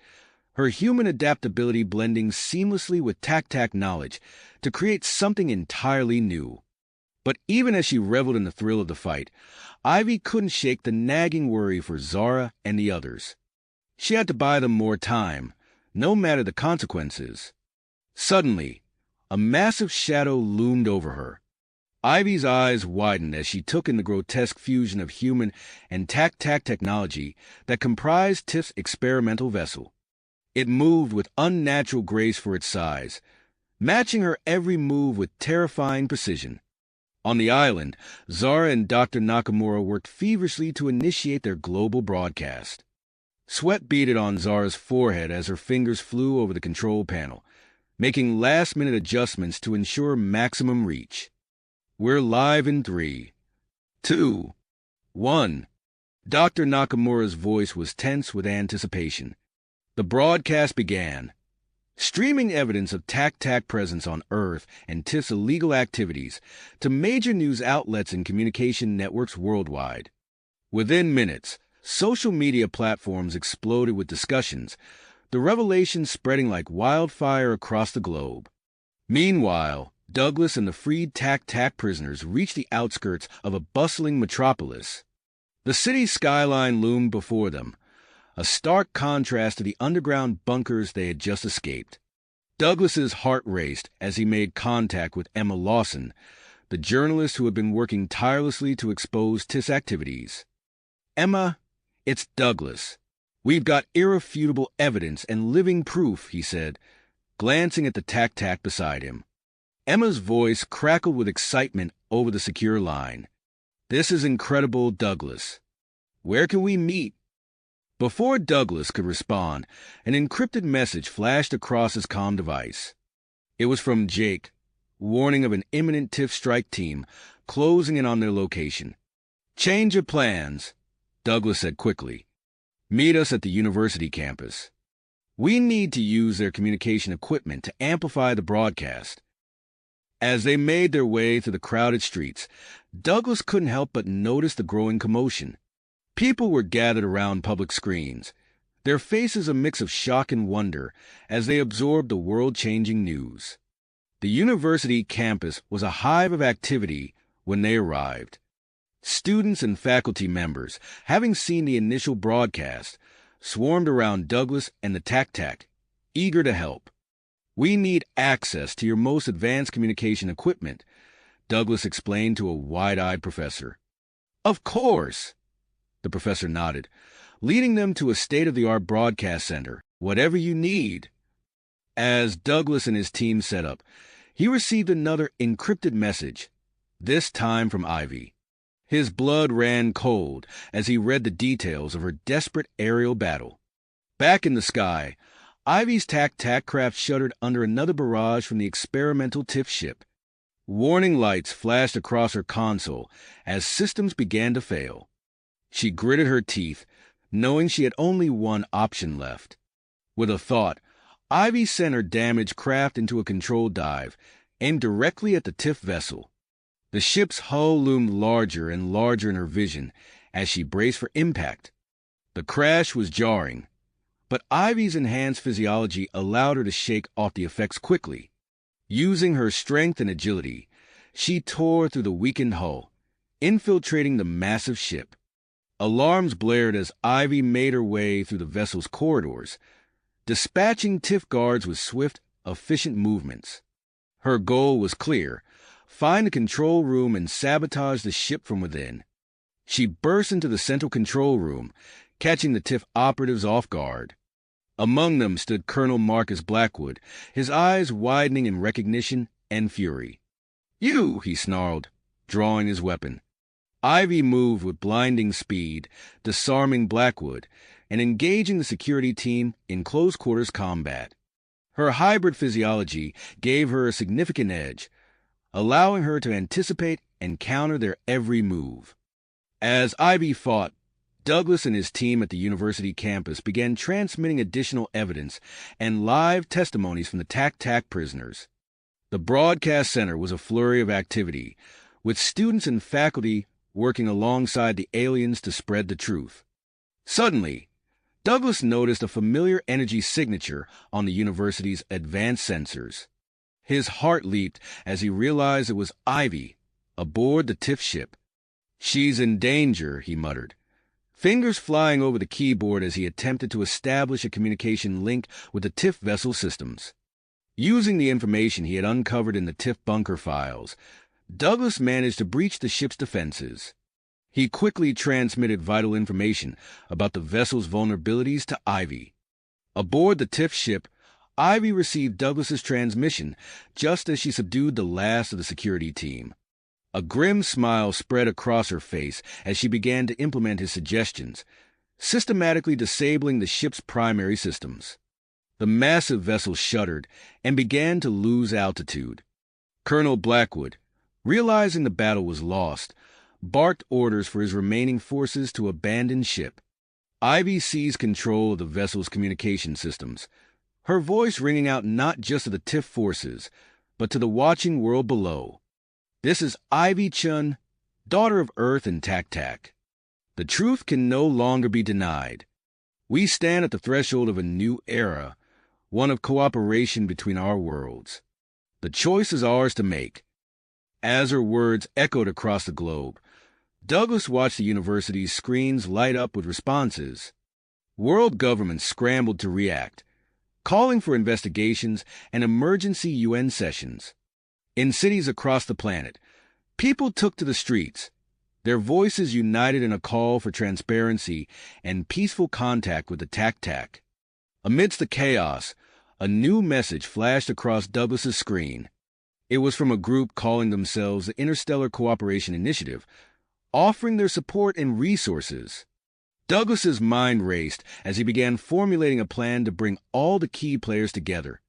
her human adaptability blending seamlessly with tac-tac knowledge to create something entirely new. But even as she reveled in the thrill of the fight, Ivy couldn't shake the nagging worry for Zara and the others. She had to buy them more time, no matter the consequences. Suddenly, a massive shadow loomed over her. Ivy's eyes widened as she took in the grotesque fusion of human and tac-tac technology that comprised TIF's experimental vessel. It moved with unnatural grace for its size, matching her every move with terrifying precision. On the island, Zara and Dr. Nakamura worked feverishly to initiate their global broadcast. Sweat beaded on Zara's forehead as her fingers flew over the control panel, making last-minute adjustments to ensure maximum reach. We're live in 3, 2, 1. Dr. Nakamura's voice was tense with anticipation. The broadcast began. Streaming evidence of tac-tac presence on Earth and TIF's illegal activities to major news outlets and communication networks worldwide. Within minutes, social media platforms exploded with discussions, the revelation spreading like wildfire across the globe. Meanwhile, Douglas and the freed tac-tac prisoners reached the outskirts of a bustling metropolis. The city's skyline loomed before them, a stark contrast to the underground bunkers they had just escaped. Douglas's heart raced as he made contact with Emma Lawson, the journalist who had been working tirelessly to expose TIF's activities. "Emma, it's Douglas. We've got irrefutable evidence and living proof," he said, glancing at the tac-tac beside him. Emma's voice crackled with excitement over the secure line. "This is incredible, Douglas. Where can we meet?" Before Douglas could respond, an encrypted message flashed across his comm device. It was from Jake, warning of an imminent TIF strike team closing in on their location. "Change of plans," Douglas said quickly. "Meet us at the university campus. We need to use their communication equipment to amplify the broadcast." As they made their way through the crowded streets, Douglas couldn't help but notice the growing commotion. People were gathered around public screens, their faces a mix of shock and wonder as they absorbed the world-changing news. The university campus was a hive of activity when they arrived. Students and faculty members, having seen the initial broadcast, swarmed around Douglas and the tac-tac, eager to help. "We need access to your most advanced communication equipment," Douglas explained to a wide-eyed professor. Of course, the professor nodded, leading them to a state-of-the-art broadcast center. Whatever you need. As Douglas and his team set up, he received another encrypted message, this time from Ivy. His blood ran cold as he read the details of her desperate aerial battle. Back in the sky, Ivy's tac-tac craft shuddered under another barrage from the experimental TIF ship. Warning lights flashed across her console as systems began to fail. She gritted her teeth, knowing she had only one option left. With a thought, Ivy sent her damaged craft into a controlled dive, aimed directly at the TIF vessel. The ship's hull loomed larger and larger in her vision as she braced for impact. The crash was jarring, but Ivy's enhanced physiology allowed her to shake off the effects quickly. Using her strength and agility, she tore through the weakened hull, infiltrating the massive ship. Alarms blared as Ivy made her way through the vessel's corridors, dispatching TIF guards with swift, efficient movements. Her goal was clear: find the control room and sabotage the ship from within. She burst into the central control room, catching the TIF operatives off guard. Among them stood Colonel Marcus Blackwood, his eyes widening in recognition and fury. "You!" he snarled, drawing his weapon. Ivy moved with blinding speed, disarming Blackwood and engaging the security team in close-quarters combat. Her hybrid physiology gave her a significant edge, allowing her to anticipate and counter their every move. As Ivy fought, Douglas and his team at the university campus began transmitting additional evidence and live testimonies from the tac-tac prisoners. The broadcast center was a flurry of activity, with students and faculty working alongside the aliens to spread the truth. Suddenly, Douglas noticed a familiar energy signature on the university's advanced sensors. His heart leaped as he realized it was Ivy, aboard the TIF ship. "She's in danger," he muttered, fingers flying over the keyboard as he attempted to establish a communication link with the TIF vessel systems. Using the information he had uncovered in the TIF bunker files, Douglas managed to breach the ship's defenses. He quickly transmitted vital information about the vessel's vulnerabilities to Ivy. Aboard the TIF ship, Ivy received Douglas's transmission just as she subdued the last of the security team. A grim smile spread across her face as she began to implement his suggestions, systematically disabling the ship's primary systems. The massive vessel shuddered and began to lose altitude. Colonel Blackwood, realizing the battle was lost, barked orders for his remaining forces to abandon ship. Ivy seized control of the vessel's communication systems, her voice ringing out not just to the TIF forces, but to the watching world below. "This is Ivy Chun, daughter of Earth and tac-tac. The truth can no longer be denied. We stand at the threshold of a new era, one of cooperation between our worlds. The choice is ours to make." As her words echoed across the globe, Douglas watched the university's screens light up with responses. World governments scrambled to react, calling for investigations and emergency UN sessions. In cities across the planet, people took to the streets, their voices united in a call for transparency and peaceful contact with the tac-tac. Amidst the chaos, a new message flashed across Douglas's screen. It was from a group calling themselves the Interstellar Cooperation Initiative, offering their support and resources. Douglas's mind raced as he began formulating a plan to bring all the key players together.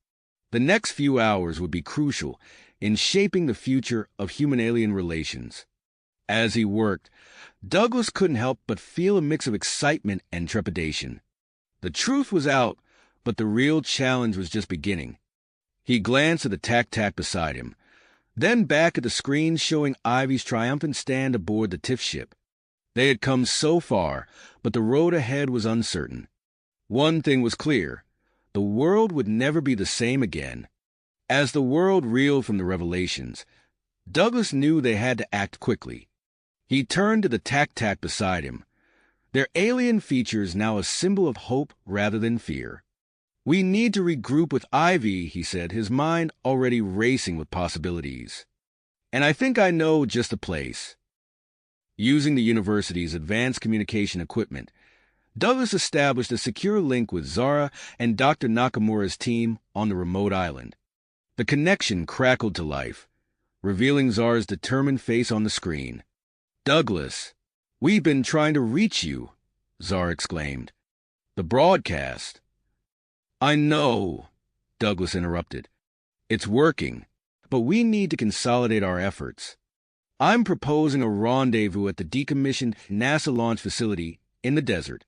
The next few hours would be crucial in shaping the future of human-alien relations. As he worked, Douglas couldn't help but feel a mix of excitement and trepidation. The truth was out, but the real challenge was just beginning. He glanced at the tac-tac beside him, then back at the screen showing Ivy's triumphant stand aboard the TIF ship. They had come so far, but the road ahead was uncertain. One thing was clear: the world would never be the same again. As the world reeled from the revelations, Douglas knew they had to act quickly. He turned to the tac-tac beside him, their alien features now a symbol of hope rather than fear. "We need to regroup with Ivy," he said, his mind already racing with possibilities. And I think I know just the place. Using the university's advanced communication equipment, Douglas established a secure link with Zara and Dr. Nakamura's team on the remote island. The connection crackled to life, revealing Zara's determined face on the screen. "Douglas, we've been trying to reach you," Zara exclaimed. "The broadcast." "I know," Douglas interrupted. "It's working, but we need to consolidate our efforts. I'm proposing a rendezvous at the decommissioned NASA launch facility in the desert.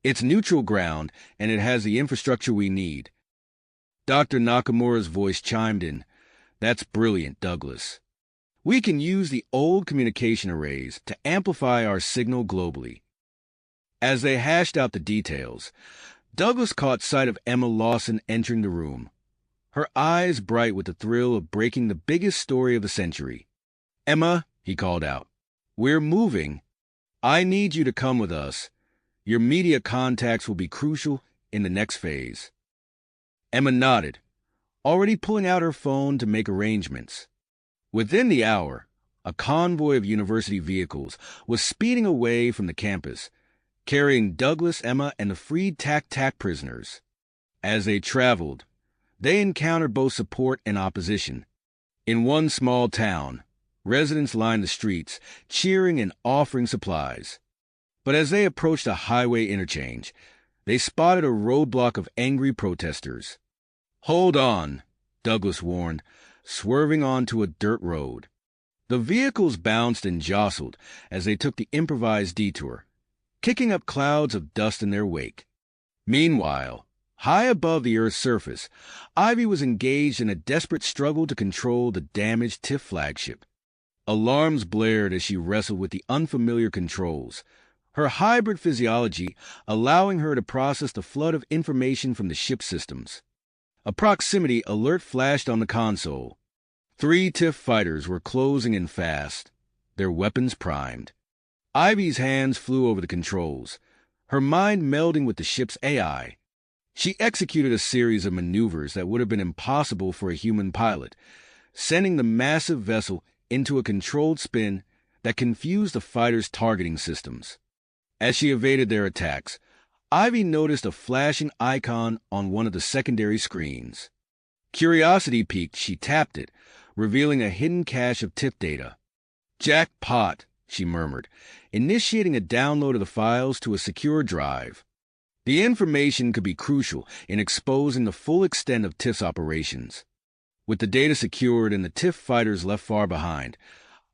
It's neutral ground, and it has the infrastructure we need." Dr. Nakamura's voice chimed in. "That's brilliant, Douglas. We can use the old communication arrays to amplify our signal globally." As they hashed out the details, Douglas caught sight of Emma Lawson entering the room, her eyes bright with the thrill of breaking the biggest story of the century. "Emma," he called out, "we're moving. I need you to come with us. Your media contacts will be crucial in the next phase." Emma nodded, already pulling out her phone to make arrangements. Within the hour, a convoy of university vehicles was speeding away from the campus, carrying Douglas, Emma, and the freed TAC prisoners. As they traveled, they encountered both support and opposition. In one small town, residents lined the streets, cheering and offering supplies. But as they approached a highway interchange, they spotted a roadblock of angry protesters. "Hold on," Douglas warned, swerving onto a dirt road. The vehicles bounced and jostled as they took the improvised detour, kicking up clouds of dust in their wake. Meanwhile, high above the Earth's surface, Ivy was engaged in a desperate struggle to control the damaged TIFF flagship. Alarms blared as she wrestled with the unfamiliar controls, her hybrid physiology allowing her to process the flood of information from the ship's systems. A proximity alert flashed on the console. 3 TIFF fighters were closing in fast, their weapons primed. Ivy's hands flew over the controls, her mind melding with the ship's AI. She executed a series of maneuvers that would have been impossible for a human pilot, sending the massive vessel into a controlled spin that confused the fighters' targeting systems. As she evaded their attacks, Ivy noticed a flashing icon on one of the secondary screens. Curiosity piqued, she tapped it, revealing a hidden cache of TIFF data. "Jackpot," she murmured, initiating a download of the files to a secure drive. The information could be crucial in exposing the full extent of TIFF's operations. With the data secured and the TIFF fighters left far behind,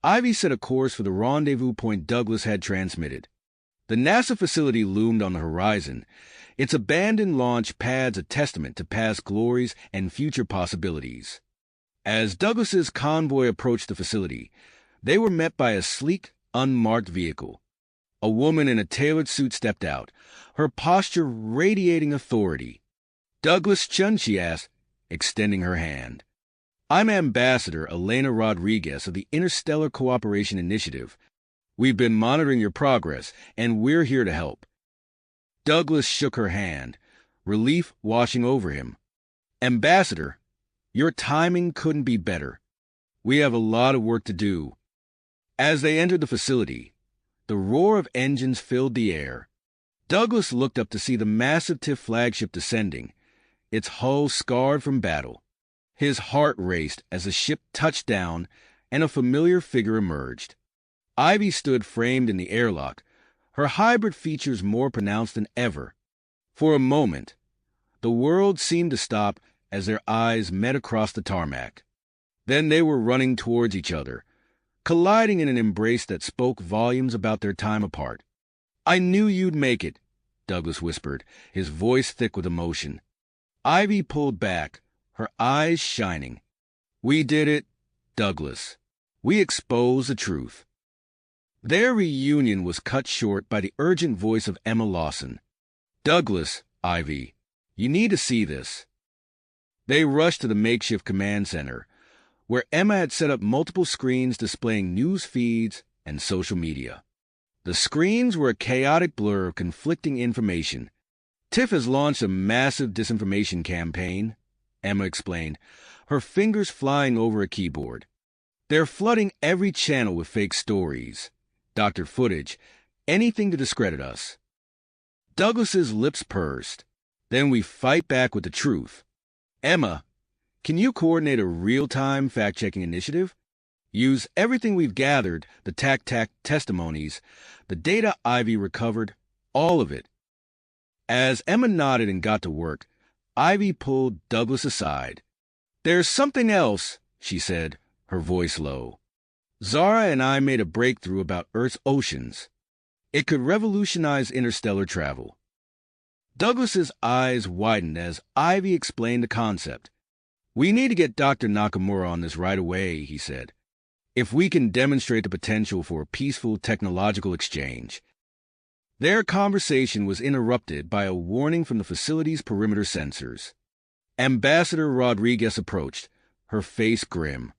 Ivy set a course for the rendezvous point Douglas had transmitted. The NASA facility loomed on the horizon, its abandoned launch pads a testament to past glories and future possibilities. As Douglas's convoy approached the facility, they were met by a sleek, unmarked vehicle. A woman in a tailored suit stepped out, her posture radiating authority. "Douglas Chun," she asked, extending her hand. "I'm Ambassador Elena Rodriguez of the Interstellar Cooperation Initiative. We've been monitoring your progress, and we're here to help." Douglas shook her hand, relief washing over him. "Ambassador, your timing couldn't be better. We have a lot of work to do." As they entered the facility, the roar of engines filled the air. Douglas looked up to see the massive TIFF flagship descending, its hull scarred from battle. His heart raced as the ship touched down and a familiar figure emerged. Ivy stood framed in the airlock, her hybrid features more pronounced than ever. For a moment, the world seemed to stop as their eyes met across the tarmac. Then they were running towards each other, colliding in an embrace that spoke volumes about their time apart. "I knew you'd make it," Douglas whispered, his voice thick with emotion. Ivy pulled back, her eyes shining. "We did it, Douglas. We exposed the truth." Their reunion was cut short by the urgent voice of Emma Lawson. "Douglas, Ivy, you need to see this." They rushed to the makeshift command center, where Emma had set up multiple screens displaying news feeds and social media. The screens were a chaotic blur of conflicting information. "TIFF has launched a massive disinformation campaign," Emma explained, her fingers flying over a keyboard. They're flooding every channel with fake stories, doctored footage, anything to discredit us. Douglas's lips pursed. Then we fight back with the truth. Emma, can you coordinate a real-time fact-checking initiative? Use everything we've gathered, the TAC testimonies, the data Ivy recovered, all of it. As Emma nodded and got to work, Ivy pulled Douglas aside. There's something else, she said, her voice low. Zara and I made a breakthrough about Earth's oceans. It could revolutionize interstellar travel. Douglas's eyes widened as Ivy explained the concept. We need to get Dr. Nakamura on this right away, he said. If we can demonstrate the potential for a peaceful technological exchange. Their conversation was interrupted by a warning from the facility's perimeter sensors. Ambassador Rodriguez approached, her face grim.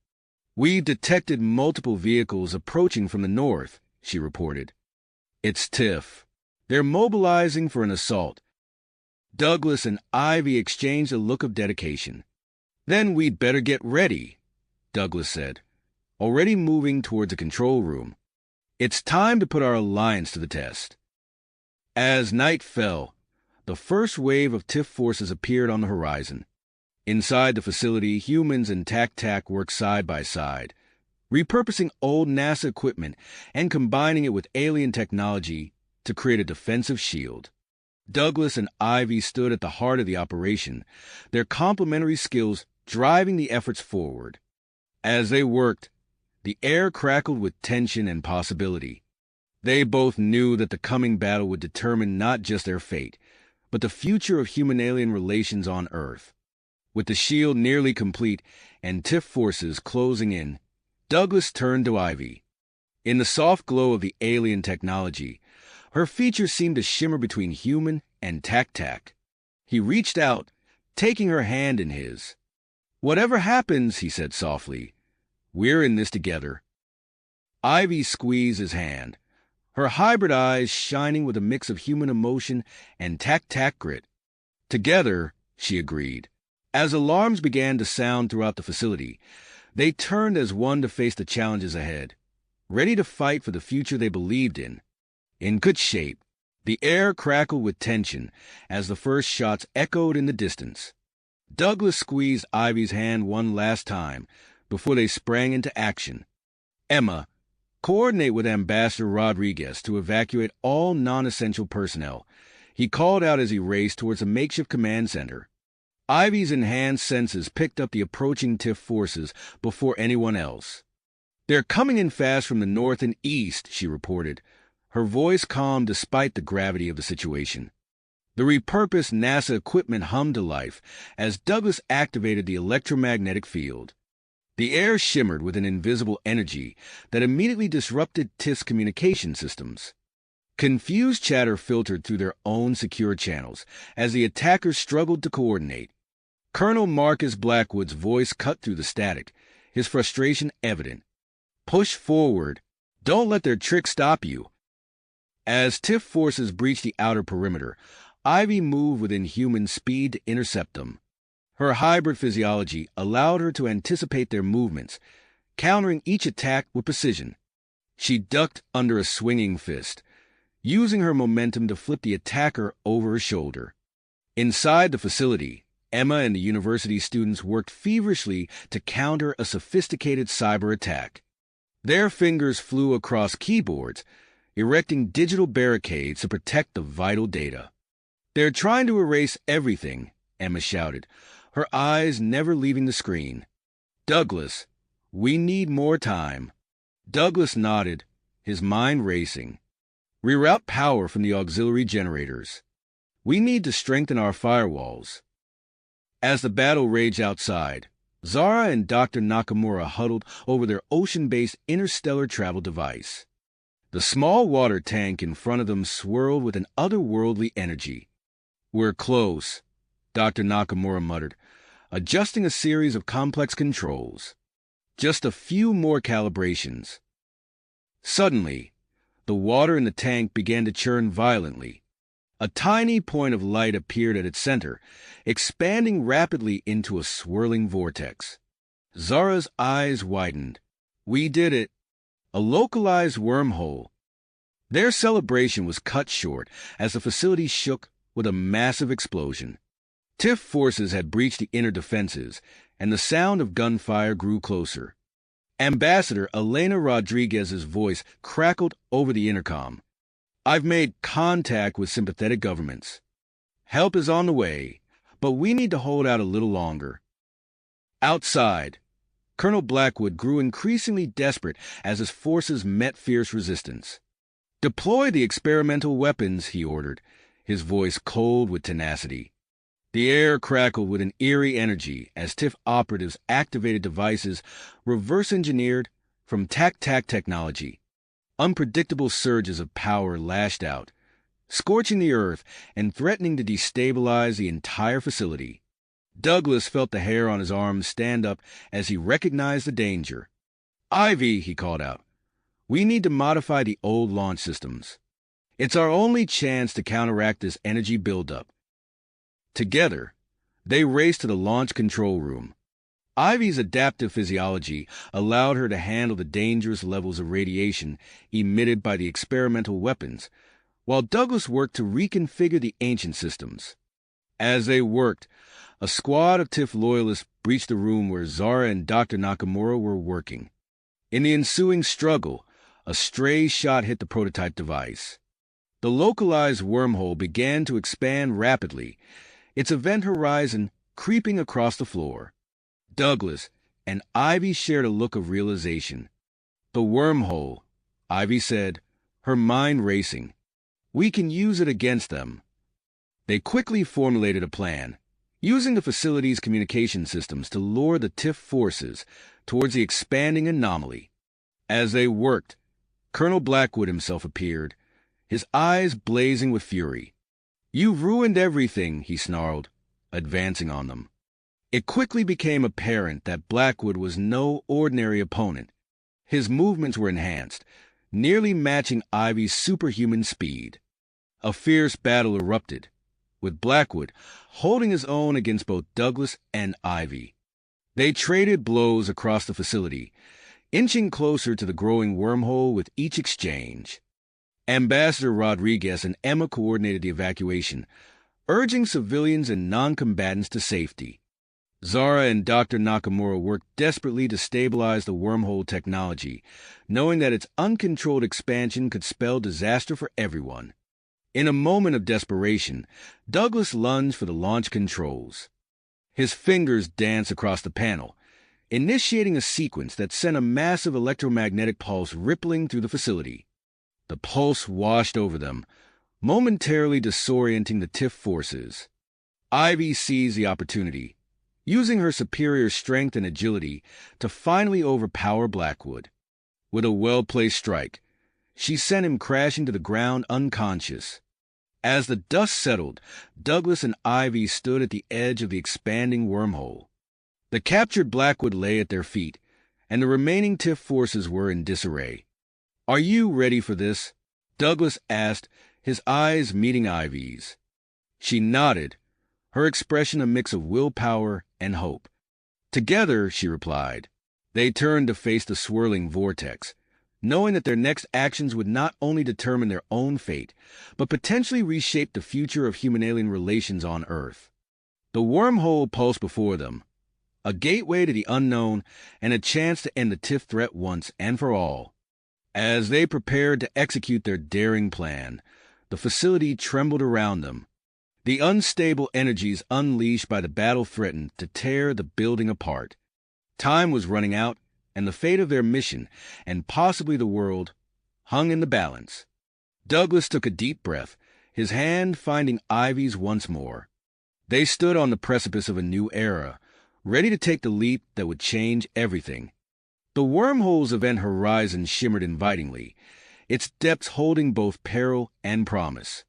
We've detected multiple vehicles approaching from the north, she reported. It's Tiff. They're mobilizing for an assault. Douglas and Ivy exchanged a look of dedication. Then we'd better get ready, Douglas said, already moving towards the control room. It's time to put our alliance to the test. As night fell, the first wave of Tiff forces appeared on the horizon. Inside the facility, humans and TAC worked side by side, repurposing old NASA equipment and combining it with alien technology to create a defensive shield. Douglas and Ivy stood at the heart of the operation, their complementary skills driving the efforts forward. As they worked, the air crackled with tension and possibility. They both knew that the coming battle would determine not just their fate, but the future of human-alien relations on Earth. With the shield nearly complete and Tiff forces closing in, Douglas turned to Ivy. In the soft glow of the alien technology, her features seemed to shimmer between human and TAC. He reached out, taking her hand in his. Whatever happens, he said softly, we're in this together. Ivy squeezed his hand, her hybrid eyes shining with a mix of human emotion and TAC grit. Together, she agreed. As alarms began to sound throughout the facility, they turned as one to face the challenges ahead, ready to fight for the future they believed in. In good shape, the air crackled with tension as the first shots echoed in the distance. Douglas squeezed Ivy's hand one last time before they sprang into action. Emma, coordinate with Ambassador Rodriguez to evacuate all non-essential personnel, he called out as he raced towards a makeshift command center. Ivy's enhanced senses picked up the approaching Tiff forces before anyone else. They're coming in fast from the north and east, she reported, her voice calm despite the gravity of the situation. The repurposed NASA equipment hummed to life as Douglas activated the electromagnetic field. The air shimmered with an invisible energy that immediately disrupted Tiff's communication systems. Confused chatter filtered through their own secure channels as the attackers struggled to coordinate. Colonel Marcus Blackwood's voice cut through the static, his frustration evident. Push forward. Don't let their tricks stop you. As Tiff forces breached the outer perimeter, Ivy moved within human speed to intercept them. Her hybrid physiology allowed her to anticipate their movements, countering each attack with precision. She ducked under a swinging fist, using her momentum to flip the attacker over her shoulder. Inside the facility, Emma and the university students worked feverishly to counter a sophisticated cyber attack. Their fingers flew across keyboards, erecting digital barricades to protect the vital data. They're trying to erase everything, Emma shouted, her eyes never leaving the screen. Douglas, we need more time. Douglas nodded, his mind racing. Reroute power from the auxiliary generators. We need to strengthen our firewalls. As the battle raged outside, Zara and Dr. Nakamura huddled over their ocean-based interstellar travel device. The small water tank in front of them swirled with an otherworldly energy. We're close, Dr. Nakamura muttered, adjusting a series of complex controls. Just a few more calibrations. Suddenly, the water in the tank began to churn violently. A tiny point of light appeared at its center, expanding rapidly into a swirling vortex. Zara's eyes widened. We did it. A localized wormhole. Their celebration was cut short as the facility shook with a massive explosion. TIF forces had breached the inner defenses, and the sound of gunfire grew closer. Ambassador Elena Rodriguez's voice crackled over the intercom. I've made contact with sympathetic governments. Help is on the way, but we need to hold out a little longer. Outside, Colonel Blackwood grew increasingly desperate as his forces met fierce resistance. Deploy the experimental weapons, he ordered, his voice cold with tenacity. The air crackled with an eerie energy as TIF operatives activated devices reverse-engineered from TAC-TAC technology. Unpredictable surges of power lashed out, scorching the earth and threatening to destabilize the entire facility. Douglas felt the hair on his arms stand up as he recognized the danger. Ivy, he called out, we need to modify the old launch systems. It's our only chance to counteract this energy buildup. Together, they raced to the launch control room. Ivy's adaptive physiology allowed her to handle the dangerous levels of radiation emitted by the experimental weapons, while Douglas worked to reconfigure the ancient systems. As they worked, a squad of TIF loyalists breached the room where Zara and Dr. Nakamura were working. In the ensuing struggle, a stray shot hit the prototype device. The localized wormhole began to expand rapidly, its event horizon creeping across the floor. Douglas and Ivy shared a look of realization. The wormhole, Ivy said, her mind racing. We can use it against them. They quickly formulated a plan, using the facility's communication systems to lure the TIF forces towards the expanding anomaly. As they worked, Colonel Blackwood himself appeared, his eyes blazing with fury. You've ruined everything, he snarled, advancing on them. It quickly became apparent that Blackwood was no ordinary opponent. His movements were enhanced, nearly matching Ivy's superhuman speed. A fierce battle erupted, with Blackwood holding his own against both Douglas and Ivy. They traded blows across the facility, inching closer to the growing wormhole with each exchange. Ambassador Rodriguez and Emma coordinated the evacuation, urging civilians and non-combatants to safety. Zara and Dr. Nakamura worked desperately to stabilize the wormhole technology, knowing that its uncontrolled expansion could spell disaster for everyone. In a moment of desperation, Douglas lunged for the launch controls. His fingers danced across the panel, initiating a sequence that sent a massive electromagnetic pulse rippling through the facility. The pulse washed over them, momentarily disorienting the TIF forces. Ivy seized the opportunity, using her superior strength and agility to finally overpower Blackwood. With a well-placed strike, she sent him crashing to the ground unconscious. As the dust settled, Douglas and Ivy stood at the edge of the expanding wormhole. The captured Blackwood lay at their feet, and the remaining TIF forces were in disarray. Are you ready for this? Douglas asked, his eyes meeting Ivy's. She nodded, her expression a mix of willpower and hope. Together, she replied. They turned to face the swirling vortex, knowing that their next actions would not only determine their own fate, but potentially reshape the future of human-alien relations on Earth. The wormhole pulsed before them, a gateway to the unknown and a chance to end the TIF threat once and for all. As they prepared to execute their daring plan, the facility trembled around them. The unstable energies unleashed by the battle threatened to tear the building apart. Time was running out, and the fate of their mission, and possibly the world, hung in the balance. Douglas took a deep breath, his hand finding Ivy's once more. They stood on the precipice of a new era, ready to take the leap that would change everything. The wormhole's event horizon shimmered invitingly, its depths holding both peril and promise.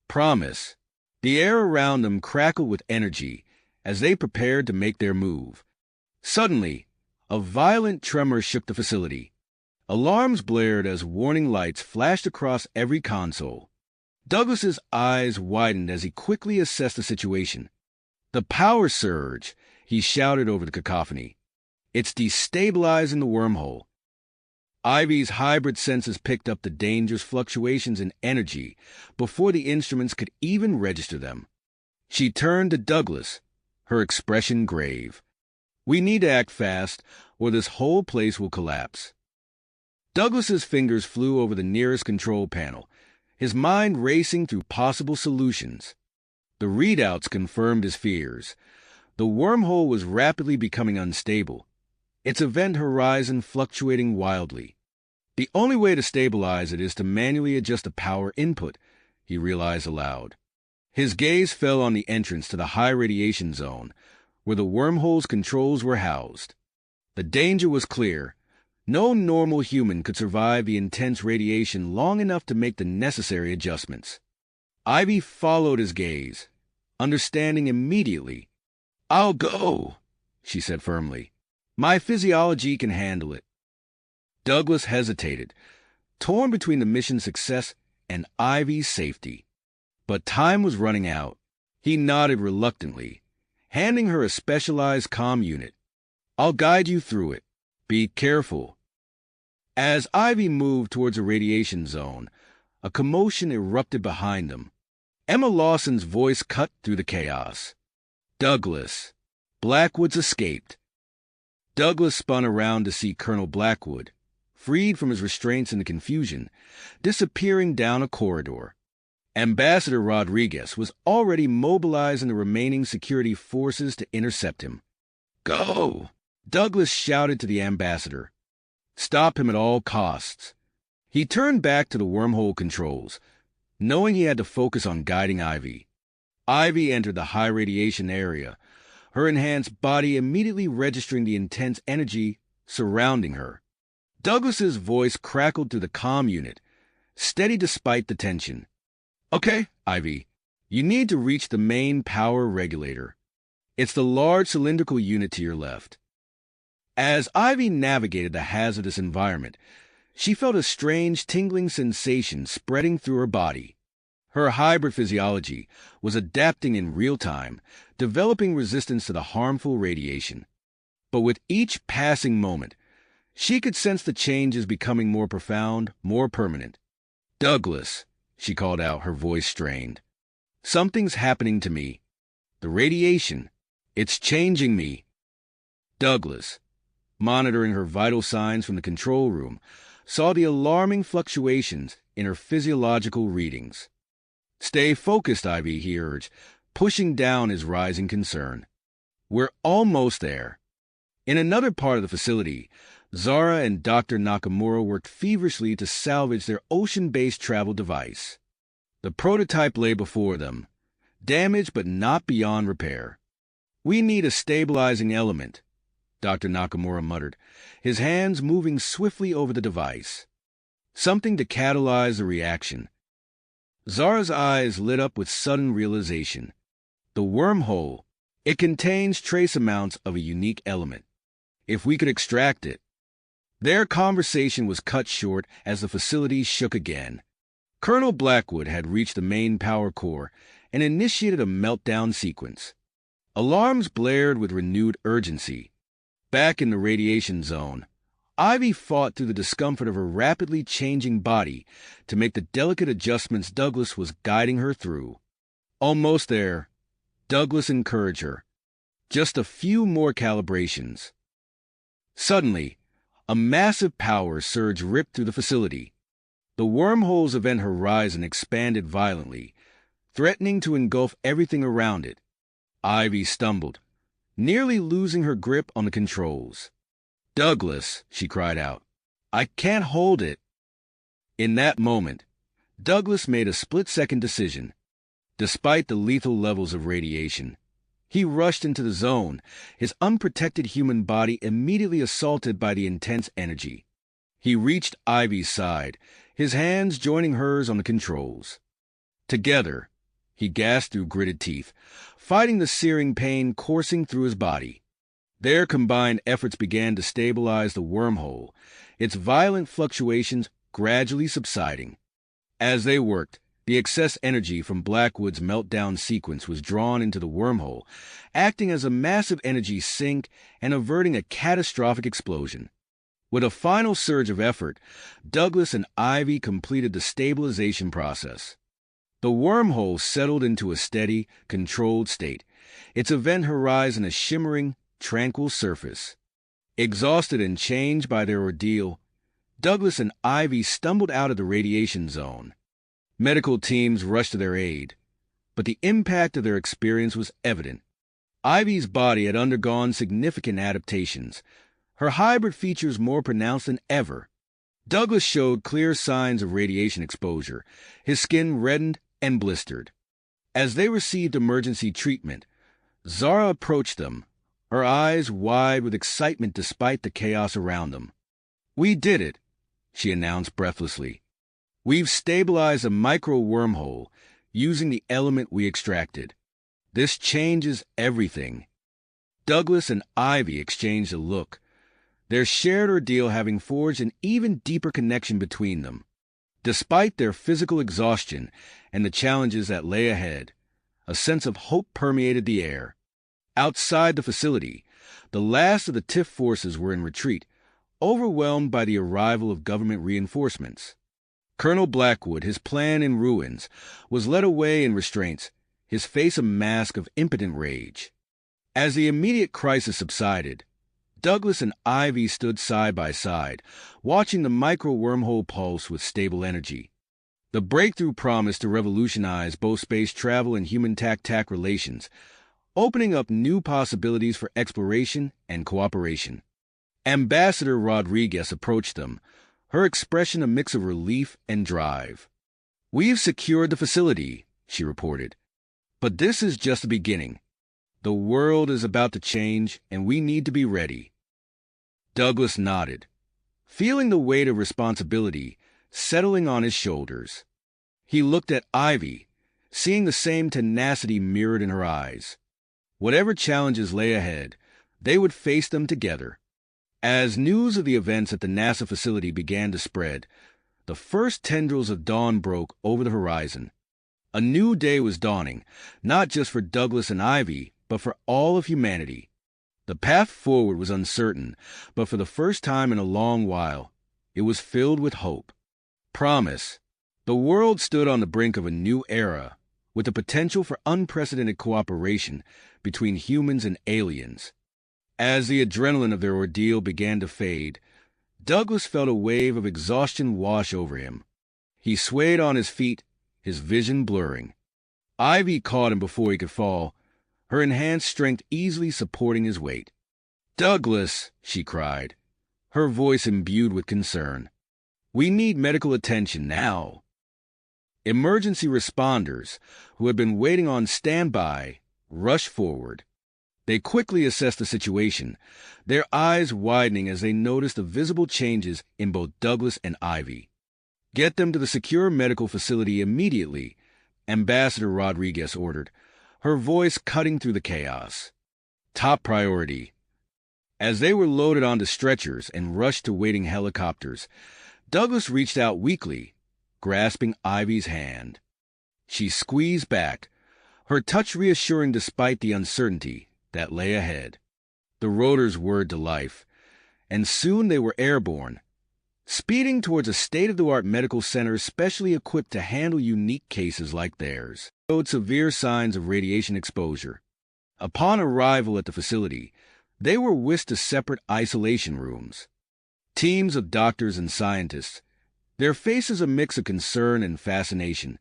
Promise. The air around them crackled with energy as they prepared to make their move. Suddenly, a violent tremor shook the facility. Alarms blared as warning lights flashed across every console. Douglas's eyes widened as he quickly assessed the situation. The power surge, he shouted over the cacophony. It's destabilizing the wormhole. Ivy's hybrid senses picked up the dangerous fluctuations in energy before the instruments could even register them. She turned to Douglas, her expression grave. "We need to act fast, or this whole place will collapse." Douglas's fingers flew over the nearest control panel, his mind racing through possible solutions. The readouts confirmed his fears. The wormhole was rapidly becoming unstable, its event horizon fluctuating wildly. The only way to stabilize it is to manually adjust the power input, he realized aloud. His gaze fell on the entrance to the high radiation zone, where the wormhole's controls were housed. The danger was clear. No normal human could survive the intense radiation long enough to make the necessary adjustments. Ivy followed his gaze, understanding immediately. "I'll go," she said firmly. "My physiology can handle it." Douglas hesitated, torn between the mission's success and Ivy's safety. But time was running out. He nodded reluctantly, handing her a specialized comm unit. "I'll guide you through it. Be careful." As Ivy moved towards a radiation zone, a commotion erupted behind them. Emma Lawson's voice cut through the chaos. "Douglas, Blackwood's escaped." Douglas spun around to see Colonel Blackwood, freed from his restraints in the confusion, disappearing down a corridor. Ambassador Rodriguez was already mobilizing the remaining security forces to intercept him. "Go!" Douglas shouted to the ambassador. "Stop him at all costs." He turned back to the wormhole controls, knowing he had to focus on guiding Ivy. Ivy entered the high radiation area, her enhanced body immediately registering the intense energy surrounding her. Douglas's voice crackled through the comm unit, steady despite the tension. "Okay, Ivy, you need to reach the main power regulator. It's the large cylindrical unit to your left." As Ivy navigated the hazardous environment, she felt a strange tingling sensation spreading through her body. Her hybrid physiology was adapting in real time, developing resistance to the harmful radiation. But with each passing moment, she could sense the changes becoming more profound, more permanent. "Douglas," she called out, her voice strained. "Something's happening to me. The radiation, it's changing me." Douglas, monitoring her vital signs from the control room, saw the alarming fluctuations in her physiological readings. "Stay focused, Ivy," he urged, pushing down his rising concern. "We're almost there." In another part of the facility, Zara and Dr. Nakamura worked feverishly to salvage their ocean-based travel device. The prototype lay before them, damaged but not beyond repair. "We need a stabilizing element," Dr. Nakamura muttered, his hands moving swiftly over the device. "Something to catalyze the reaction." Zara's eyes lit up with sudden realization. The wormhole, it contains trace amounts of a unique element. If we could extract it. Their conversation was cut short as the facility shook again. Colonel Blackwood had reached the main power core and initiated a meltdown sequence. Alarms blared with renewed urgency. Back in the radiation zone, Ivy fought through the discomfort of her rapidly changing body to make the delicate adjustments Douglas was guiding her through. "Almost there," Douglas encouraged her. "Just a few more calibrations." Suddenly, a massive power surge ripped through the facility. The wormhole's event horizon expanded violently, threatening to engulf everything around it. Ivy stumbled, nearly losing her grip on the controls. "Douglas," she cried out, "I can't hold it." In that moment, Douglas made a split-second decision. Despite the lethal levels of radiation, he rushed into the zone, his unprotected human body immediately assaulted by the intense energy. He reached Ivy's side, his hands joining hers on the controls. Together, he gasped through gritted teeth, fighting the searing pain coursing through his body. Their combined efforts began to stabilize the wormhole, its violent fluctuations gradually subsiding. As they worked, the excess energy from Blackwood's meltdown sequence was drawn into the wormhole, acting as a massive energy sink and averting a catastrophic explosion. With a final surge of effort, Douglas and Ivy completed the stabilization process. The wormhole settled into a steady, controlled state, its event horizon a shimmering, tranquil surface. Exhausted and changed by their ordeal, Douglas and Ivy stumbled out of the radiation zone. Medical teams rushed to their aid, but the impact of their experience was evident. Ivy's body had undergone significant adaptations, her hybrid features more pronounced than ever. Douglas showed clear signs of radiation exposure, his skin reddened and blistered. As they received emergency treatment, Zara approached them, her eyes wide with excitement despite the chaos around them. "We did it," she announced breathlessly. "We've stabilized a micro-wormhole using the element we extracted. This changes everything." Douglas and Ivy exchanged a look, their shared ordeal having forged an even deeper connection between them. Despite their physical exhaustion and the challenges that lay ahead, a sense of hope permeated the air. Outside the facility, the last of the TIF forces were in retreat, overwhelmed by the arrival of government reinforcements. Colonel Blackwood, his plan in ruins, was led away in restraints, his face a mask of impotent rage. As the immediate crisis subsided, Douglas and Ivy stood side by side, watching the micro-wormhole pulse with stable energy. The breakthrough promised to revolutionize both space travel and human-tac-tac relations, opening up new possibilities for exploration and cooperation. Ambassador Rodriguez approached them, her expression a mix of relief and drive. "We've secured the facility," she reported. "But this is just the beginning. The world is about to change, and we need to be ready." Douglas nodded, feeling the weight of responsibility settling on his shoulders. He looked at Ivy, seeing the same tenacity mirrored in her eyes. Whatever challenges lay ahead, they would face them together. As news of the events at the NASA facility began to spread, the first tendrils of dawn broke over the horizon. A new day was dawning, not just for Douglas and Ivy, but for all of humanity. The path forward was uncertain, but for the first time in a long while, it was filled with hope. Promise. The world stood on the brink of a new era, with the potential for unprecedented cooperation between humans and aliens. As the adrenaline of their ordeal began to fade, Douglas felt a wave of exhaustion wash over him. He swayed on his feet, his vision blurring. Ivy caught him before he could fall, her enhanced strength easily supporting his weight. "Douglas," she cried, her voice imbued with concern. "We need medical attention now." Emergency responders, who had been waiting on standby, rushed forward. They quickly assessed the situation, their eyes widening as they noticed the visible changes in both Douglas and Ivy. "Get them to the secure medical facility immediately," Ambassador Rodriguez ordered, her voice cutting through the chaos. "Top priority." As they were loaded onto stretchers and rushed to waiting helicopters, Douglas reached out weakly, grasping Ivy's hand. She squeezed back, her touch reassuring despite the uncertainty that lay ahead. The rotors whirred to life, and soon they were airborne, speeding towards a state-of-the-art medical center specially equipped to handle unique cases like theirs. Showed severe signs of radiation exposure. Upon arrival at the facility, they were whisked to separate isolation rooms. Teams of doctors and scientists, their faces a mix of concern and fascination,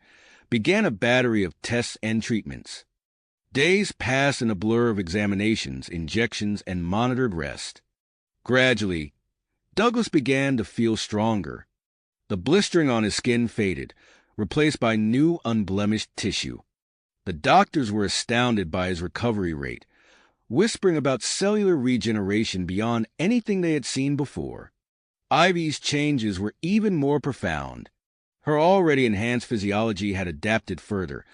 began a battery of tests and treatments. Days passed in a blur of examinations, injections, and monitored rest. Gradually, Douglas began to feel stronger. The blistering on his skin faded, replaced by new unblemished tissue. The doctors were astounded by his recovery rate, whispering about cellular regeneration beyond anything they had seen before. Ivy's changes were even more profound. Her already enhanced physiology had adapted further,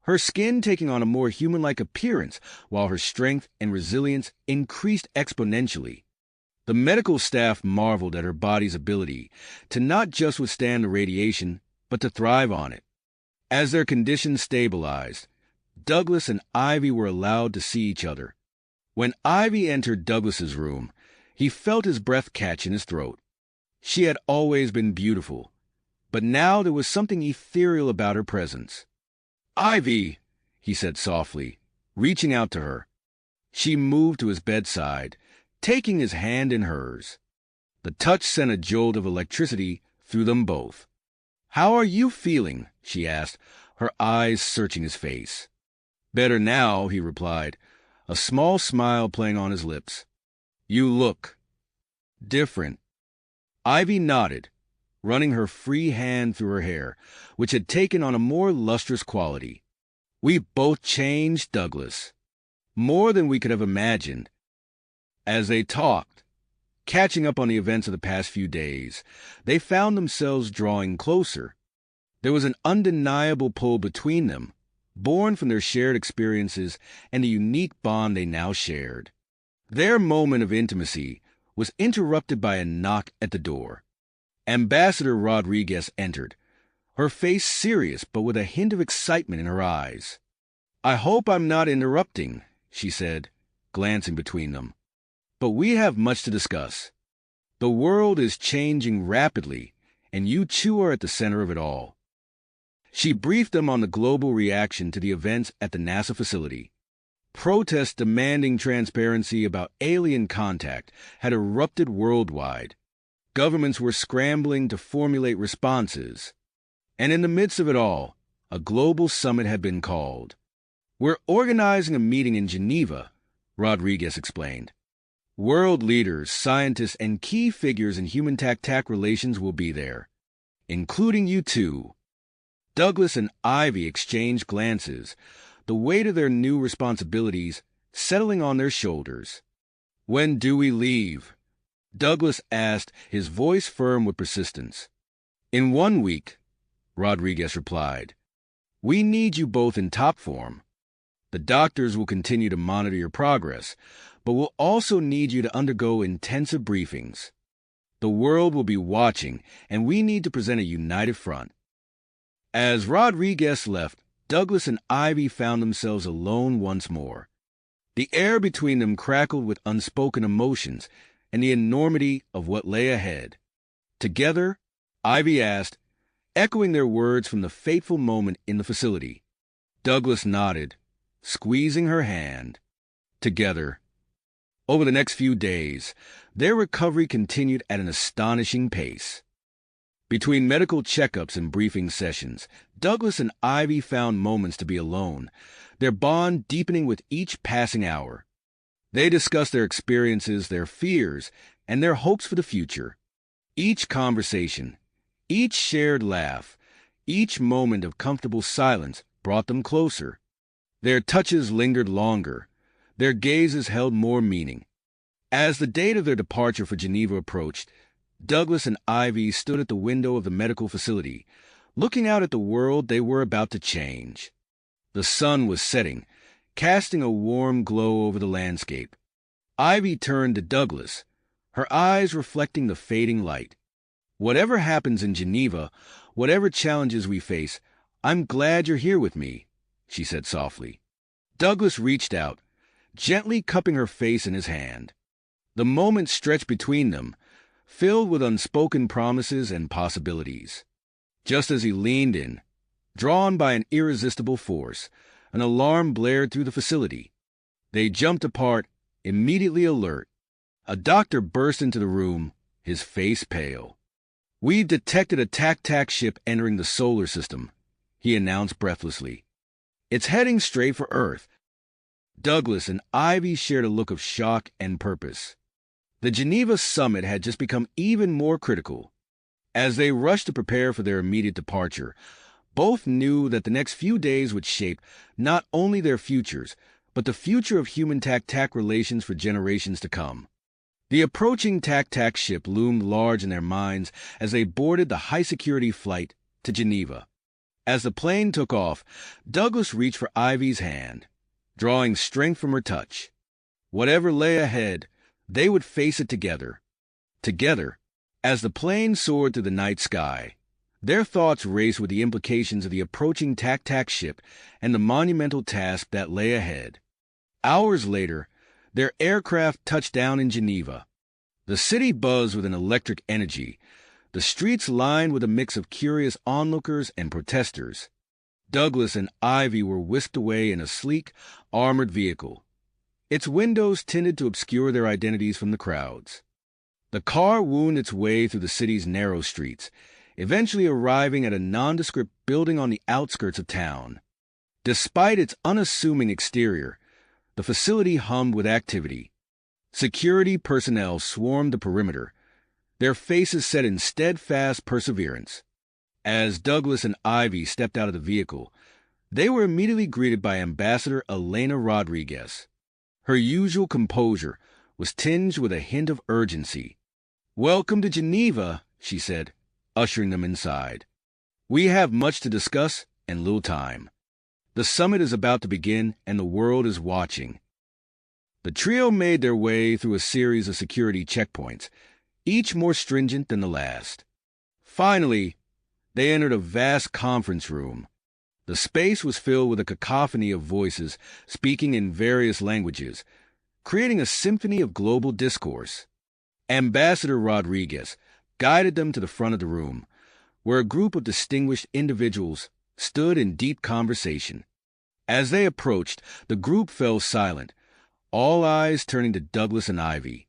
her skin taking on a more human-like appearance, while her strength and resilience increased exponentially. The medical staff marveled at her body's ability to not just withstand the radiation, but to thrive on it. As their conditions stabilized, Douglas and Ivy were allowed to see each other. When Ivy entered Douglas's room, he felt his breath catch in his throat. She had always been beautiful, but now there was something ethereal about her presence. "Ivy," he said softly, reaching out to her. She moved to his bedside, taking his hand in hers. The touch sent a jolt of electricity through them both. "How are you feeling?" she asked, her eyes searching his face. "Better now," he replied, a small smile playing on his lips. "You look different." Ivy nodded, running her free hand through her hair, which had taken on a more lustrous quality. "We both changed, Douglas. More than we could have imagined." As they talked, catching up on the events of the past few days, they found themselves drawing closer. There was an undeniable pull between them, born from their shared experiences and the unique bond they now shared. Their moment of intimacy was interrupted by a knock at the door. Ambassador Rodriguez entered, her face serious but with a hint of excitement in her eyes. "I hope I'm not interrupting," she said, glancing between them. "But we have much to discuss. The world is changing rapidly, and you two are at the center of it all." She briefed them on the global reaction to the events at the NASA facility. Protests demanding transparency about alien contact had erupted worldwide. Governments were scrambling to formulate responses. And in the midst of it all, a global summit had been called. "We're organizing a meeting in Geneva," Rodriguez explained. "World leaders, scientists, and key figures in human-tech relations will be there, including you two." Douglas and Ivy exchanged glances, the weight of their new responsibilities settling on their shoulders. "When do we leave?" Douglas asked, his voice firm with persistence. "In 1 week," Rodriguez replied. "We need you both in top form. The doctors will continue to monitor your progress, but we'll also need you to undergo intensive briefings. The world will be watching, and we need to present a united front." As Rodriguez left, Douglas and Ivy found themselves alone once more. The air between them crackled with unspoken emotions and the enormity of what lay ahead. Together, Ivy asked, echoing their words from the fateful moment in the facility. Douglas nodded, squeezing her hand. Together. Over the next few days, their recovery continued at an astonishing pace. Between medical checkups and briefing sessions, Douglas and Ivy found moments to be alone, their bond deepening with each passing hour. They discussed their experiences, their fears, and their hopes for the future. Each conversation, each shared laugh, each moment of comfortable silence brought them closer. Their touches lingered longer, their gazes held more meaning. As the date of their departure for Geneva approached, Douglas and Ivy stood at the window of the medical facility, looking out at the world they were about to change. The sun was setting, casting a warm glow over the landscape. Ivy turned to Douglas, her eyes reflecting the fading light. "Whatever happens in Geneva, whatever challenges we face, I'm glad you're here with me," she said softly. Douglas reached out, gently cupping her face in his hand. The moment stretched between them, filled with unspoken promises and possibilities. Just as he leaned in, drawn by an irresistible force, an alarm blared through the facility. They jumped apart, immediately alert. A doctor burst into the room, his face pale. "We've detected a TAC ship entering the solar system," he announced breathlessly. "It's heading straight for Earth." Douglas and Ivy shared a look of shock and purpose. The Geneva summit had just become even more critical. As they rushed to prepare for their immediate departure, both knew that the next few days would shape not only their futures, but the future of human-TAC relations for generations to come. The approaching TAC ship loomed large in their minds as they boarded the high-security flight to Geneva. As the plane took off, Douglas reached for Ivy's hand, drawing strength from her touch. Whatever lay ahead, they would face it together. Together. As the plane soared through the night sky, their thoughts raced with the implications of the approaching TAC ship and the monumental task that lay ahead. Hours later, their aircraft touched down in Geneva. The The city buzzed with an electric energy, the streets lined with a mix of curious onlookers and protesters. Douglas and Ivy were whisked away in a sleek, armored vehicle. Its windows tended to obscure their identities from the crowds. The car wound its way through the city's narrow streets, eventually arriving at a nondescript building on the outskirts of town. Despite its unassuming exterior, the facility hummed with activity. Security personnel swarmed the perimeter, their faces set in steadfast perseverance. As Douglas and Ivy stepped out of the vehicle, they were immediately greeted by Ambassador Elena Rodriguez. Her usual composure was tinged with a hint of urgency. "Welcome to Geneva," she said, ushering them inside. "We have much to discuss and little time. The summit is about to begin, and the world is watching." The trio made their way through a series of security checkpoints, each more stringent than the last. Finally, they entered a vast conference room. The space was filled with a cacophony of voices speaking in various languages, creating a symphony of global discourse. Ambassador Rodriguez guided them to the front of the room, where a group of distinguished individuals stood in deep conversation. As they approached, the group fell silent, all eyes turning to Douglas and Ivy.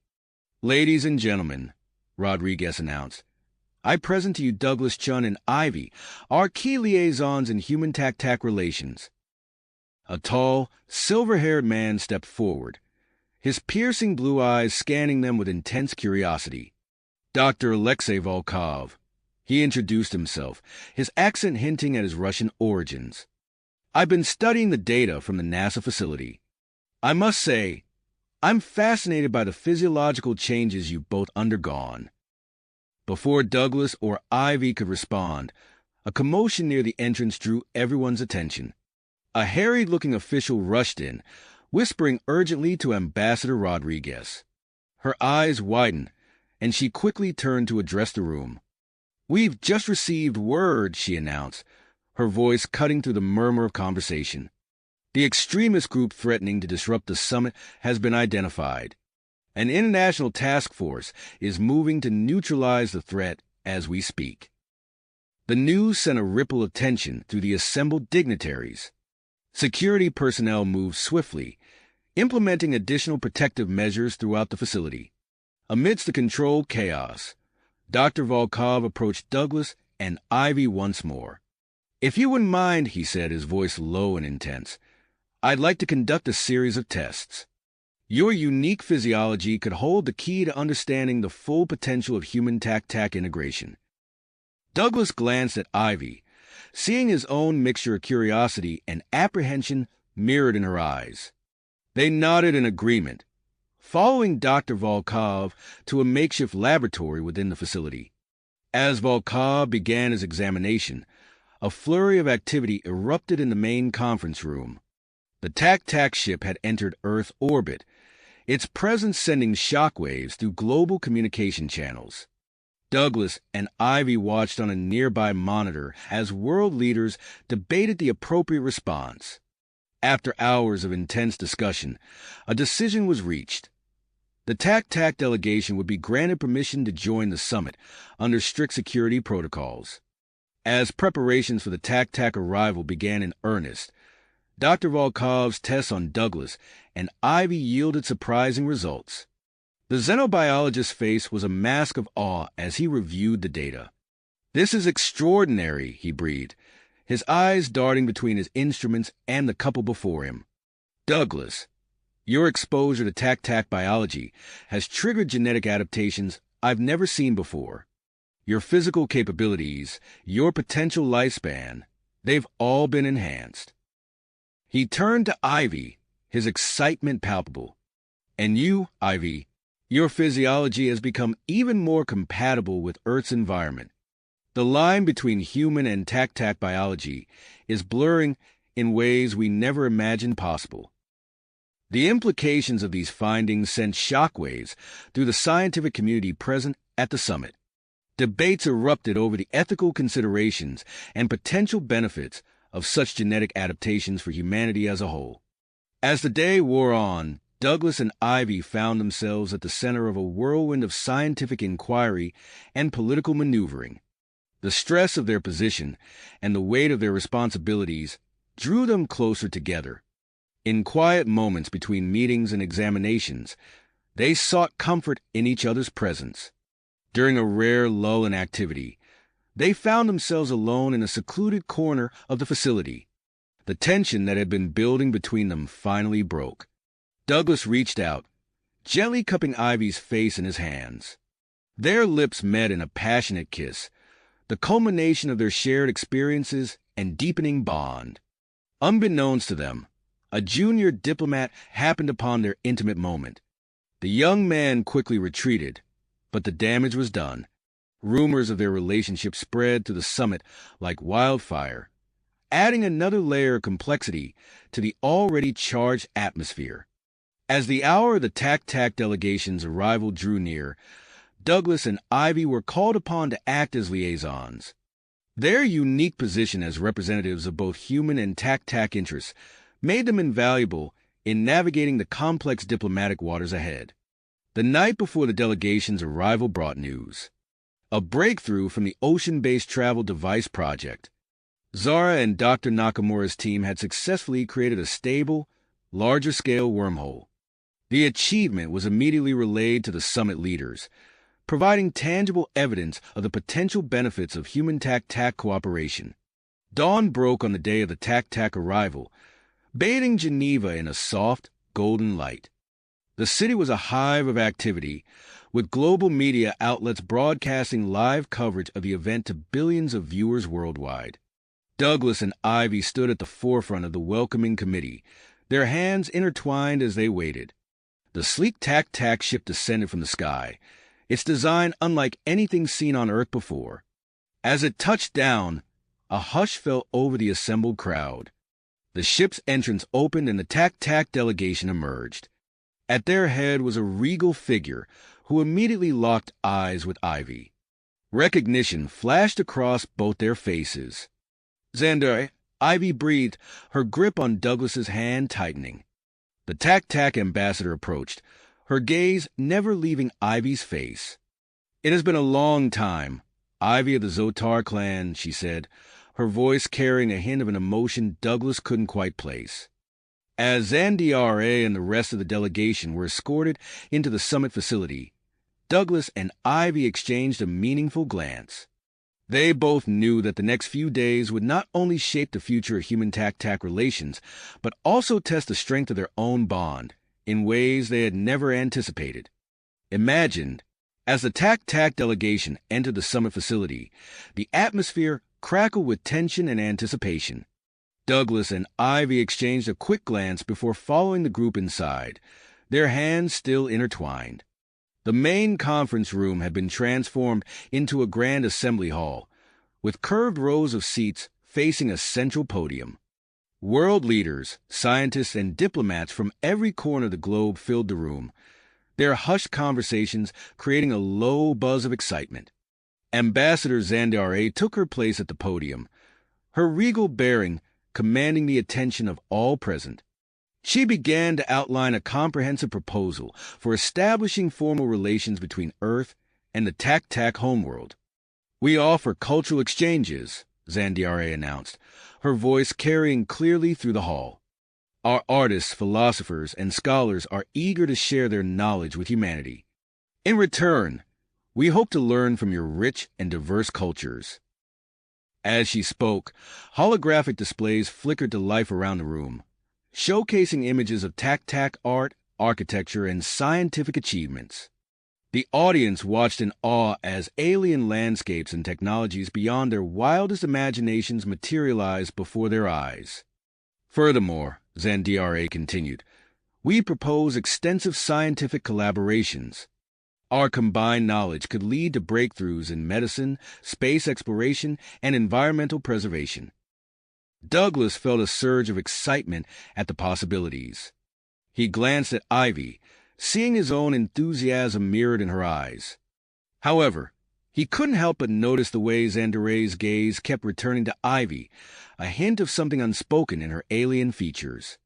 "Ladies and gentlemen," Rodriguez announced, "I present to you Douglas, Chun, and Ivy, our key liaisons in human-tac-tac relations." A tall, silver-haired man stepped forward, his piercing blue eyes scanning them with intense curiosity. "Dr. Alexei Volkov," he introduced himself, his accent hinting at his Russian origins. "I've been studying the data from the NASA facility. I must say, I'm fascinated by the physiological changes you've both undergone." Before Douglas or Ivy could respond, a commotion near the entrance drew everyone's attention. A harried-looking official rushed in, whispering urgently to Ambassador Rodriguez. Her eyes widened, and she quickly turned to address the room. "We've just received word," she announced, her voice cutting through the murmur of conversation. "The extremist group threatening to disrupt the summit has been identified. An international task force is moving to neutralize the threat as we speak." The news sent a ripple of tension through the assembled dignitaries. Security personnel moved swiftly, implementing additional protective measures throughout the facility. Amidst the controlled chaos, Dr. Volkov approached Douglas and Ivy once more. "If you wouldn't mind," he said, his voice low and intense, "I'd like to conduct a series of tests. Your unique physiology could hold the key to understanding the full potential of human-tac-tac integration." Douglas glanced at Ivy, seeing his own mixture of curiosity and apprehension mirrored in her eyes. They nodded in agreement, following Dr. Volkov to a makeshift laboratory within the facility. As Volkov began his examination, a flurry of activity erupted in the main conference room. The Tac-Tac ship had entered Earth orbit, its presence sending shockwaves through global communication channels. Douglas and Ivy watched on a nearby monitor as world leaders debated the appropriate response. After hours of intense discussion, a decision was reached. The Tac-Tac delegation would be granted permission to join the summit under strict security protocols. As preparations for the Tac-Tac arrival began in earnest, Dr. Volkov's tests on Douglas and Ivy yielded surprising results. The xenobiologist's face was a mask of awe as he reviewed the data. "This is extraordinary," he breathed, his eyes darting between his instruments and the couple before him. "Douglas, your exposure to Tac-Tac biology has triggered genetic adaptations I've never seen before. Your physical capabilities, your potential lifespan, they've all been enhanced." He turned to Ivy, his excitement palpable. "And you, Ivy, your physiology has become even more compatible with Earth's environment. The line between human and Tac-Tac biology is blurring in ways we never imagined possible." The implications of these findings sent shockwaves through the scientific community present at the summit. Debates erupted over the ethical considerations and potential benefits of such genetic adaptations for humanity as a whole. As the day wore on, Douglas and Ivy found themselves at the center of a whirlwind of scientific inquiry and political maneuvering. The stress of their position and the weight of their responsibilities drew them closer together. In quiet moments between meetings and examinations, they sought comfort in each other's presence. During a rare lull in activity, they found themselves alone in a secluded corner of the facility. The tension that had been building between them finally broke. Douglas reached out, gently cupping Ivy's face in his hands. Their lips met in a passionate kiss, the culmination of their shared experiences and deepening bond. Unbeknownst to them, a junior diplomat happened upon their intimate moment. The young man quickly retreated, but the damage was done. Rumors of their relationship spread to the summit like wildfire, adding another layer of complexity to the already charged atmosphere. As the hour of the TAC delegation's arrival drew near, Douglas and Ivy were called upon to act as liaisons. Their unique position as representatives of both human and TAC interests made them invaluable in navigating the complex diplomatic waters ahead. The night before the delegation's arrival brought news. A breakthrough from the ocean-based travel device project. Zara and Dr. Nakamura's team had successfully created a stable, larger-scale wormhole. The achievement was immediately relayed to the summit leaders, providing tangible evidence of the potential benefits of human TAC cooperation. Dawn broke on the day of the TAC arrival, bathing Geneva in a soft, golden light. The city was a hive of activity, with global media outlets broadcasting live coverage of the event to billions of viewers worldwide. Douglas and Ivy stood at the forefront of the welcoming committee, their hands intertwined as they waited. The sleek TAC ship descended from the sky, its design unlike anything seen on Earth before. As it touched down, a hush fell over the assembled crowd. The ship's entrance opened and the TAC delegation emerged. At their head was a regal figure who immediately locked eyes with Ivy. Recognition flashed across both their faces. "Xander," Ivy breathed, her grip on Douglas's hand tightening. The TAC ambassador approached, her gaze never leaving Ivy's face. "It has been a long time, Ivy of the Zotar clan," she said, her voice carrying a hint of an emotion Douglas couldn't quite place. As Xandra and the rest of the delegation were escorted into the summit facility, Douglas and Ivy exchanged a meaningful glance. They both knew that the next few days would not only shape the future of human TAC relations, but also test the strength of their own bond in ways they had never anticipated. Imagined, as the TAC delegation entered the summit facility, the atmosphere crackled with tension and anticipation. Douglas and Ivy exchanged a quick glance before following the group inside, their hands still intertwined. The main conference room had been transformed into a grand assembly hall, with curved rows of seats facing a central podium. World leaders, scientists, and diplomats from every corner of the globe filled the room, their hushed conversations creating a low buzz of excitement. Ambassador Xandra took her place at the podium, her regal bearing commanding the attention of all present. She began to outline a comprehensive proposal for establishing formal relations between Earth and the TAC homeworld. "We offer cultural exchanges," Xandra announced, her voice carrying clearly through the hall. "Our artists, philosophers, and scholars are eager to share their knowledge with humanity. In return, we hope to learn from your rich and diverse cultures." As she spoke, holographic displays flickered to life around the room, showcasing images of TAC art, architecture, and scientific achievements. The audience watched in awe as alien landscapes and technologies beyond their wildest imaginations materialized before their eyes. "Furthermore," Xandra continued, "we propose extensive scientific collaborations. Our combined knowledge could lead to breakthroughs in medicine, space exploration, and environmental preservation." Douglas felt a surge of excitement at the possibilities. He glanced at Ivy, seeing his own enthusiasm mirrored in her eyes. However, he couldn't help but notice the way Xandra's gaze kept returning to Ivy, a hint of something unspoken in her alien features.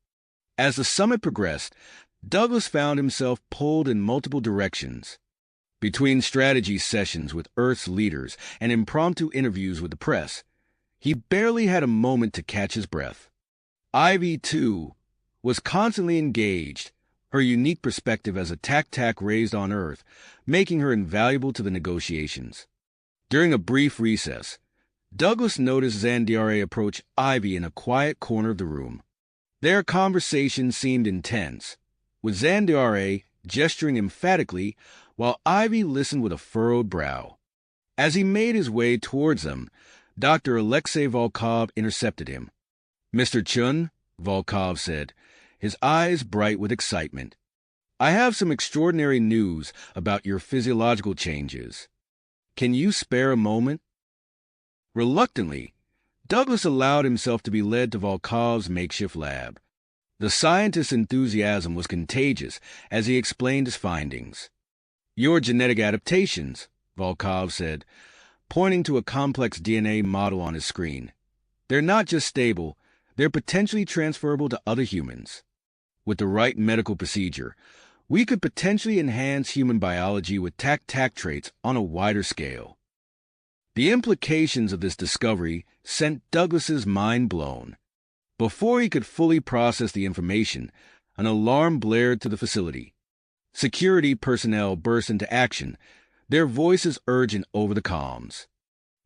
As the summit progressed, Douglas found himself pulled in multiple directions. Between strategy sessions with Earth's leaders and impromptu interviews with the press, he barely had a moment to catch his breath. Ivy, too, was constantly engaged, her unique perspective as a tac-tac raised on Earth, making her invaluable to the negotiations. During a brief recess, Douglas noticed Zandiare approach Ivy in a quiet corner of the room. Their conversation seemed intense, with Zandiare gesturing emphatically while Ivy listened with a furrowed brow. As he made his way towards them, Dr. Alexei Volkov intercepted him. "Mr. Chun," Volkov said, his eyes bright with excitement, "I have some extraordinary news about your physiological changes. Can you spare a moment?" Reluctantly, Douglas allowed himself to be led to Volkov's makeshift lab. The scientist's enthusiasm was contagious as he explained his findings. "Your genetic adaptations," Volkov said, pointing to a complex DNA model on his screen. "They're not just stable, they're potentially transferable to other humans. With the right medical procedure, we could potentially enhance human biology with tac-tac traits on a wider scale." The implications of this discovery sent Douglas's mind blown. Before he could fully process the information, an alarm blared through the facility. Security personnel burst into action, their voices urgent over the comms.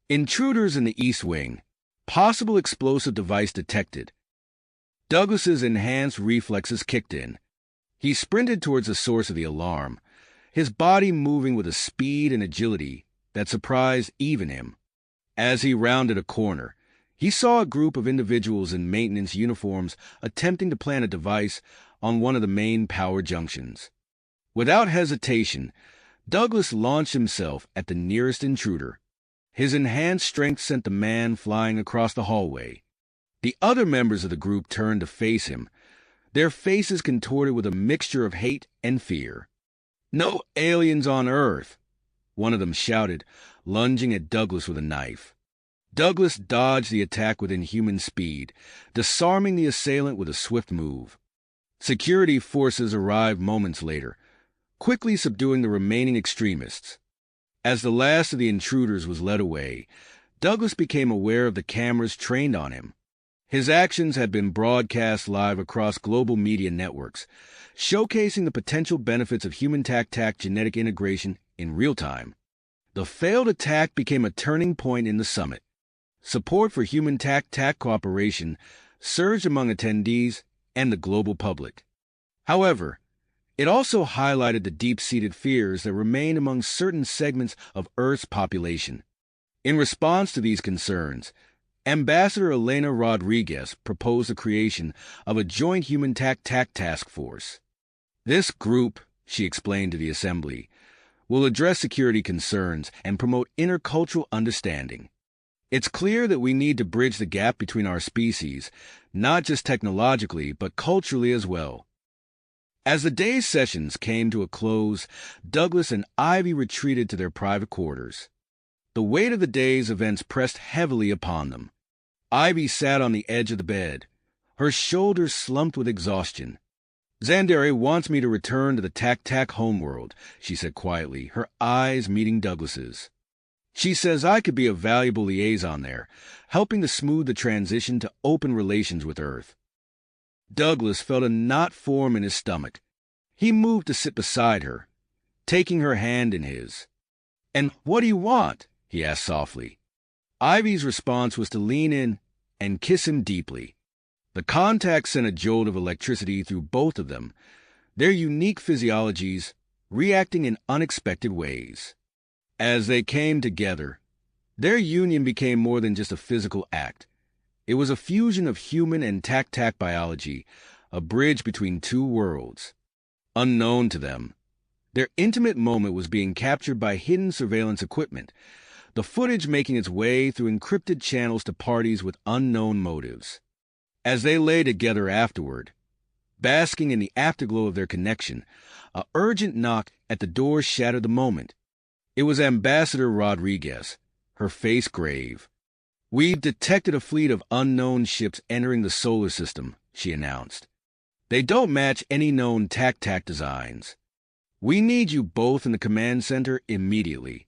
"Intruders in the East Wing. Possible explosive device detected." Douglas's enhanced reflexes kicked in. He sprinted towards the source of the alarm, his body moving with a speed and agility that surprised even him. As he rounded a corner, he saw a group of individuals in maintenance uniforms attempting to plant a device on one of the main power junctions. Without hesitation, Douglas launched himself at the nearest intruder. His enhanced strength sent the man flying across the hallway. The other members of the group turned to face him, their faces contorted with a mixture of hate and fear. "No aliens on Earth!" one of them shouted, lunging at Douglas with a knife. Douglas dodged the attack with inhuman speed, disarming the assailant with a swift move. Security forces arrived moments later, quickly subduing the remaining extremists. As the last of the intruders was led away, Douglas became aware of the cameras trained on him. His actions had been broadcast live across global media networks, showcasing the potential benefits of human tac-tac genetic integration in real time. The failed attack became a turning point in the summit. Support for human tac-tac cooperation surged among attendees and the global public. However, it also highlighted the deep-seated fears that remained among certain segments of Earth's population. In response to these concerns, Ambassador Elena Rodriguez proposed the creation of a joint human tac-tac task force. "This group," she explained to the assembly, "will address security concerns and promote intercultural understanding. It's clear that we need to bridge the gap between our species, not just technologically, but culturally as well." As the day's sessions came to a close, Douglas and Ivy retreated to their private quarters. The weight of the day's events pressed heavily upon them. Ivy sat on the edge of the bed, her shoulders slumped with exhaustion. "Zandiare wants me to return to the tac-tac homeworld," she said quietly, her eyes meeting Douglas's. "She says I could be a valuable liaison there, helping to smooth the transition to open relations with Earth." Douglas felt a knot form in his stomach. He moved to sit beside her, taking her hand in his. "And what do you want?" he asked softly. Ivy's response was to lean in and kiss him deeply. The contact sent a jolt of electricity through both of them, their unique physiologies reacting in unexpected ways. As they came together, their union became more than just a physical act. It was a fusion of human and tac-tac biology, a bridge between two worlds. Unknown to them, their intimate moment was being captured by hidden surveillance equipment, the footage making its way through encrypted channels to parties with unknown motives. As they lay together afterward, basking in the afterglow of their connection, an urgent knock at the door shattered the moment. It was Ambassador Rodriguez, her face grave. "We've detected a fleet of unknown ships entering the solar system," she announced. They don't match any known tac-tac designs. We need you both in the command center immediately.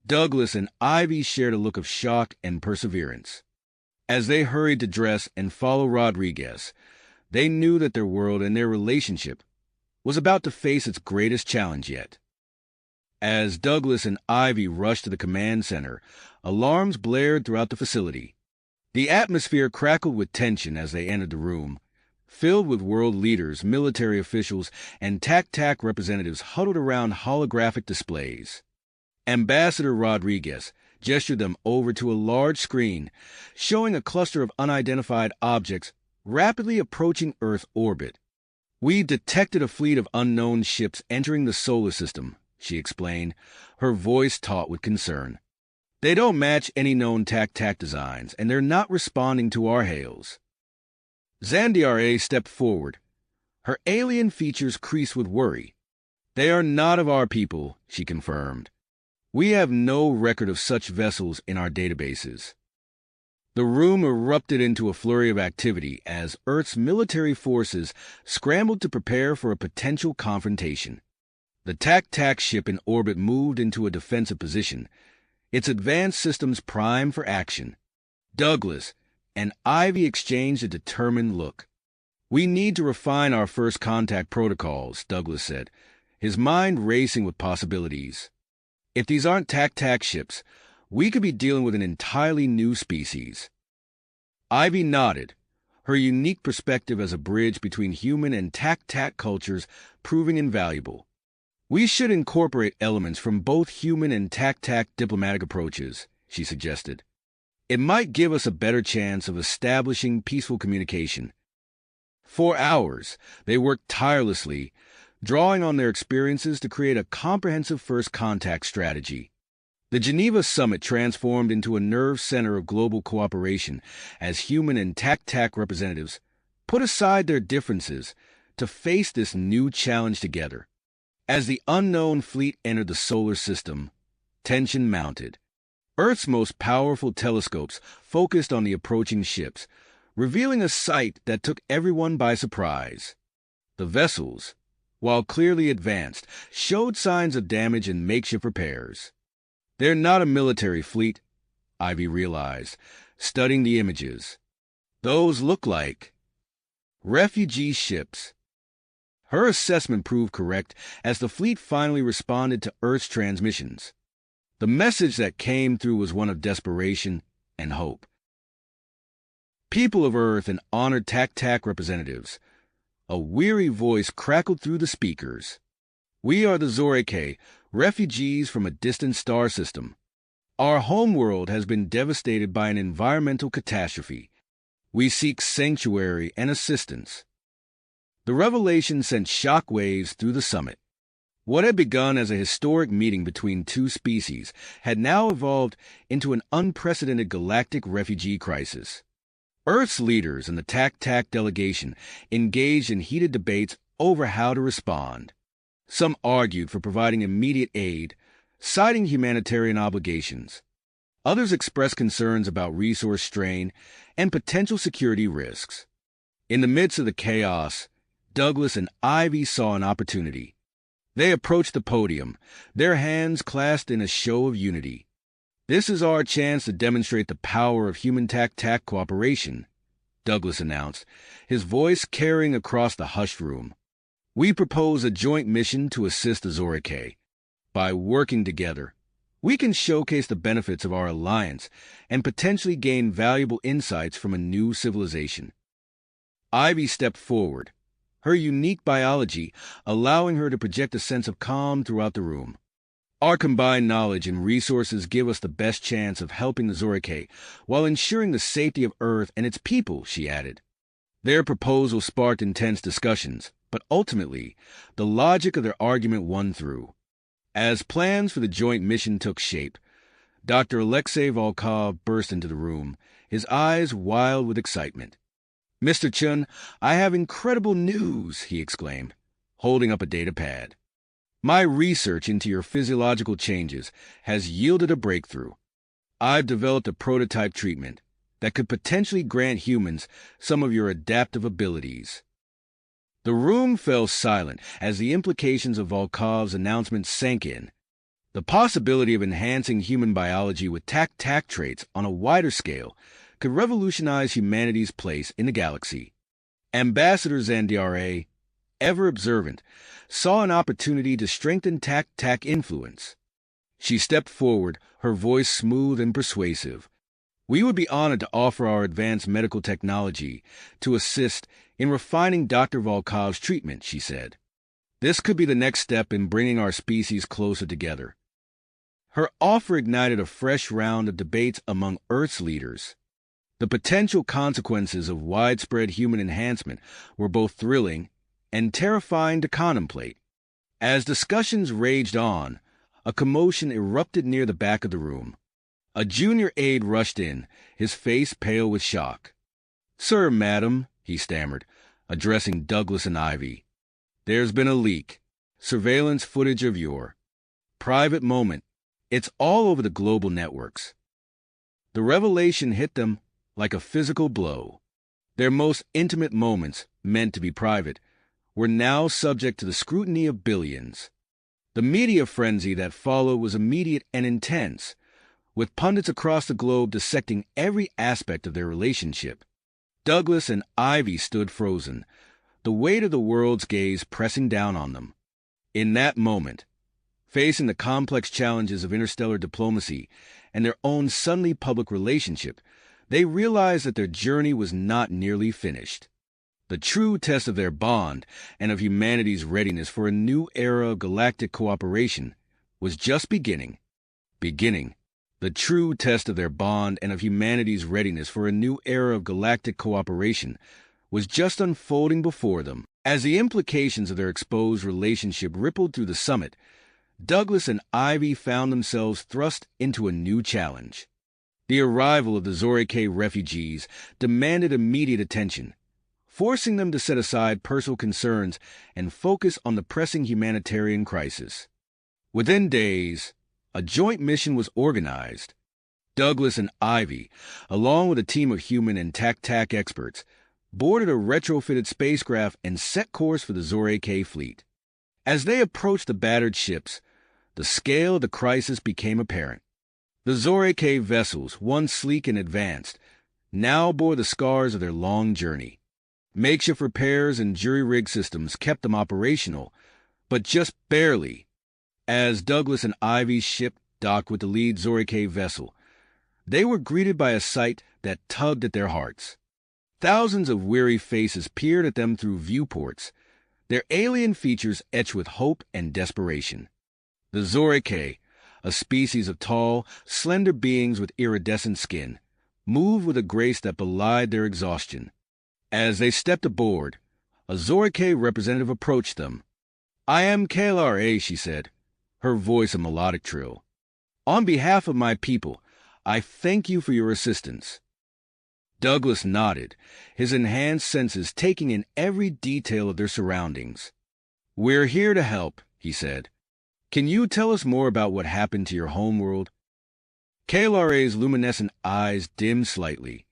Douglas and Ivy shared a look of shock and perseverance. As they hurried to dress and follow Rodriguez, they knew that their world and their relationship was about to face its greatest challenge yet. As Douglas and Ivy rushed to the command center, alarms blared throughout the facility. The atmosphere crackled with tension as they entered the room, filled with world leaders, military officials, and tac-tac representatives huddled around holographic displays. Ambassador Rodriguez gestured them over to a large screen, showing a cluster of unidentified objects rapidly approaching Earth orbit. "We detected a fleet of unknown ships entering the solar system," she explained, her voice taut with concern. "They don't match any known tac-tac designs, and they're not responding to our hails." Zandiare stepped forward, her alien features creased with worry. "They are not of our people," she confirmed. "We have no record of such vessels in our databases." The room erupted into a flurry of activity as Earth's military forces scrambled to prepare for a potential confrontation. The tac-tac ship in orbit moved into a defensive position, its advanced systems primed for action. Douglas and Ivy exchanged a determined look. "We need to refine our first contact protocols," Douglas said, his mind racing with possibilities. "If these aren't tac-tac ships, we could be dealing with an entirely new species." Ivy nodded, her unique perspective as a bridge between human and tac-tac cultures proving invaluable. "We should incorporate elements from both human and tac-tac diplomatic approaches," she suggested. "It might give us a better chance of establishing peaceful communication." For hours, they worked tirelessly, drawing on their experiences to create a comprehensive first contact strategy. The Geneva summit transformed into a nerve center of global cooperation as human and tac-tac representatives put aside their differences to face this new challenge together. As the unknown fleet entered the solar system, tension mounted. Earth's most powerful telescopes focused on the approaching ships, revealing a sight that took everyone by surprise. The vessels, while clearly advanced, showed signs of damage and makeshift repairs. "They're not a military fleet," Ivy realized, studying the images. "Those look like refugee ships." Her assessment proved correct as the fleet finally responded to Earth's transmissions. The message that came through was one of desperation and hope. "People of Earth and honored tac-tac representatives," a weary voice crackled through the speakers. "We are the Zoreke, refugees from a distant star system. Our homeworld has been devastated by an environmental catastrophe. We seek sanctuary and assistance." The revelation sent shockwaves through the summit. What had begun as a historic meeting between two species had now evolved into an unprecedented galactic refugee crisis. Earth's leaders and the tac-tac delegation engaged in heated debates over how to respond. Some argued for providing immediate aid, citing humanitarian obligations. Others expressed concerns about resource strain and potential security risks. In the midst of the chaos, Douglas and Ivy saw an opportunity. They approached the podium, their hands clasped in a show of unity. "This is our chance to demonstrate the power of human tac-tac cooperation," Douglas announced, his voice carrying across the hushed room. "We propose a joint mission to assist the Zorike. By working together, we can showcase the benefits of our alliance and potentially gain valuable insights from a new civilization." Ivy stepped forward, her unique biology allowing her to project a sense of calm throughout the room. "Our combined knowledge and resources give us the best chance of helping the Zorike while ensuring the safety of Earth and its people," she added. Their proposal sparked intense discussions, but ultimately, the logic of their argument won through. As plans for the joint mission took shape, Dr. Alexei Volkov burst into the room, his eyes wild with excitement. "Mr. Chun, I have incredible news," he exclaimed, holding up a data pad. "My research into your physiological changes has yielded a breakthrough. I've developed a prototype treatment that could potentially grant humans some of your adaptive abilities." The room fell silent as the implications of Volkov's announcement sank in. The possibility of enhancing human biology with tac-tac traits on a wider scale could revolutionize humanity's place in the galaxy. Ambassador Zandiare, ever observant, saw an opportunity to strengthen tac-tac influence. She stepped forward, her voice smooth and persuasive. We would be honored to offer our advanced medical technology to assist in refining Dr. Volkov's treatment, she said. This could be the next step in bringing our species closer together. Her offer ignited a fresh round of debates among Earth's leaders. The potential consequences of widespread human enhancement were both thrilling and terrifying to contemplate. As discussions raged on, a commotion erupted near the back of the room. A junior aide rushed in, his face pale with shock. "Sir, madam," he stammered, addressing Douglas and Ivy. "There's been a leak. Surveillance footage of your private moment. It's all over the global networks." The revelation hit them like a physical blow. Their most intimate moments, meant to be private, were now subject to the scrutiny of billions. The media frenzy that followed was immediate and intense, with pundits across the globe dissecting every aspect of their relationship. Douglas and Ivy stood frozen, the weight of the world's gaze pressing down on them. In that moment, facing the complex challenges of interstellar diplomacy and their own suddenly public relationship, they realized that their journey was not nearly finished. The true test of their bond and of humanity's readiness for a new era of galactic cooperation was just beginning. The true test of their bond and of humanity's readiness for a new era of galactic cooperation was just unfolding before them. As the implications of their exposed relationship rippled through the summit, Douglas and Ivy found themselves thrust into a new challenge. The arrival of the Zorike refugees demanded immediate attention, forcing them to set aside personal concerns and focus on the pressing humanitarian crisis. Within days, a joint mission was organized. Douglas and Ivy, along with a team of human and tac-tac experts, boarded a retrofitted spacecraft and set course for the Zorike fleet. As they approached the battered ships, the scale of the crisis became apparent. The Zorike vessels, once sleek and advanced, now bore the scars of their long journey. Makeshift repairs and jury-rig systems kept them operational, but just barely. As Douglas and Ivy's ship docked with the lead Zorike vessel, they were greeted by a sight that tugged at their hearts. Thousands of weary faces peered at them through viewports, their alien features etched with hope and desperation. The Zorike, a species of tall, slender beings with iridescent skin, moved with a grace that belied their exhaustion. As they stepped aboard, a Zorike representative approached them. "I am KLRA," she said, her voice a melodic trill. "On behalf of my people, I thank you for your assistance." Douglas nodded, his enhanced senses taking in every detail of their surroundings. "We're here to help," he said. "Can you tell us more about what happened to your homeworld?" KLRA's luminescent eyes dimmed slightly.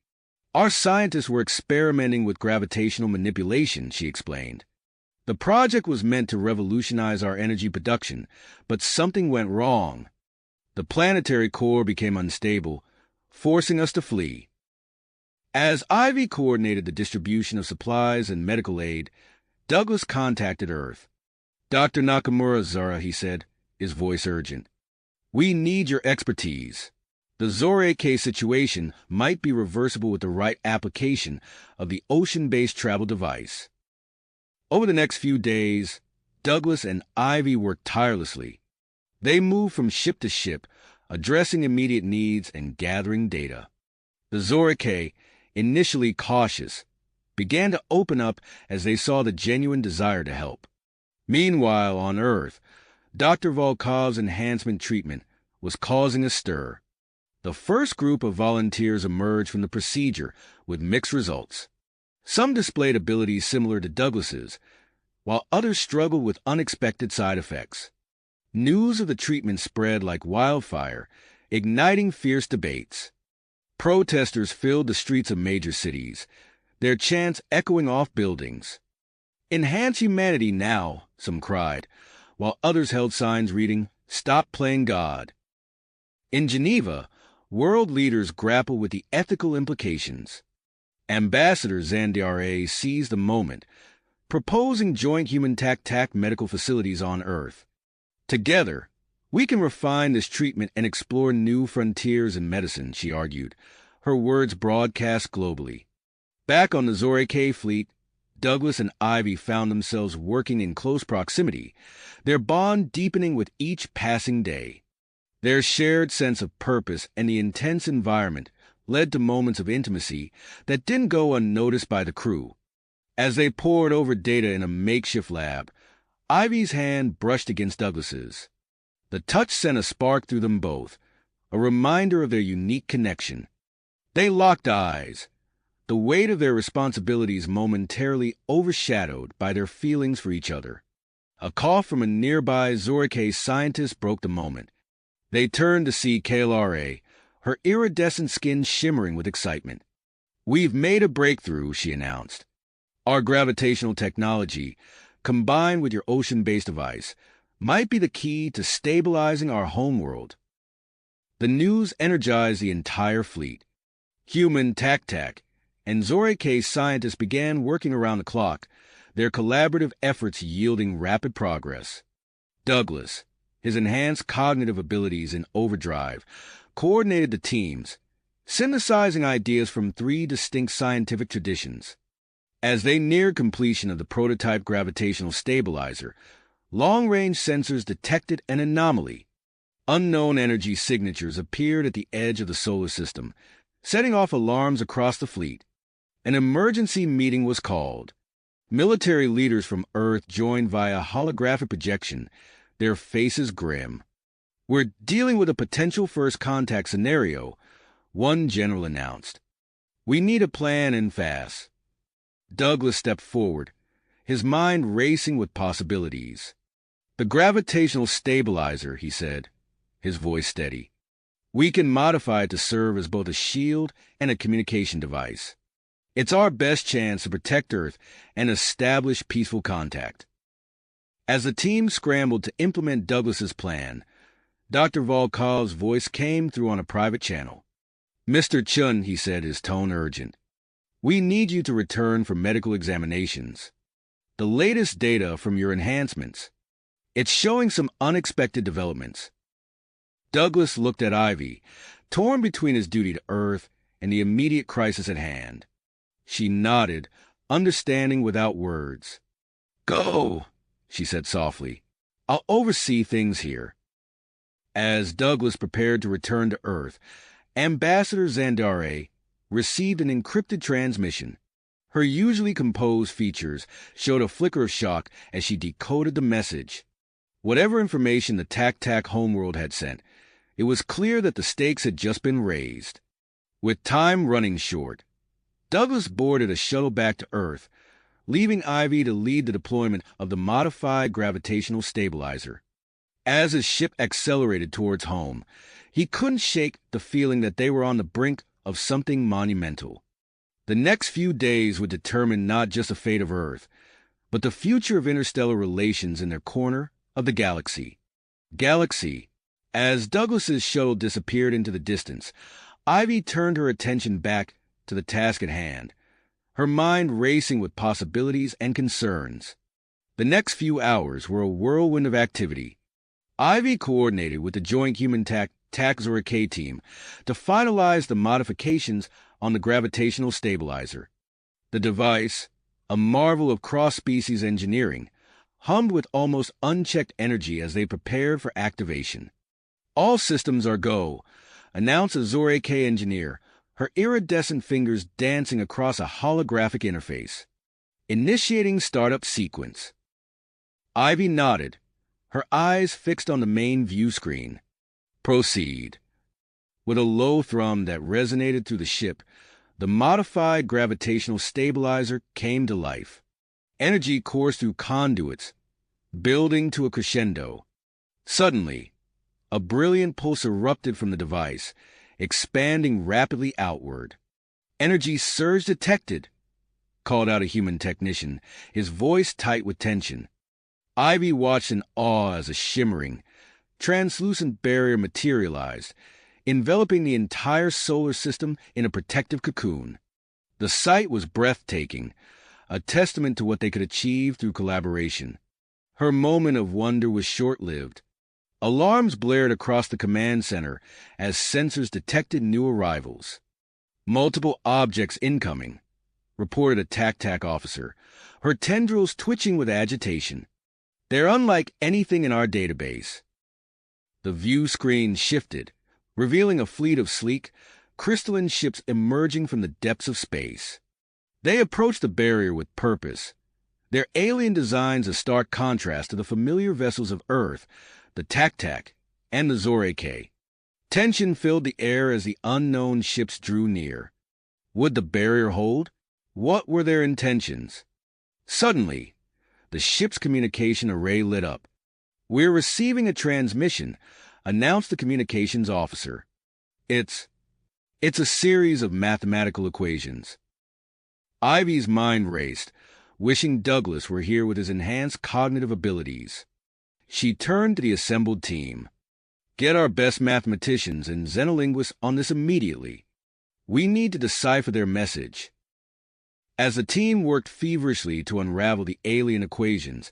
"Our scientists were experimenting with gravitational manipulation," she explained. "The project was meant to revolutionize our energy production, but something went wrong. The planetary core became unstable, forcing us to flee." As Ivy coordinated the distribution of supplies and medical aid, Douglas contacted Earth. "Dr. Nakamura, Zara," he said, his voice urgent. "We need your expertise. The Zorike situation might be reversible with the right application of the ocean-based travel device." Over the next few days, Douglas and Ivy worked tirelessly. They moved from ship to ship, addressing immediate needs and gathering data. The Zorike, initially cautious, began to open up as they saw the genuine desire to help. Meanwhile, on Earth, Dr. Volkov's enhancement treatment was causing a stir. The first group of volunteers emerged from the procedure with mixed results. Some displayed abilities similar to Douglas's, while others struggled with unexpected side effects. News of the treatment spread like wildfire, igniting fierce debates. Protesters filled the streets of major cities, their chants echoing off buildings. "Enhance humanity now," some cried, while others held signs reading, "Stop playing God." In Geneva, world leaders grapple with the ethical implications. Ambassador Zandiare seized the moment, proposing joint human-tac medical facilities on Earth. Together, we can refine this treatment and explore new frontiers in medicine, she argued, her words broadcast globally. Back on the Zorike fleet, Douglas and Ivy found themselves working in close proximity, their bond deepening with each passing day. Their shared sense of purpose and the intense environment led to moments of intimacy that didn't go unnoticed by the crew. As they pored over data in a makeshift lab, Ivy's hand brushed against Douglas's. The touch sent a spark through them both, a reminder of their unique connection. They locked eyes, the weight of their responsibilities momentarily overshadowed by their feelings for each other. A cough from a nearby Zorike scientist broke the moment. They turned to see KLRA, her iridescent skin shimmering with excitement. "We've made a breakthrough," she announced. "Our gravitational technology, combined with your ocean-based device, might be the key to stabilizing our homeworld." The news energized the entire fleet. Human tac and Zorike scientists began working around the clock, their collaborative efforts yielding rapid progress. Douglas, his enhanced cognitive abilities in overdrive, coordinated the teams, synthesizing ideas from 3 distinct scientific traditions. As they neared completion of the prototype gravitational stabilizer, long-range sensors detected an anomaly. Unknown energy signatures appeared at the edge of the solar system, setting off alarms across the fleet. An emergency meeting was called. Military leaders from Earth joined via holographic projection, their faces grim. "We're dealing with a potential first contact scenario," one general announced. "We need a plan and fast." Douglas stepped forward, his mind racing with possibilities. "The gravitational stabilizer," he said, his voice steady. "We can modify it to serve as both a shield and a communication device. It's our best chance to protect Earth and establish peaceful contact." As the team scrambled to implement Douglas's plan, Dr. Volkov's voice came through on a private channel. "Mr. Chun," he said, his tone urgent, "we need you to return for medical examinations. The latest data from your enhancements. It's showing some unexpected developments." Douglas looked at Ivy, torn between his duty to Earth and the immediate crisis at hand. She nodded, understanding without words. "Go," she said softly. "I'll oversee things here." As Douglas prepared to return to Earth, Ambassador Zandare received an encrypted transmission. Her usually composed features showed a flicker of shock as she decoded the message. Whatever information the tac homeworld had sent, it was clear that the stakes had just been raised. With time running short, Douglas boarded a shuttle back to Earth, leaving Ivy to lead the deployment of the modified gravitational stabilizer. As his ship accelerated towards home, he couldn't shake the feeling that they were on the brink of something monumental. The next few days would determine not just the fate of Earth, but the future of interstellar relations in their corner of the galaxy. As Douglas's shuttle disappeared into the distance, Ivy turned her attention back to the task at hand, her mind racing with possibilities and concerns. The next few hours were a whirlwind of activity. Ivy coordinated with the joint human Zorike team to finalize the modifications on the gravitational stabilizer. The device, a marvel of cross-species engineering, hummed with almost unchecked energy as they prepared for activation. "All systems are go," announced a Zorike engineer, her iridescent fingers dancing across a holographic interface. "Initiating startup sequence." Ivy nodded, her eyes fixed on the main view screen. "Proceed." With a low thrum that resonated through the ship, the modified gravitational stabilizer came to life. Energy coursed through conduits, building to a crescendo. Suddenly, a brilliant pulse erupted from the device, expanding rapidly outward. Energy surge detected. called out a human technician, his voice tight with tension. Ivy watched in awe as a shimmering, translucent barrier materialized, enveloping the entire solar system in a protective cocoon. The sight was breathtaking, a testament to what they could achieve through collaboration. Her moment of wonder was short-lived. Alarms blared across the command center as sensors detected new arrivals. "Multiple objects incoming," reported a TAC officer, her tendrils twitching with agitation. "They're unlike anything in our database." The view screen shifted, revealing a fleet of sleek, crystalline ships emerging from the depths of space. They approached the barrier with purpose, their alien designs a stark contrast to the familiar vessels of Earth, the TAC and the Zoreke. Tension filled the air as the unknown ships drew near. Would the barrier hold? What were their intentions? Suddenly, the ship's communication array lit up. "We're receiving a transmission," announced the communications officer. It's a series of mathematical equations." Ivy's mind raced, wishing Douglas were here with his enhanced cognitive abilities. She turned to the assembled team. "Get our best mathematicians and xenolinguists on this immediately. We need to decipher their message." As the team worked feverishly to unravel the alien equations,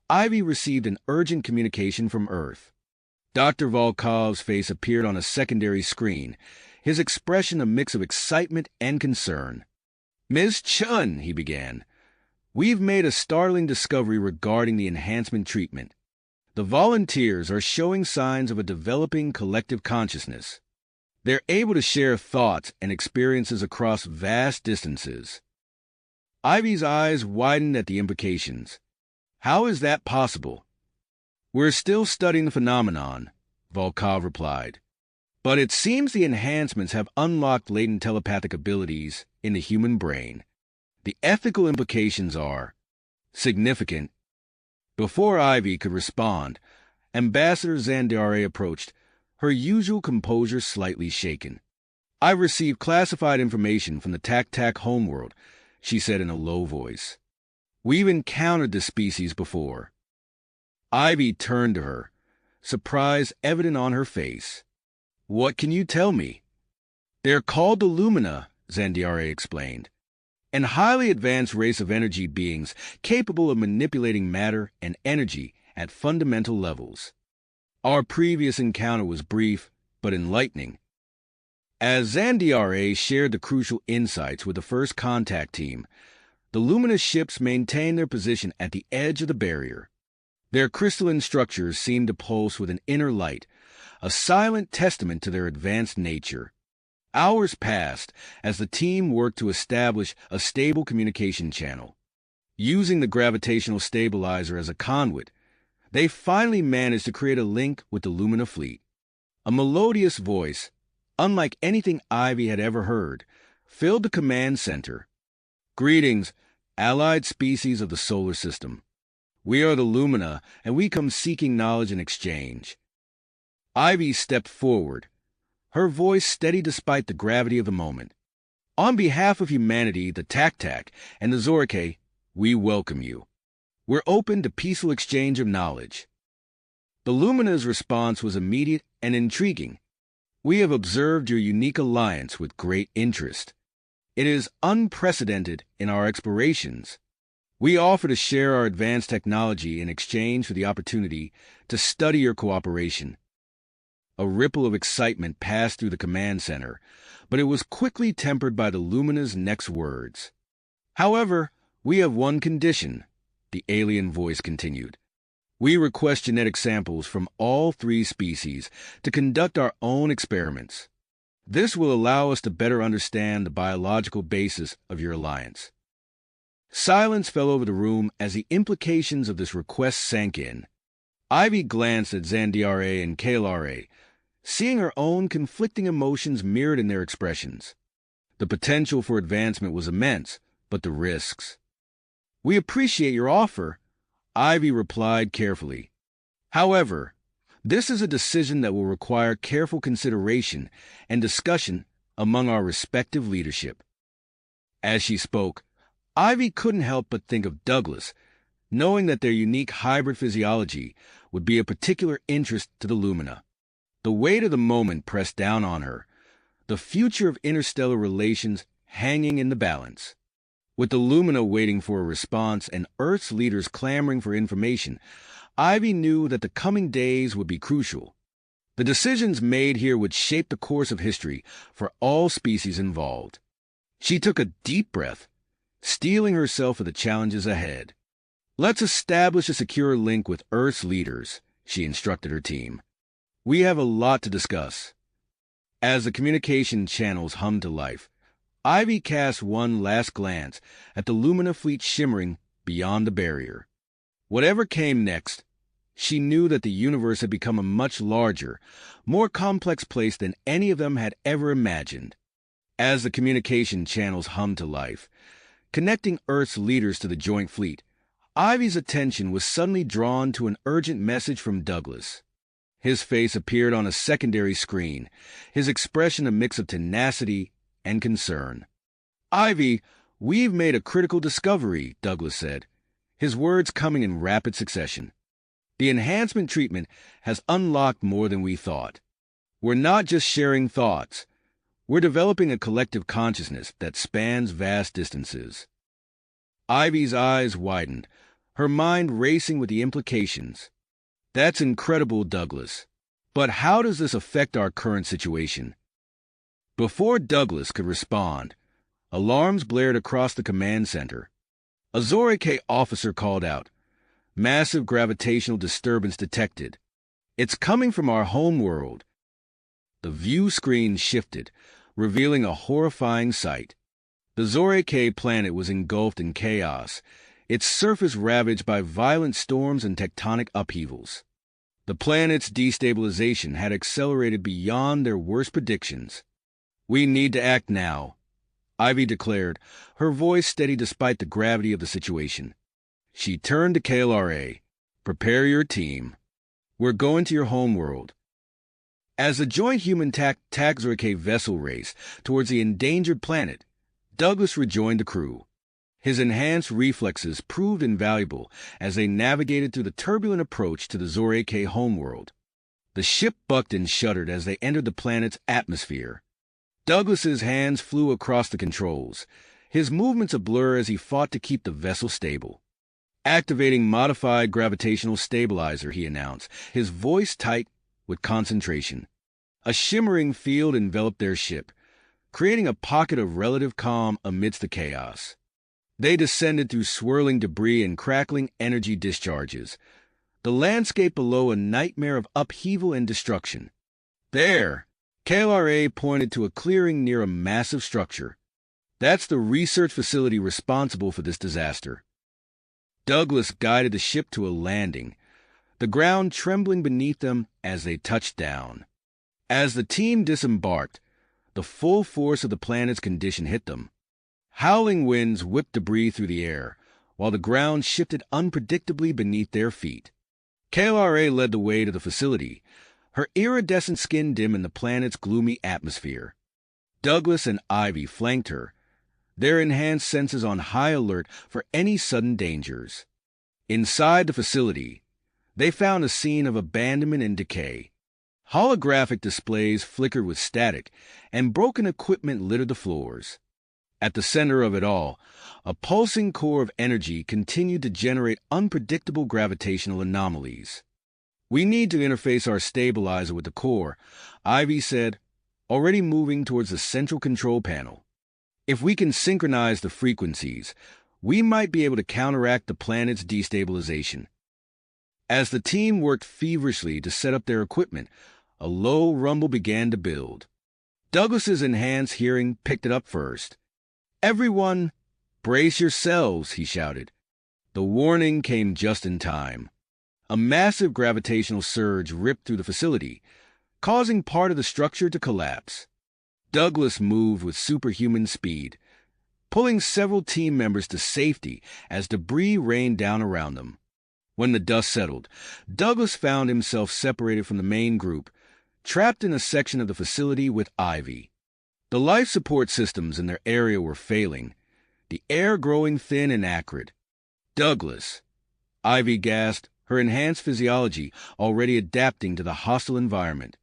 Ivy received an urgent communication from Earth. Dr. Volkov's face appeared on a secondary screen, his expression a mix of excitement and concern. "Ms. Chun," he began, "we've made a startling discovery regarding the enhancement treatment. The volunteers are showing signs of a developing collective consciousness. They're able to share thoughts and experiences across vast distances." Ivy's eyes widened at the implications. "How is that possible?" "We're still studying the phenomenon," Volkov replied. "But it seems the enhancements have unlocked latent telepathic abilities in the human brain. The ethical implications are significant." Before Ivy could respond, Ambassador Zandiare approached, her usual composure slightly shaken. "I've received classified information from the TAC homeworld," she said in a low voice. "We've encountered this species before." Ivy turned to her, surprise evident on her face. "What can you tell me?" "They're called the Lumina," Zandiare explained. "An highly advanced race of energy beings capable of manipulating matter and energy at fundamental levels. Our previous encounter was brief, but enlightening." As Zandiare shared the crucial insights with the first contact team, the Lumina ships maintained their position at the edge of the barrier. Their crystalline structures seemed to pulse with an inner light, a silent testament to their advanced nature. Hours passed as the team worked to establish a stable communication channel. Using the gravitational stabilizer as a conduit, they finally managed to create a link with the Lumina fleet. A melodious voice, unlike anything Ivy had ever heard, filled the command center. "Greetings, allied species of the solar system. We are the Lumina, and we come seeking knowledge and exchange." Ivy stepped forward, her voice steady despite the gravity of the moment. "On behalf of humanity, the TAC and the Zoreke, we welcome you. We're open to peaceful exchange of knowledge." The Lumina's response was immediate and intriguing. "We have observed your unique alliance with great interest. It is unprecedented in our explorations. We offer to share our advanced technology in exchange for the opportunity to study your cooperation." A ripple of excitement passed through the command center, but it was quickly tempered by the Lumina's next words. "However, we have one condition," the alien voice continued. "We request genetic samples from all 3 species to conduct our own experiments. This will allow us to better understand the biological basis of your alliance." Silence fell over the room as the implications of this request sank in. Ivy glanced at Zandiare and Kalare, seeing her own conflicting emotions mirrored in their expressions. The potential for advancement was immense, but the risks. "We appreciate your offer," Ivy replied carefully. "However, this is a decision that will require careful consideration and discussion among our respective leadership." As she spoke, Ivy couldn't help but think of Douglas, knowing that their unique hybrid physiology would be of particular interest to the Lumina. The weight of the moment pressed down on her, the future of interstellar relations hanging in the balance. With the Lumina waiting for a response and Earth's leaders clamoring for information, Ivy knew that the coming days would be crucial. The decisions made here would shape the course of history for all species involved. She took a deep breath, steeling herself for the challenges ahead. "Let's establish a secure link with Earth's leaders," she instructed her team. "We have a lot to discuss." As the communication channels hummed to life, Ivy cast one last glance at the Lumina fleet shimmering beyond the barrier. Whatever came next, she knew that the universe had become a much larger, more complex place than any of them had ever imagined. As the communication channels hummed to life, connecting Earth's leaders to the joint fleet, Ivy's attention was suddenly drawn to an urgent message from Douglas. His face appeared on a secondary screen, his expression a mix of tenacity and concern. "Ivy, we've made a critical discovery," Douglas said, his words coming in rapid succession. "The enhancement treatment has unlocked more than we thought. We're not just sharing thoughts. We're developing a collective consciousness that spans vast distances." Ivy's eyes widened, her mind racing with the implications. "That's incredible, Douglas. But how does this affect our current situation?" Before Douglas could respond, alarms blared across the command center. A Zorike officer called out, "Massive gravitational disturbance detected. It's coming from our homeworld." The view screen shifted, revealing a horrifying sight. The Zorike planet was engulfed in chaos, its surface ravaged by violent storms and tectonic upheavals. The planet's destabilization had accelerated beyond their worst predictions. "We need to act now," Ivy declared, her voice steady despite the gravity of the situation. She turned to KLRA. "Prepare your team. We're going to your homeworld." As the joint human-Zorike vessel raced towards the endangered planet, Douglas rejoined the crew. His enhanced reflexes proved invaluable as they navigated through the turbulent approach to the Zorike homeworld. The ship bucked and shuddered as they entered the planet's atmosphere. Douglas's hands flew across the controls, his movements a blur as he fought to keep the vessel stable. "Activating modified gravitational stabilizer," he announced, his voice tight with concentration. A shimmering field enveloped their ship, creating a pocket of relative calm amidst the chaos. They descended through swirling debris and crackling energy discharges, the landscape below a nightmare of upheaval and destruction. "There!" KLRA pointed to a clearing near a massive structure. "That's the research facility responsible for this disaster." Douglas guided the ship to a landing, the ground trembling beneath them as they touched down. As the team disembarked, the full force of the planet's condition hit them. Howling winds whipped debris through the air, while the ground shifted unpredictably beneath their feet. KLRA led the way to the facility, her iridescent skin dim in the planet's gloomy atmosphere. Douglas and Ivy flanked her, their enhanced senses on high alert for any sudden dangers. Inside the facility, they found a scene of abandonment and decay. Holographic displays flickered with static, and broken equipment littered the floors. At the center of it all, a pulsing core of energy continued to generate unpredictable gravitational anomalies. "We need to interface our stabilizer with the core," Ivy said, already moving towards the central control panel. "If we can synchronize the frequencies, we might be able to counteract the planet's destabilization." As the team worked feverishly to set up their equipment, a low rumble began to build. Douglas's enhanced hearing picked it up first. "Everyone, brace yourselves," he shouted. The warning came just in time. A massive gravitational surge ripped through the facility, causing part of the structure to collapse. Douglas moved with superhuman speed, pulling several team members to safety as debris rained down around them. When the dust settled, Douglas found himself separated from the main group, trapped in a section of the facility with Ivy. The life support systems in their area were failing, the air growing thin and acrid. "Douglas," Ivy gasped, her enhanced physiology already adapting to the hostile environment.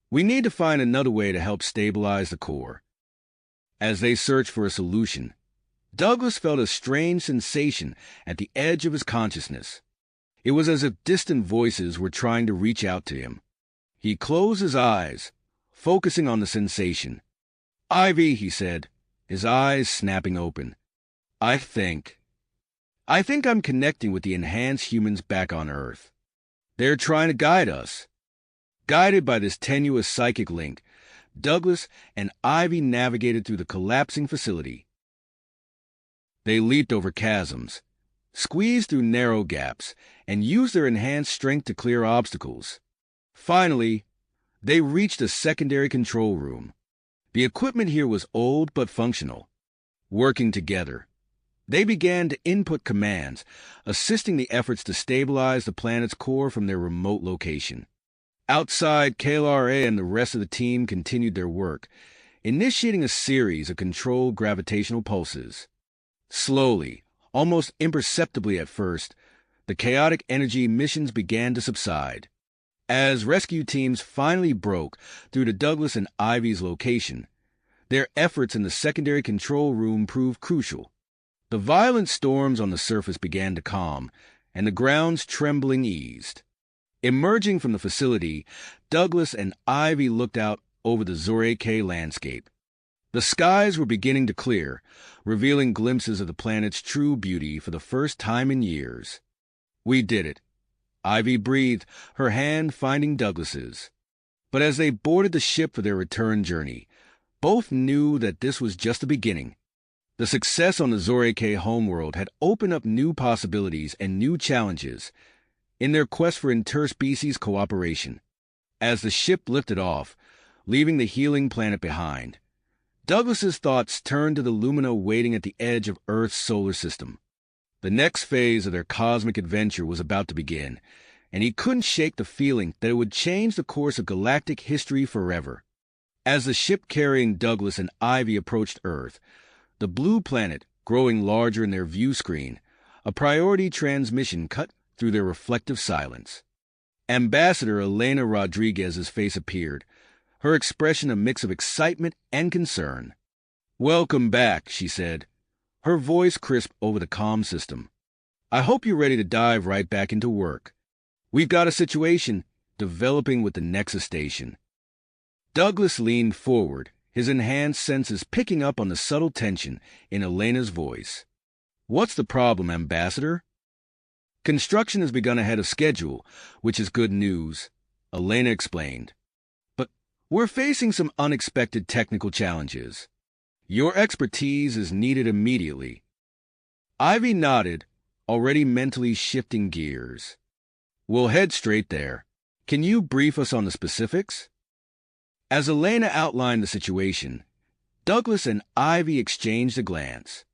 "We need to find another way to help stabilize the core." As they searched for a solution, Douglas felt a strange sensation at the edge of his consciousness. It was as if distant voices were trying to reach out to him. He closed his eyes, focusing on the sensation. "Ivy," he said, his eyes snapping open. I think I'm connecting with the enhanced humans back on Earth. They're trying to guide us." Guided by this tenuous psychic link, Douglas and Ivy navigated through the collapsing facility. They leaped over chasms, squeezed through narrow gaps, and used their enhanced strength to clear obstacles. Finally, they reached a secondary control room. The equipment here was old but functional. Working together, they began to input commands, assisting the efforts to stabilize the planet's core from their remote location. Outside, KLRA and the rest of the team continued their work, initiating a series of controlled gravitational pulses. Slowly, almost imperceptibly at first, the chaotic energy emissions began to subside. As rescue teams finally broke through to Douglas and Ivy's location, their efforts in the secondary control room proved crucial. The violent storms on the surface began to calm, and the ground's trembling eased. Emerging from the facility, Douglas and Ivy looked out over the Zoré-K landscape. The skies were beginning to clear, revealing glimpses of the planet's true beauty for the first time in years. "We did it," Ivy breathed, her hand finding Douglas's. But as they boarded the ship for their return journey, both knew that this was just the beginning. The success on the Zoré-K homeworld had opened up new possibilities and new challenges in their quest for interspecies cooperation. As the ship lifted off, leaving the healing planet behind, Douglas's thoughts turned to the Lumina waiting at the edge of Earth's solar system. The next phase of their cosmic adventure was about to begin, and he couldn't shake the feeling that it would change the course of galactic history forever. As the ship carrying Douglas and Ivy approached Earth, the blue planet growing larger in their view screen, a priority transmission cut through their reflective silence. Ambassador Elena Rodriguez's face appeared, her expression a mix of excitement and concern. "Welcome back," she said, her voice crisp over the comm system. "I hope you're ready to dive right back into work. We've got a situation developing with the Nexus station." Douglas leaned forward, his enhanced senses picking up on the subtle tension in Elena's voice. "What's the problem, Ambassador?" "Construction has begun ahead of schedule, which is good news," Elena explained. "But we're facing some unexpected technical challenges. Your expertise is needed immediately." Ivy nodded, already mentally shifting gears. "We'll head straight there. Can you brief us on the specifics?" As Elena outlined the situation, Douglas and Ivy exchanged a glance.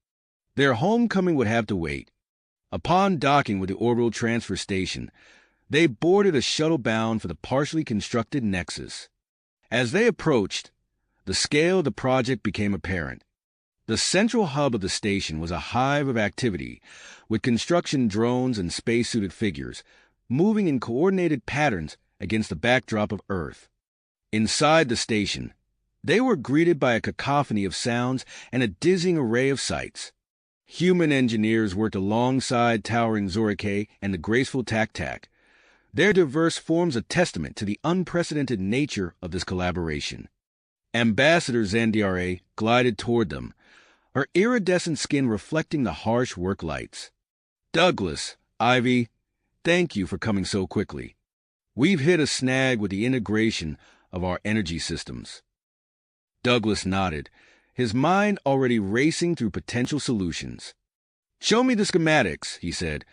Their homecoming would have to wait. Upon docking with the orbital transfer station, they boarded a shuttle bound for the partially constructed Nexus. As they approached, the scale of the project became apparent. The central hub of the station was a hive of activity, with construction drones and spacesuited figures moving in coordinated patterns against the backdrop of Earth. Inside the station, they were greeted by a cacophony of sounds and a dizzying array of sights. Human engineers worked alongside towering Zoré-K and the graceful Tak-Tak, their diverse forms a testament to the unprecedented nature of this collaboration. Ambassador Zandiare glided toward them, her iridescent skin reflecting the harsh work lights. "Douglas, Ivy, thank you for coming so quickly. We've hit a snag with the integration of our energy systems." Douglas nodded, his mind already racing through potential solutions. "Show me the schematics," he said,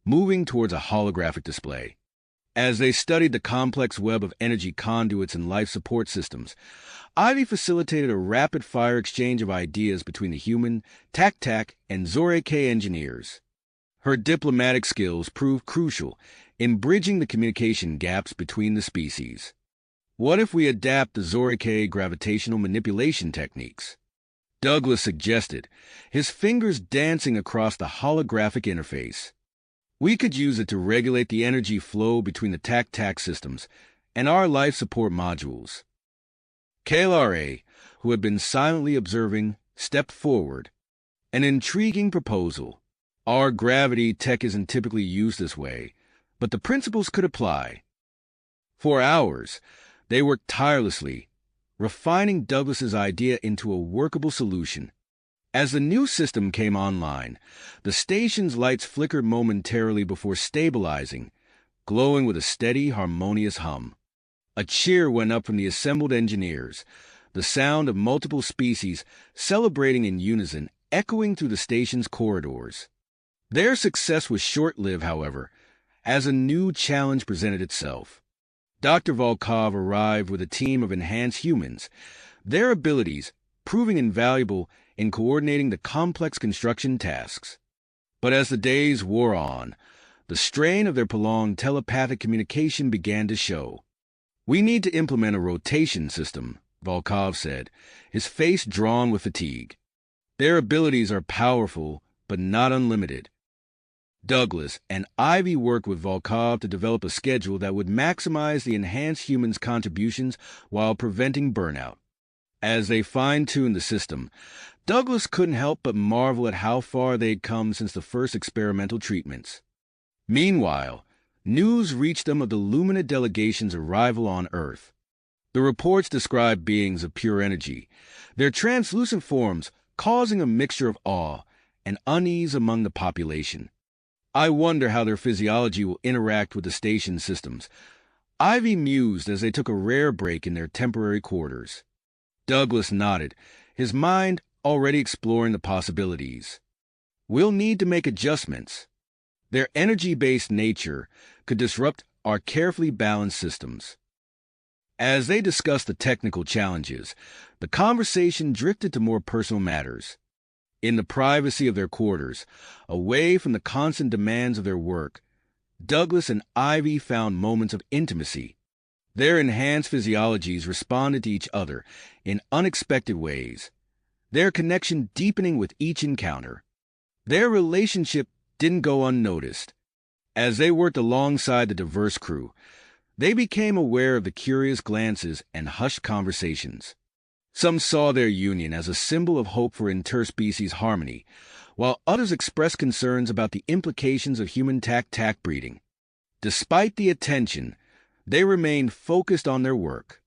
moving towards a holographic display. As they studied the complex web of energy conduits and life support systems, Ivy facilitated a rapid-fire exchange of ideas between the human, Tak-Tak, and Zoré-K engineers. Her diplomatic skills proved crucial in bridging the communication gaps between the species. "What if we adapt the Zoré-K gravitational manipulation techniques?" Douglas suggested, his fingers dancing across the holographic interface. We could use it to regulate the energy flow between the TAC-TAC systems and our life support modules. KLRA, who had been silently observing, stepped forward. An intriguing proposal. Our gravity tech isn't typically used this way, but the principles could apply. For hours, they worked tirelessly, refining Douglas's idea into a workable solution. As the new system came online, the station's lights flickered momentarily before stabilizing, glowing with a steady, harmonious hum. A cheer went up from the assembled engineers, the sound of multiple species celebrating in unison echoing through the station's corridors. Their success was short-lived, however, as a new challenge presented itself. Dr. Volkov arrived with a team of enhanced humans, their abilities proving invaluable in coordinating the complex construction tasks. But as the days wore on, the strain of their prolonged telepathic communication began to show. "We need to implement a rotation system," Volkov said, his face drawn with fatigue. "Their abilities are powerful, but not unlimited." Douglas and Ivy worked with Volkov to develop a schedule that would maximize the enhanced humans' contributions while preventing burnout. As they fine-tuned the system, Douglas couldn't help but marvel at how far they'd come since the first experimental treatments. Meanwhile, news reached them of the Lumina delegation's arrival on Earth. The reports described beings of pure energy, their translucent forms causing a mixture of awe and unease among the population. "I wonder how their physiology will interact with the station systems," Ivy mused as they took a rare break in their temporary quarters. Douglas nodded, his mind already exploring the possibilities. "We'll need to make adjustments. Their energy-based nature could disrupt our carefully balanced systems." As they discussed the technical challenges, the conversation drifted to more personal matters. In the privacy of their quarters, away from the constant demands of their work, Douglas and Ivy found moments of intimacy. Their enhanced physiologies responded to each other in unexpected ways, their connection deepening with each encounter. Their relationship didn't go unnoticed. As they worked alongside the diverse crew, they became aware of the curious glances and hushed conversations. Some saw their union as a symbol of hope for interspecies harmony, while others expressed concerns about the implications of human TAC-TAC breeding. Despite the attention, they remained focused on their work.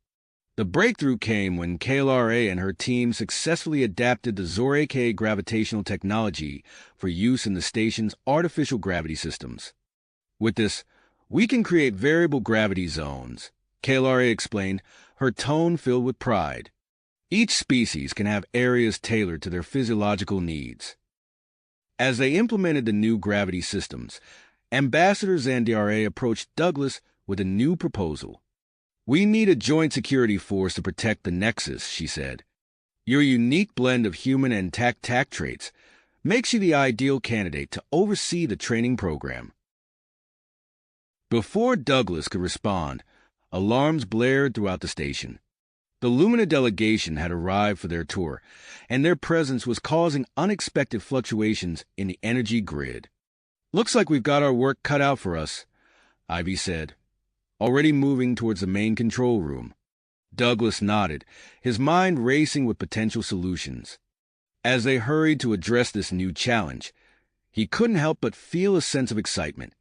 The breakthrough came when KLRA and her team successfully adapted the Zorek gravitational technology for use in the station's artificial gravity systems. "With this, we can create variable gravity zones," KLRA explained, her tone filled with pride. "Each species can have areas tailored to their physiological needs." As they implemented the new gravity systems, Ambassador Zandiare approached Douglas with a new proposal. "We need a joint security force to protect the Nexus," she said. "Your unique blend of human and TAC-TAC traits makes you the ideal candidate to oversee the training program." Before Douglas could respond, alarms blared throughout the station. The Lumina delegation had arrived for their tour, and their presence was causing unexpected fluctuations in the energy grid. "Looks like we've got our work cut out for us," Ivy said, already moving towards the main control room. Douglas nodded, his mind racing with potential solutions. As they hurried to address this new challenge, he couldn't help but feel a sense of excitement.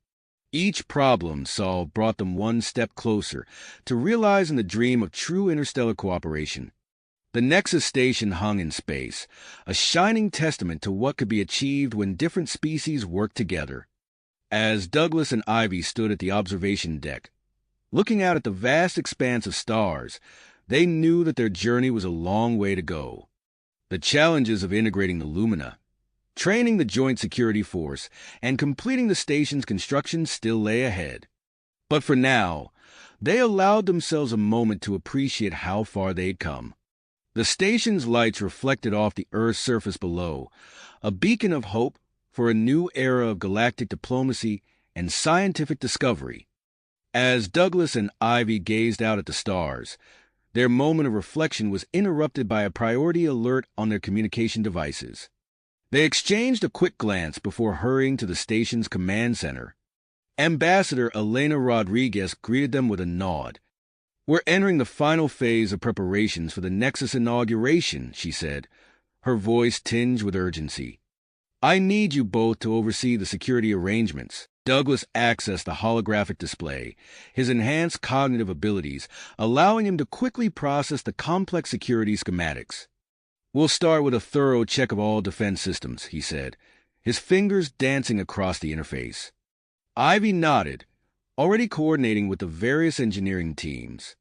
Each problem solved brought them one step closer to realizing the dream of true interstellar cooperation. The Nexus station hung in space, a shining testament to what could be achieved when different species work together. As Douglas and Ivy stood at the observation deck, looking out at the vast expanse of stars, they knew that their journey was a long way to go. The challenges of integrating the Lumina, training the Joint Security Force, and completing the station's construction still lay ahead. But for now, they allowed themselves a moment to appreciate how far they'd come. The station's lights reflected off the Earth's surface below, a beacon of hope for a new era of galactic diplomacy and scientific discovery. As Douglas and Ivy gazed out at the stars, Their moment of reflection was interrupted by a priority alert on their communication devices. They exchanged a quick glance before hurrying to the station's command center. Ambassador Elena Rodriguez greeted them with a nod. "We're entering the final phase of preparations for the Nexus inauguration," she said, her voice tinged with urgency. "I need you both to oversee the security arrangements." Douglas accessed the holographic display, his enhanced cognitive abilities allowing him to quickly process the complex security schematics. "We'll start with a thorough check of all defense systems," he said, his fingers dancing across the interface. Ivy nodded, already coordinating with the various engineering teams.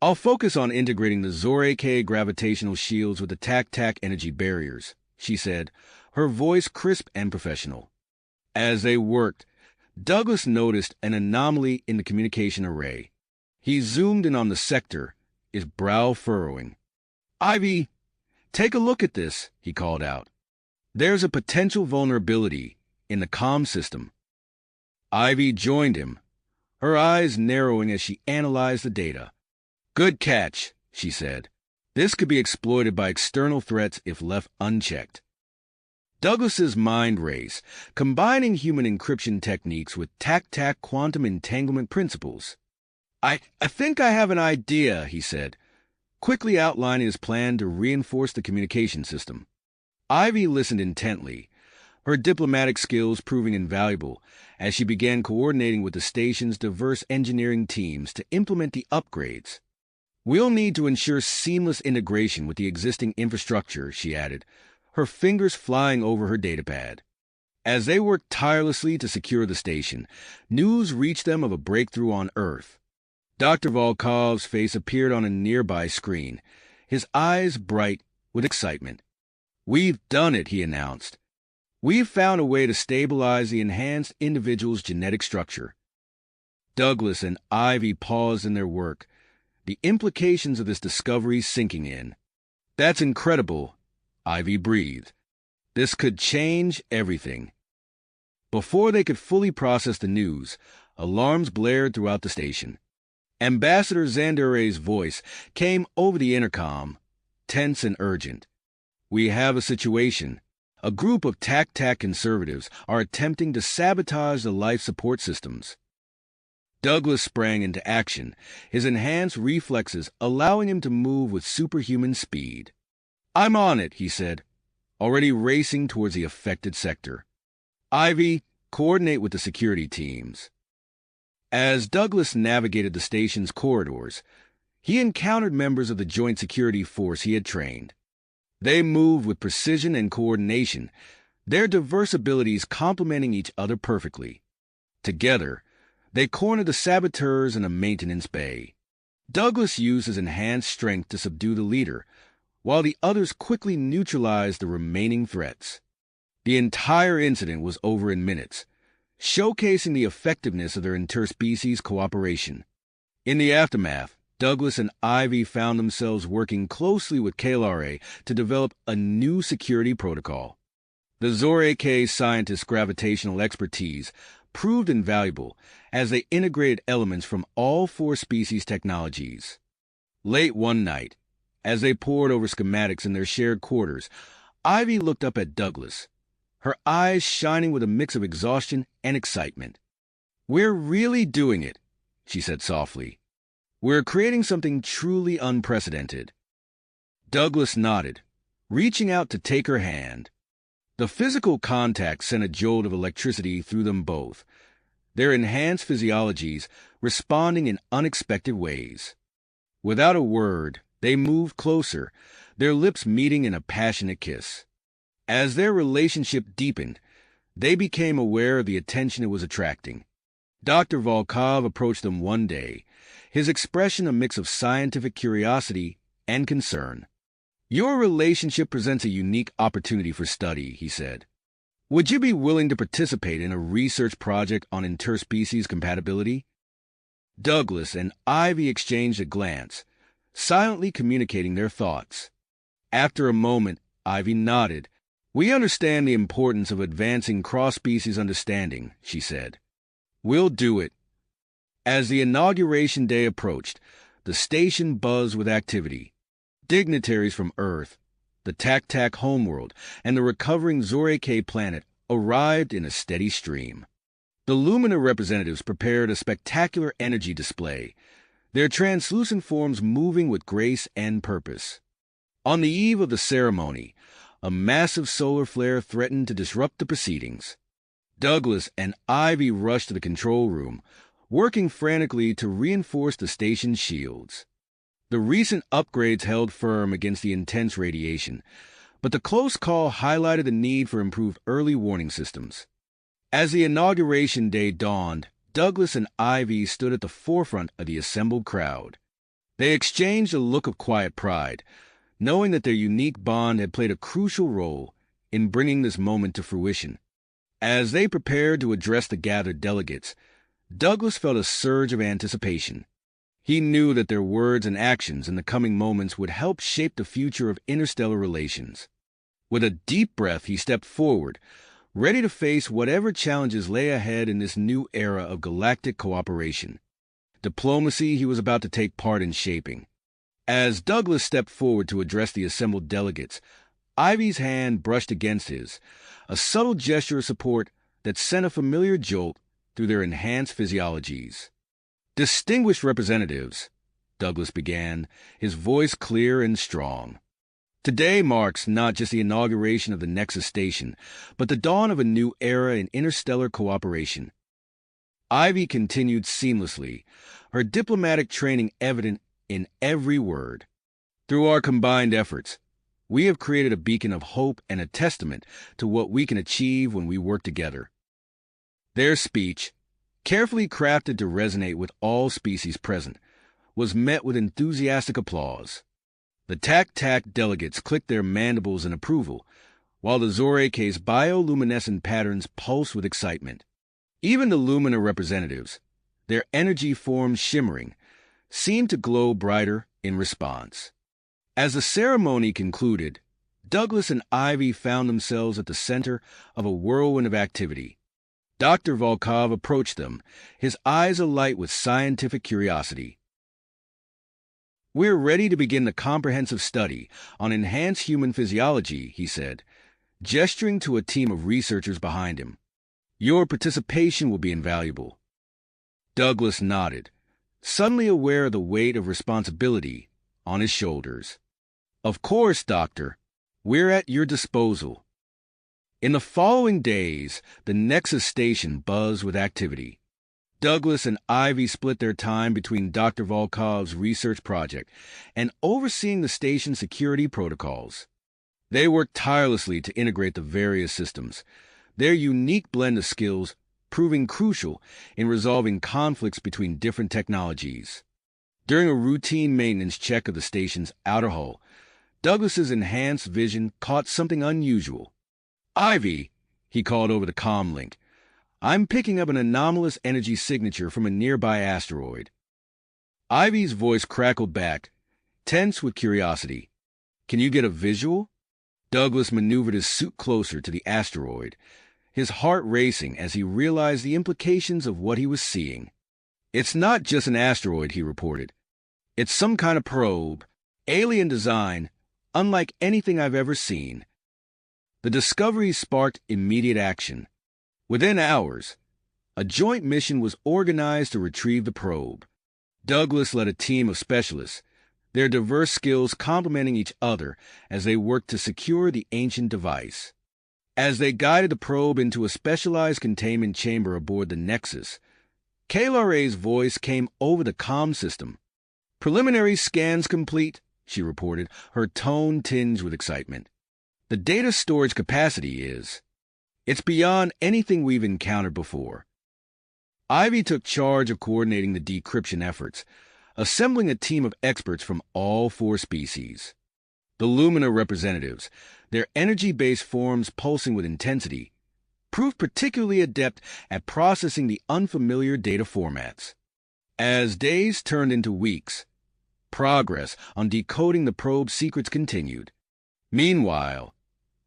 "I'll focus on integrating the Zorek gravitational shields with the TAC-TAC energy barriers," she said, her voice crisp and professional. As they worked, Douglas noticed an anomaly in the communication array. He zoomed in on the sector, his brow furrowing. "Ivy, take a look at this," he called out. "There's a potential vulnerability in the comm system." Ivy joined him, her eyes narrowing as she analyzed the data. "Good catch," she said. "This could be exploited by external threats if left unchecked." Douglas's mind raced, combining human encryption techniques with TAC-TAC quantum entanglement principles. I think I have an idea," he said, quickly outlining his plan to reinforce the communication system. Ivy listened intently, her diplomatic skills proving invaluable as she began coordinating with the station's diverse engineering teams to implement the upgrades. "We'll need to ensure seamless integration with the existing infrastructure," she added, her fingers flying over her datapad. As they worked tirelessly to secure the station, news reached them of a breakthrough on Earth. Dr. Volkov's face appeared on a nearby screen, his eyes bright with excitement. "We've done it," he announced. "We've found a way to stabilize the enhanced individual's genetic structure." Douglas and Ivy paused in their work, the implications of this discovery sinking in. "That's incredible," Ivy breathed. "This could change everything." Before they could fully process the news, alarms blared throughout the station. Ambassador Zandere's voice came over the intercom, tense and urgent. "We have a situation. A group of TAC-TAC conservatives are attempting to sabotage the life support systems." Douglas sprang into action, his enhanced reflexes allowing him to move with superhuman speed. "I'm on it," he said, already racing towards the affected sector. "Ivy, coordinate with the security teams." As Douglas navigated the station's corridors, he encountered members of the joint security force he had trained. They moved with precision and coordination, their diverse abilities complementing each other perfectly. Together, they cornered the saboteurs in a maintenance bay. Douglas used his enhanced strength to subdue the leader, while the others quickly neutralized the remaining threats. The entire incident was over in minutes, showcasing the effectiveness of their interspecies cooperation. In the aftermath, Douglas and Ivy found themselves working closely with KLRA to develop a new security protocol. The Zorek scientists' gravitational expertise proved invaluable as they integrated elements from all four species' technologies. Late one night, as they pored over schematics in their shared quarters, Ivy looked up at Douglas, her eyes shining with a mix of exhaustion and excitement. "We're really doing it," she said softly. "We're creating something truly unprecedented." Douglas nodded, reaching out to take her hand. The physical contact sent a jolt of electricity through them both, their enhanced physiologies responding in unexpected ways. Without a word, they moved closer, their lips meeting in a passionate kiss. As their relationship deepened, they became aware of the attention it was attracting. Dr. Volkov approached them one day, his expression a mix of scientific curiosity and concern. "Your relationship presents a unique opportunity for study," he said. "Would you be willing to participate in a research project on interspecies compatibility?" Douglas and Ivy exchanged a glance, silently communicating their thoughts. After a moment, Ivy nodded. "We understand the importance of advancing cross-species understanding," she said. "We'll do it." As the inauguration day approached, the station buzzed with activity. Dignitaries from Earth, the Tak-Tak homeworld, and the recovering Zoreke planet arrived in a steady stream. The Lumina representatives prepared a spectacular energy display, their translucent forms moving with grace and purpose. On the eve of the ceremony, a massive solar flare threatened to disrupt the proceedings. Douglas and Ivy rushed to the control room, working frantically to reinforce the station's shields. The recent upgrades held firm against the intense radiation, but the close call highlighted the need for improved early warning systems. As the inauguration day dawned, Douglas and Ivy stood at the forefront of the assembled crowd. They exchanged a look of quiet pride, knowing that their unique bond had played a crucial role in bringing this moment to fruition. As they prepared to address the gathered delegates, Douglas felt a surge of anticipation. He knew that their words and actions in the coming moments would help shape the future of interstellar relations. With a deep breath, he stepped forward, ready to face whatever challenges lay ahead in this new era of galactic cooperation. Diplomacy he was about to take part in shaping. As Douglas stepped forward to address the assembled delegates, Ivy's hand brushed against his, a subtle gesture of support that sent a familiar jolt through their enhanced physiologies. "Distinguished representatives," Douglas began, his voice clear and strong. "Today marks not just the inauguration of the Nexus Station, but the dawn of a new era in interstellar cooperation." Ivy continued seamlessly, her diplomatic training evident in every word. "Through our combined efforts, we have created a beacon of hope and a testament to what we can achieve when we work together." Their speech, carefully crafted to resonate with all species present, was met with enthusiastic applause. The Tak-Tak delegates clicked their mandibles in approval, while the Zoreke's bioluminescent patterns pulsed with excitement. Even the Lumina representatives, their energy forms shimmering, seemed to glow brighter in response. As the ceremony concluded, Douglas and Ivy found themselves at the center of a whirlwind of activity. Dr. Volkov approached them, his eyes alight with scientific curiosity. "We're ready to begin the comprehensive study on enhanced human physiology," he said, gesturing to a team of researchers behind him. "Your participation will be invaluable." Douglas nodded, suddenly aware of the weight of responsibility on his shoulders. "Of course, Doctor. We're at your disposal." In the following days, the Nexus Station buzzed with activity. Douglas and Ivy split their time between Dr. Volkov's research project and overseeing the station's security protocols. They worked tirelessly to integrate the various systems, their unique blend of skills proving crucial in resolving conflicts between different technologies. During a routine maintenance check of the station's outer hull, Douglas's enhanced vision caught something unusual. "Ivy," he called over the comm link, "I'm picking up an anomalous energy signature from a nearby asteroid." Ivy's voice crackled back, tense with curiosity. "Can you get a visual?" Douglas maneuvered his suit closer to the asteroid, his heart racing as he realized the implications of what he was seeing. "It's not just an asteroid," he reported. "It's some kind of probe, alien design, unlike anything I've ever seen." The discovery sparked immediate action. Within hours, a joint mission was organized to retrieve the probe. Douglas led a team of specialists, their diverse skills complementing each other as they worked to secure the ancient device. As they guided the probe into a specialized containment chamber aboard the Nexus, Kaylare's voice came over the comm system. "Preliminary scans complete," she reported, her tone tinged with excitement. "The data storage capacity it's beyond anything we've encountered before." Ivy took charge of coordinating the decryption efforts, assembling a team of experts from all four species. The Lumina representatives, their energy-based forms pulsing with intensity, proved particularly adept at processing the unfamiliar data formats. As days turned into weeks, progress on decoding the probe's secrets continued. Meanwhile,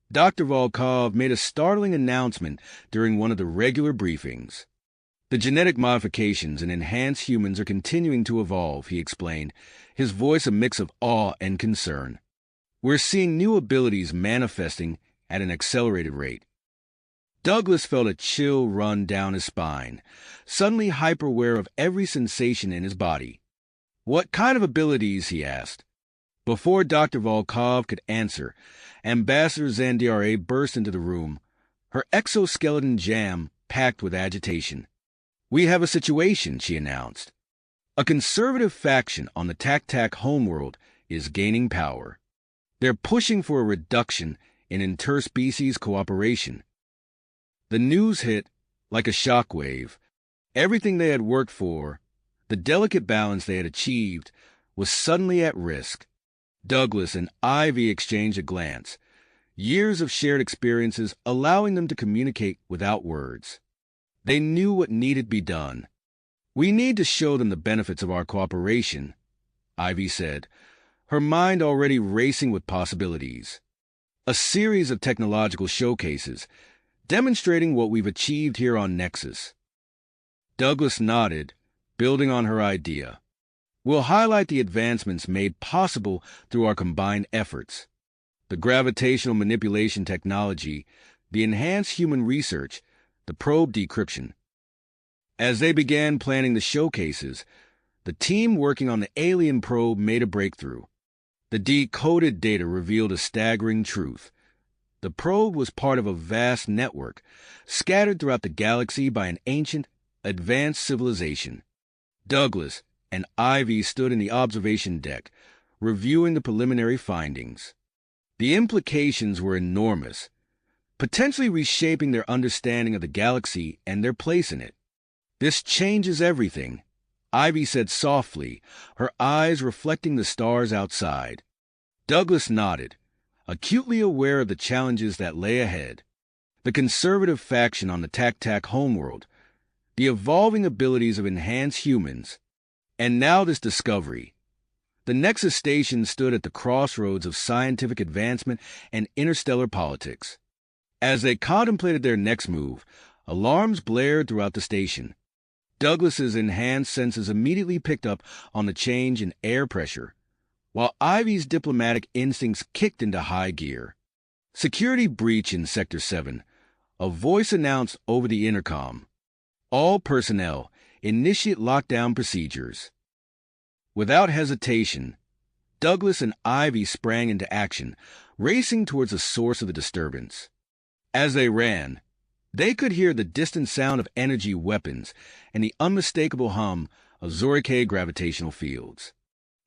Dr. Volkov made a startling announcement during one of the regular briefings. The genetic modifications and enhanced humans are continuing to evolve, he explained, his voice a mix of awe and concern. We're seeing new abilities manifesting at an accelerated rate. Douglas felt a chill run down his spine, suddenly hyper-aware of every sensation in his body. What kind of abilities, he asked. Before Dr. Volkov could answer, Ambassador Zandiare burst into the room, her exoskeleton jam-packed with agitation. "We have a situation," she announced. "A conservative faction on the Tac-Tac homeworld is gaining power. They're pushing for a reduction in interspecies cooperation." The news hit like a shockwave. Everything they had worked for, the delicate balance they had achieved, was suddenly at risk. Douglas and Ivy exchanged a glance, years of shared experiences allowing them to communicate without words. They knew what needed to be done. "We need to show them the benefits of our cooperation," Ivy said, her mind already racing with possibilities. "A series of technological showcases, demonstrating what we've achieved here on Nexus." Douglas nodded, building on her idea. "We'll highlight the advancements made possible through our combined efforts. The gravitational manipulation technology, the enhanced human research, the probe decryption." As they began planning the showcases, the team working on the alien probe made a breakthrough. The decoded data revealed a staggering truth. The probe was part of a vast network, scattered throughout the galaxy by an ancient, advanced civilization. Douglas and Ivy stood in the observation deck, reviewing the preliminary findings. The implications were enormous, potentially reshaping their understanding of the galaxy and their place in it. "This changes everything," Ivy said softly, her eyes reflecting the stars outside. Douglas nodded, acutely aware of the challenges that lay ahead. The conservative faction on the Tac-Tac homeworld, the evolving abilities of enhanced humans, and now this discovery. The Nexus station stood at the crossroads of scientific advancement and interstellar politics. As they contemplated their next move, alarms blared throughout the station. Douglas's enhanced senses immediately picked up on the change in air pressure, while Ivy's diplomatic instincts kicked into high gear. "Security breach in Sector 7, a voice announced over the intercom. "All personnel, initiate lockdown procedures." Without hesitation, Douglas and Ivy sprang into action, racing towards the source of the disturbance. As they ran, they could hear the distant sound of energy weapons and the unmistakable hum of Zorike gravitational fields.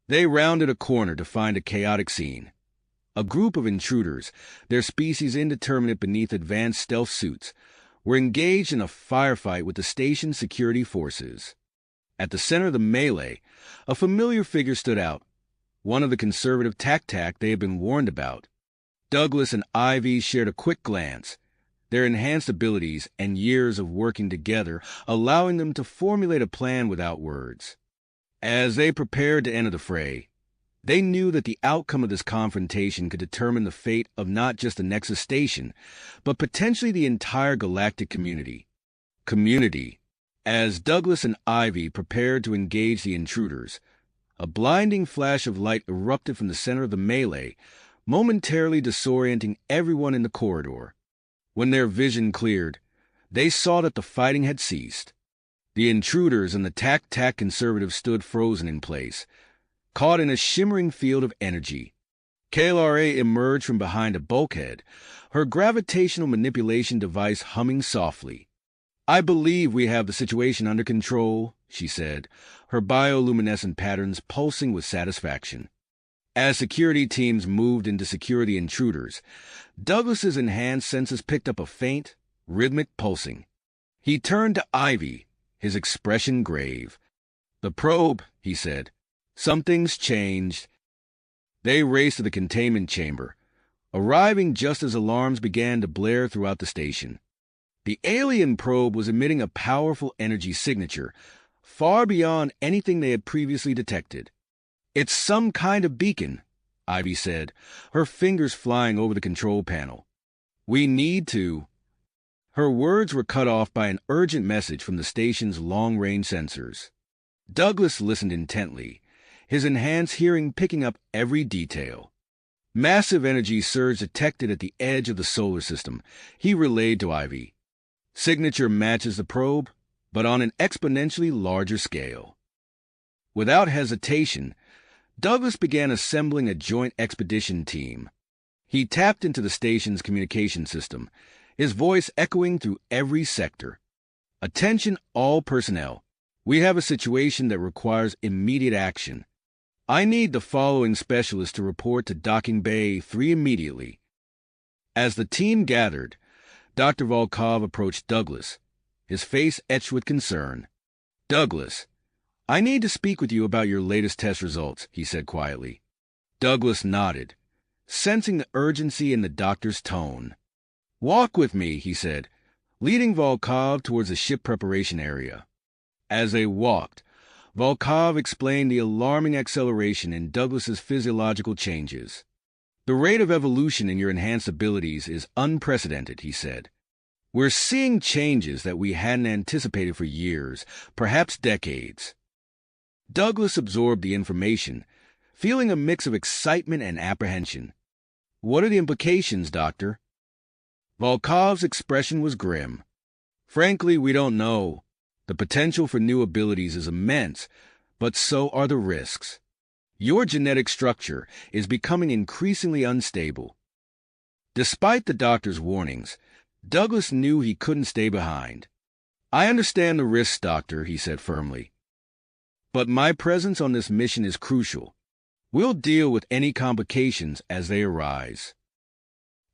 They rounded a corner to find a chaotic scene. A group of intruders, their species indeterminate beneath advanced stealth suits, were engaged in a firefight with the station's security forces. At the center of the melee, a familiar figure stood out, one of the conservative Tac-Tac they had been warned about. Douglas and Ivy shared a quick glance, their enhanced abilities and years of working together allowing them to formulate a plan without words. As they prepared to enter the fray, they knew that the outcome of this confrontation could determine the fate of not just the Nexus station, but potentially the entire galactic community. As Douglas and Ivy prepared to engage the intruders, a blinding flash of light erupted from the center of the melee, momentarily disorienting everyone in the corridor. When their vision cleared, they saw that the fighting had ceased. The intruders and the Tac-Tac conservatives stood frozen in place, caught in a shimmering field of energy. KLRA emerged from behind a bulkhead, her gravitational manipulation device humming softly. "I believe we have the situation under control," she said, her bioluminescent patterns pulsing with satisfaction. As security teams moved in to secure the intruders, Douglas's enhanced senses picked up a faint, rhythmic pulsing. He turned to Ivy, his expression grave. "The probe," he said. "Something's changed." They raced to the containment chamber, arriving just as alarms began to blare throughout the station. The alien probe was emitting a powerful energy signature, far beyond anything they had previously detected. "It's some kind of beacon," Ivy said, her fingers flying over the control panel. "We need to..." Her words were cut off by an urgent message from the station's long-range sensors. Douglas listened intently, his enhanced hearing picking up every detail. Massive energy surge detected at the edge of the solar system, he relayed to Ivy. Signature matches the probe, but on an exponentially larger scale. Without hesitation, Douglas began assembling a joint expedition team. He tapped into the station's communication system, his voice echoing through every sector. Attention all personnel. We have a situation that requires immediate action. I need the following specialist to report to Docking Bay 3 immediately. As the team gathered, Dr. Volkov approached Douglas, his face etched with concern. Douglas, I need to speak with you about your latest test results, he said quietly. Douglas nodded, sensing the urgency in the doctor's tone. Walk with me, he said, leading Volkov towards the ship preparation area. As they walked, Volkov explained the alarming acceleration in Douglas's physiological changes. The rate of evolution in your enhanced abilities is unprecedented, he said. We're seeing changes that we hadn't anticipated for years, perhaps decades. Douglas absorbed the information, feeling a mix of excitement and apprehension. What are the implications, Doctor? Volkov's expression was grim. Frankly, we don't know. The potential for new abilities is immense, but so are the risks. Your genetic structure is becoming increasingly unstable. Despite the doctor's warnings, Douglas knew he couldn't stay behind. I understand the risks, Doctor, he said firmly. But my presence on this mission is crucial. We'll deal with any complications as they arise.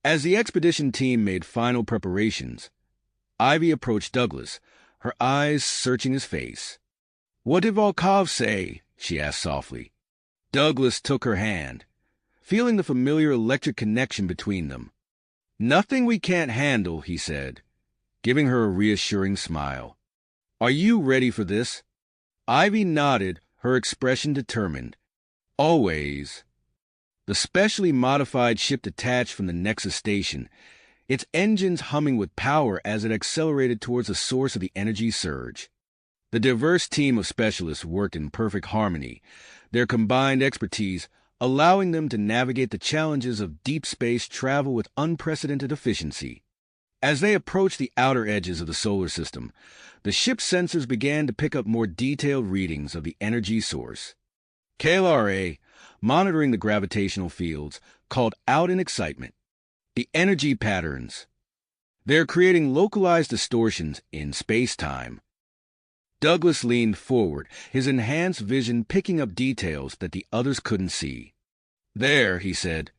As the expedition team made final preparations, Ivy approached Douglas, her eyes searching his face. What did Volkov say? She asked softly. Douglas took her hand, feeling the familiar electric connection between them. Nothing we can't handle, he said, giving her a reassuring smile. Are you ready for this? Ivy nodded, her expression determined. Always. The specially modified ship detached from the Nexus station, its engines humming with power as it accelerated towards the source of the energy surge. The diverse team of specialists worked in perfect harmony, their combined expertise allowing them to navigate the challenges of deep space travel with unprecedented efficiency. As they approached the outer edges of the solar system, the ship's sensors began to pick up more detailed readings of the energy source. KLRA, monitoring the gravitational fields, called out in excitement. The energy patterns. They're creating localized distortions in space-time. Douglas leaned forward, his enhanced vision picking up details that the others couldn't see. There, he said,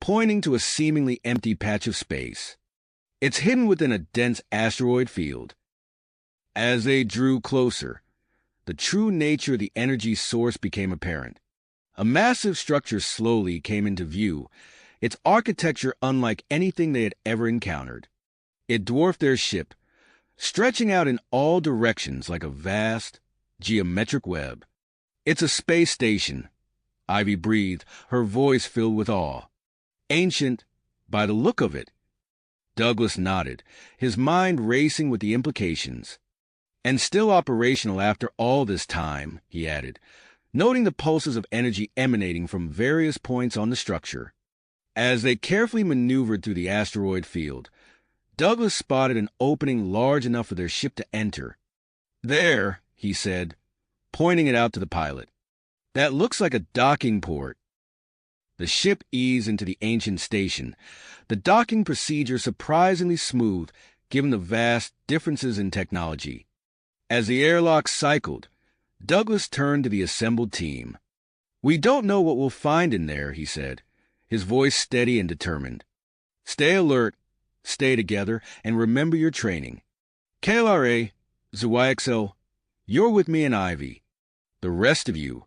pointing to a seemingly empty patch of space. It's hidden within a dense asteroid field. As they drew closer, the true nature of the energy source became apparent. A massive structure slowly came into view, its architecture unlike anything they had ever encountered. It dwarfed their ship, stretching out in all directions like a vast, geometric web. It's a space station, Ivy breathed, her voice filled with awe. Ancient, by the look of it. Douglas nodded, his mind racing with the implications. And still operational after all this time, he added, noting the pulses of energy emanating from various points on the structure. As they carefully maneuvered through the asteroid field, Douglas spotted an opening large enough for their ship to enter. There, he said, pointing it out to the pilot. That looks like a docking port. The ship eased into the ancient station, the docking procedure surprisingly smooth given the vast differences in technology. As the airlock cycled, Douglas turned to the assembled team. We don't know what we'll find in there, he said, his voice steady and determined. Stay alert, stay together, and remember your training. KLRA, ZYXL, you're with me and Ivy. The rest of you,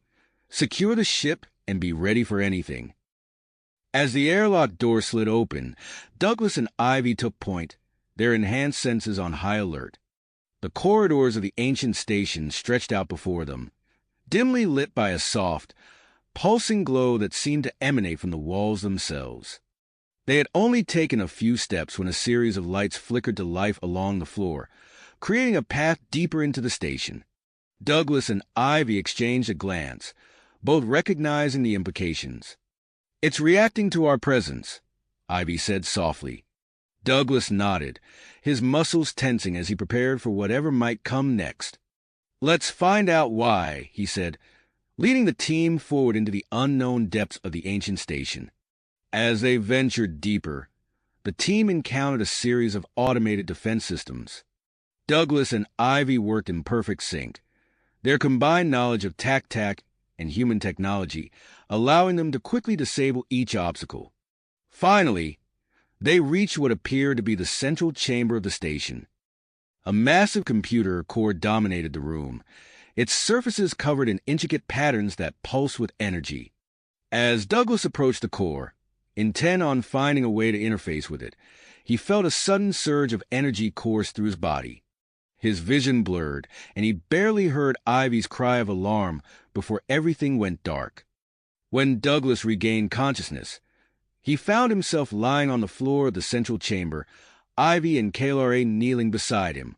secure the ship and be ready for anything. As the airlock door slid open, Douglas and Ivy took point, their enhanced senses on high alert. The corridors of the ancient station stretched out before them, dimly lit by a soft, pulsing glow that seemed to emanate from the walls themselves. They had only taken a few steps when a series of lights flickered to life along the floor, creating a path deeper into the station. Douglas and Ivy exchanged a glance, both recognizing the implications. "It's reacting to our presence," Ivy said softly. Douglas nodded, his muscles tensing as he prepared for whatever might come next. "Let's find out why," he said, leading the team forward into the unknown depths of the ancient station. As they ventured deeper, the team encountered a series of automated defense systems. Douglas and Ivy worked in perfect sync, their combined knowledge of tac-tac and human technology allowing them to quickly disable each obstacle. Finally, they reached what appeared to be the central chamber of the station. A massive computer core dominated the room, its surfaces covered in intricate patterns that pulsed with energy. As Douglas approached the core, intent on finding a way to interface with it, he felt a sudden surge of energy course through his body. His vision blurred, and he barely heard Ivy's cry of alarm before everything went dark. When Douglas regained consciousness, he found himself lying on the floor of the central chamber, Ivy and KLRA kneeling beside him.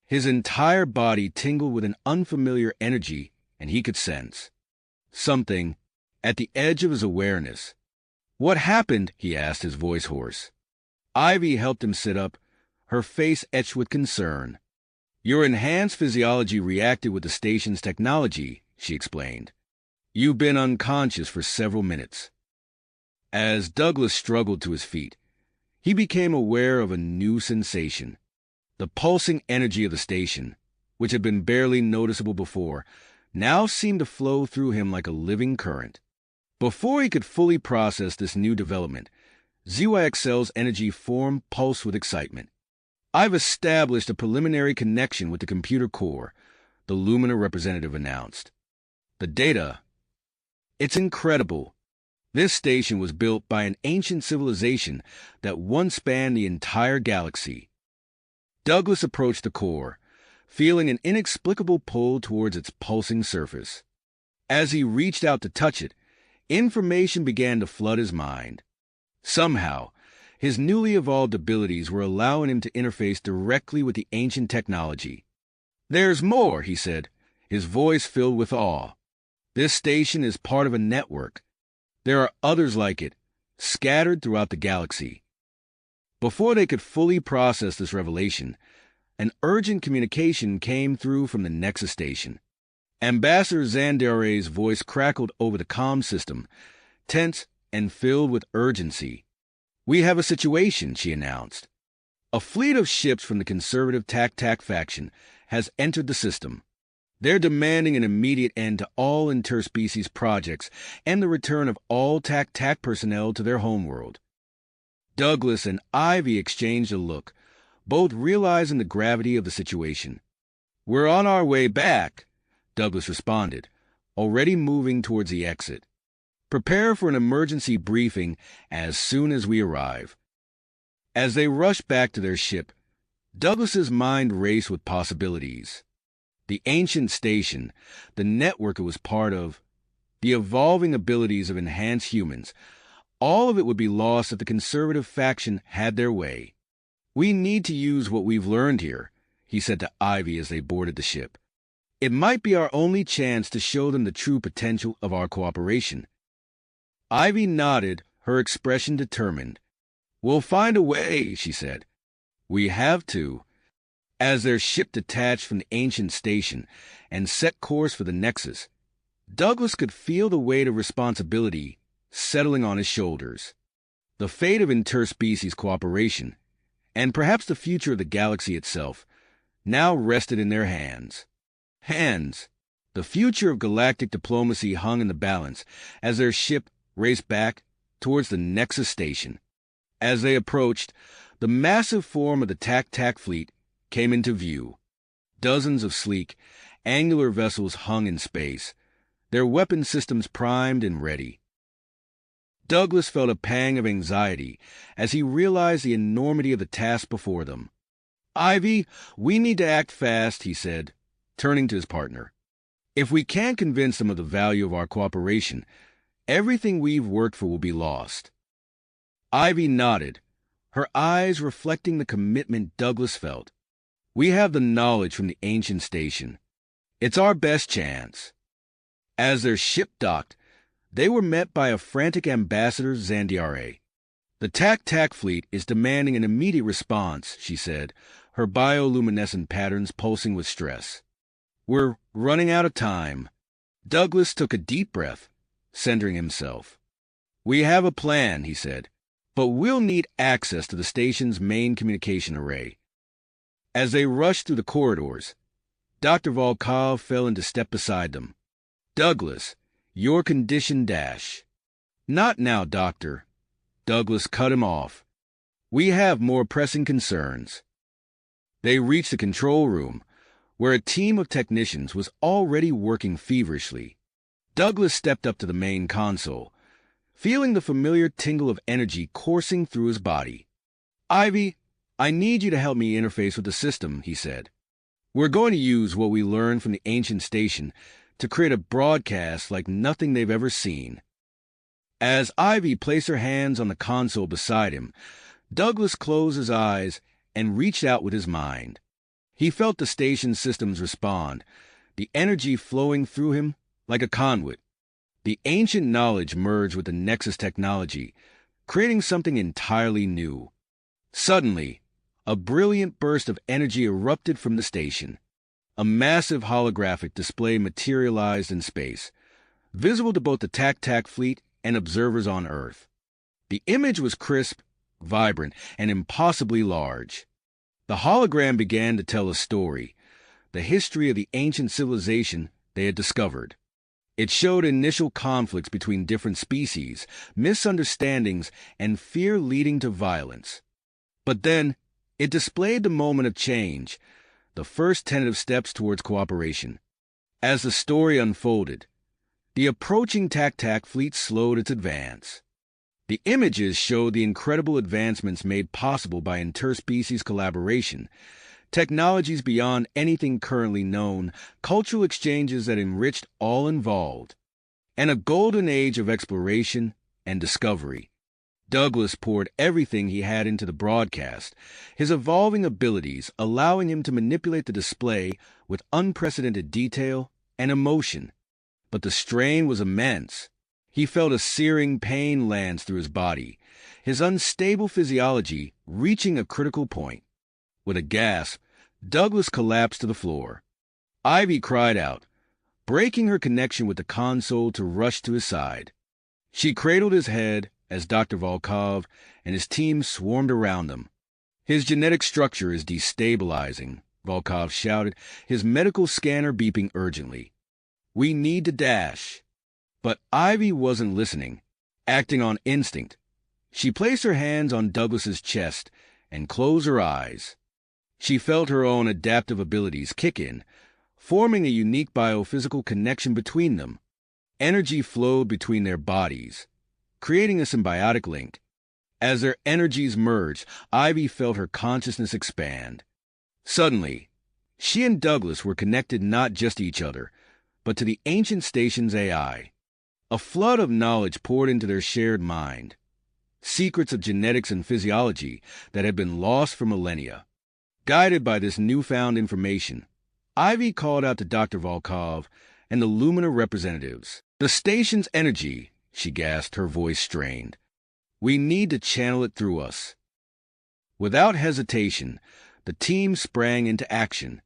His entire body tingled with an unfamiliar energy, and he could sense something at the edge of his awareness. "What happened?" he asked, his voice hoarse. Ivy helped him sit up, her face etched with concern. "Your enhanced physiology reacted with the station's technology," she explained. "You've been unconscious for several minutes." As Douglas struggled to his feet, he became aware of a new sensation. The pulsing energy of the station, which had been barely noticeable before, now seemed to flow through him like a living current. Before he could fully process this new development, ZYXL's energy form pulsed with excitement. "I've established a preliminary connection with the computer core," the Lumina representative announced. "The data. It's incredible. This station was built by an ancient civilization that once spanned the entire galaxy." Douglas approached the core, feeling an inexplicable pull towards its pulsing surface. As he reached out to touch it, information began to flood his mind. Somehow, his newly evolved abilities were allowing him to interface directly with the ancient technology. "There's more," he said, his voice filled with awe. "This station is part of a network. There are others like it, scattered throughout the galaxy." Before they could fully process this revelation, an urgent communication came through from the Nexus station. Ambassador Zandare's voice crackled over the comm system, tense and filled with urgency. "We have a situation," she announced. "A fleet of ships from the conservative tac-tac faction has entered the system. They're demanding an immediate end to all interspecies projects and the return of all tac-tac personnel to their homeworld." Douglas and Ivy exchanged a look, both realizing the gravity of the situation. "We're on our way back," Douglas responded, already moving towards the exit. "Prepare for an emergency briefing as soon as we arrive." As they rushed back to their ship, Douglas's mind raced with possibilities. The ancient station, the network it was part of, the evolving abilities of enhanced humans, all of it would be lost if the conservative faction had their way. "We need to use what we've learned here," he said to Ivy as they boarded the ship. "It might be our only chance to show them the true potential of our cooperation." Ivy nodded, her expression determined. "We'll find a way," she said. "We have to." As their ship detached from the ancient station and set course for the Nexus, Douglas could feel the weight of responsibility settling on his shoulders. The fate of interspecies cooperation, and perhaps the future of the galaxy itself, now rested in their hands. The future of galactic diplomacy hung in the balance as their ship raced back towards the Nexus station. As they approached, the massive form of the tac-tac fleet came into view. Dozens of sleek, angular vessels hung in space, their weapon systems primed and ready. Douglas felt a pang of anxiety as he realized the enormity of the task before them. "Ivy, we need to act fast," he said, turning to his partner. "If we can't convince them of the value of our cooperation, everything we've worked for will be lost." Ivy nodded, her eyes reflecting the commitment Douglas felt. We have the knowledge from the ancient station. It's our best chance. As their ship docked, they were met by a frantic ambassador Zandiare. The Tac-Tac fleet is demanding an immediate response, she said, her bioluminescent patterns pulsing with stress. We're running out of time. Douglas took a deep breath, centering himself. We have a plan, he said, but we'll need access to the station's main communication array. As they rushed through the corridors, Dr. Volkov fell into step beside them. Douglas, your condition dash. Not now, Doctor. Douglas cut him off. We have more pressing concerns. They reached the control room, where a team of technicians was already working feverishly. Douglas stepped up to the main console, feeling the familiar tingle of energy coursing through his body. Ivy, I need you to help me interface with the system, he said. We're going to use what we learned from the ancient station to create a broadcast like nothing they've ever seen. As Ivy placed her hands on the console beside him, Douglas closed his eyes and reached out with his mind. He felt the station systems respond, the energy flowing through him like a conduit. The ancient knowledge merged with the Nexus technology, creating something entirely new. Suddenly, a brilliant burst of energy erupted from the station. A massive holographic display materialized in space, visible to both the Tac-Tac fleet and observers on Earth. The image was crisp, vibrant, and impossibly large. The hologram began to tell a story, the history of the ancient civilization they had discovered. It showed initial conflicts between different species, misunderstandings, and fear leading to violence. But then, it displayed the moment of change, the first tentative steps towards cooperation. As the story unfolded, the approaching Tac-Tac fleet slowed its advance. The images showed the incredible advancements made possible by interspecies collaboration, technologies beyond anything currently known, cultural exchanges that enriched all involved, and a golden age of exploration and discovery. Douglas poured everything he had into the broadcast, his evolving abilities allowing him to manipulate the display with unprecedented detail and emotion. But the strain was immense. He felt a searing pain lance through his body, his unstable physiology reaching a critical point. With a gasp, Douglas collapsed to the floor. Ivy cried out, breaking her connection with the console to rush to his side. She cradled his head as Dr. Volkov and his team swarmed around him. His genetic structure is destabilizing, Volkov shouted, his medical scanner beeping urgently. We need to dash. But Ivy wasn't listening, acting on instinct. She placed her hands on Douglas's chest and closed her eyes. She felt her own adaptive abilities kick in, forming a unique biophysical connection between them. Energy flowed between their bodies, creating a symbiotic link. As their energies merged, Ivy felt her consciousness expand. Suddenly, she and Douglas were connected not just to each other, but to the ancient station's AI. A flood of knowledge poured into their shared mind, secrets of genetics and physiology that had been lost for millennia. Guided by this newfound information, Ivy called out to Dr. Volkov and the Lumina representatives. The station's energy, she gasped, her voice strained. We need to channel it through us. Without hesitation, the team sprang into action.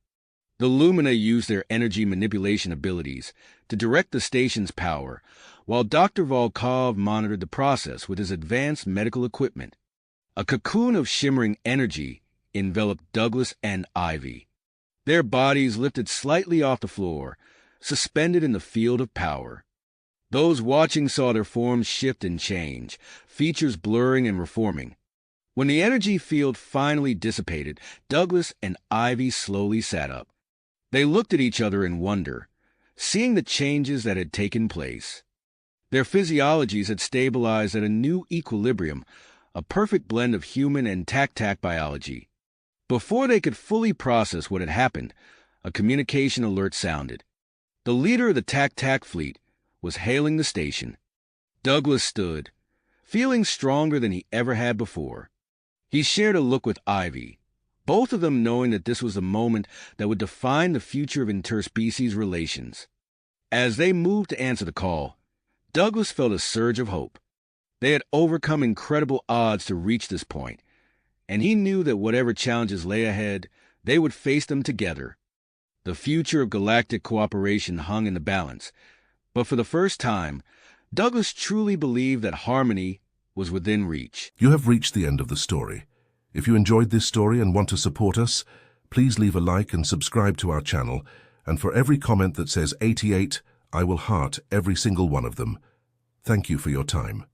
The Lumina used their energy manipulation abilities to direct the station's power, while Dr. Volkov monitored the process with his advanced medical equipment. A cocoon of shimmering energy enveloped Douglas and Ivy. Their bodies lifted slightly off the floor, suspended in the field of power. Those watching saw their forms shift and change, features blurring and reforming. When the energy field finally dissipated, Douglas and Ivy slowly sat up. They looked at each other in wonder, seeing the changes that had taken place. Their physiologies had stabilized at a new equilibrium, a perfect blend of human and Tac-Tac biology. Before they could fully process what had happened, a communication alert sounded. The leader of the Tac-Tac fleet was hailing the station. Douglas stood, feeling stronger than he ever had before. He shared a look with Ivy, both of them knowing that this was a moment that would define the future of interspecies relations. As they moved to answer the call, Douglas felt a surge of hope. They had overcome incredible odds to reach this point, and he knew that whatever challenges lay ahead, they would face them together. The future of galactic cooperation hung in the balance, but for the first time, Douglas truly believed that harmony was within reach. You have reached the end of the story. If you enjoyed this story and want to support us, please leave a like and subscribe to our channel, and for every comment that says 88, I will heart every single one of them. Thank you for your time.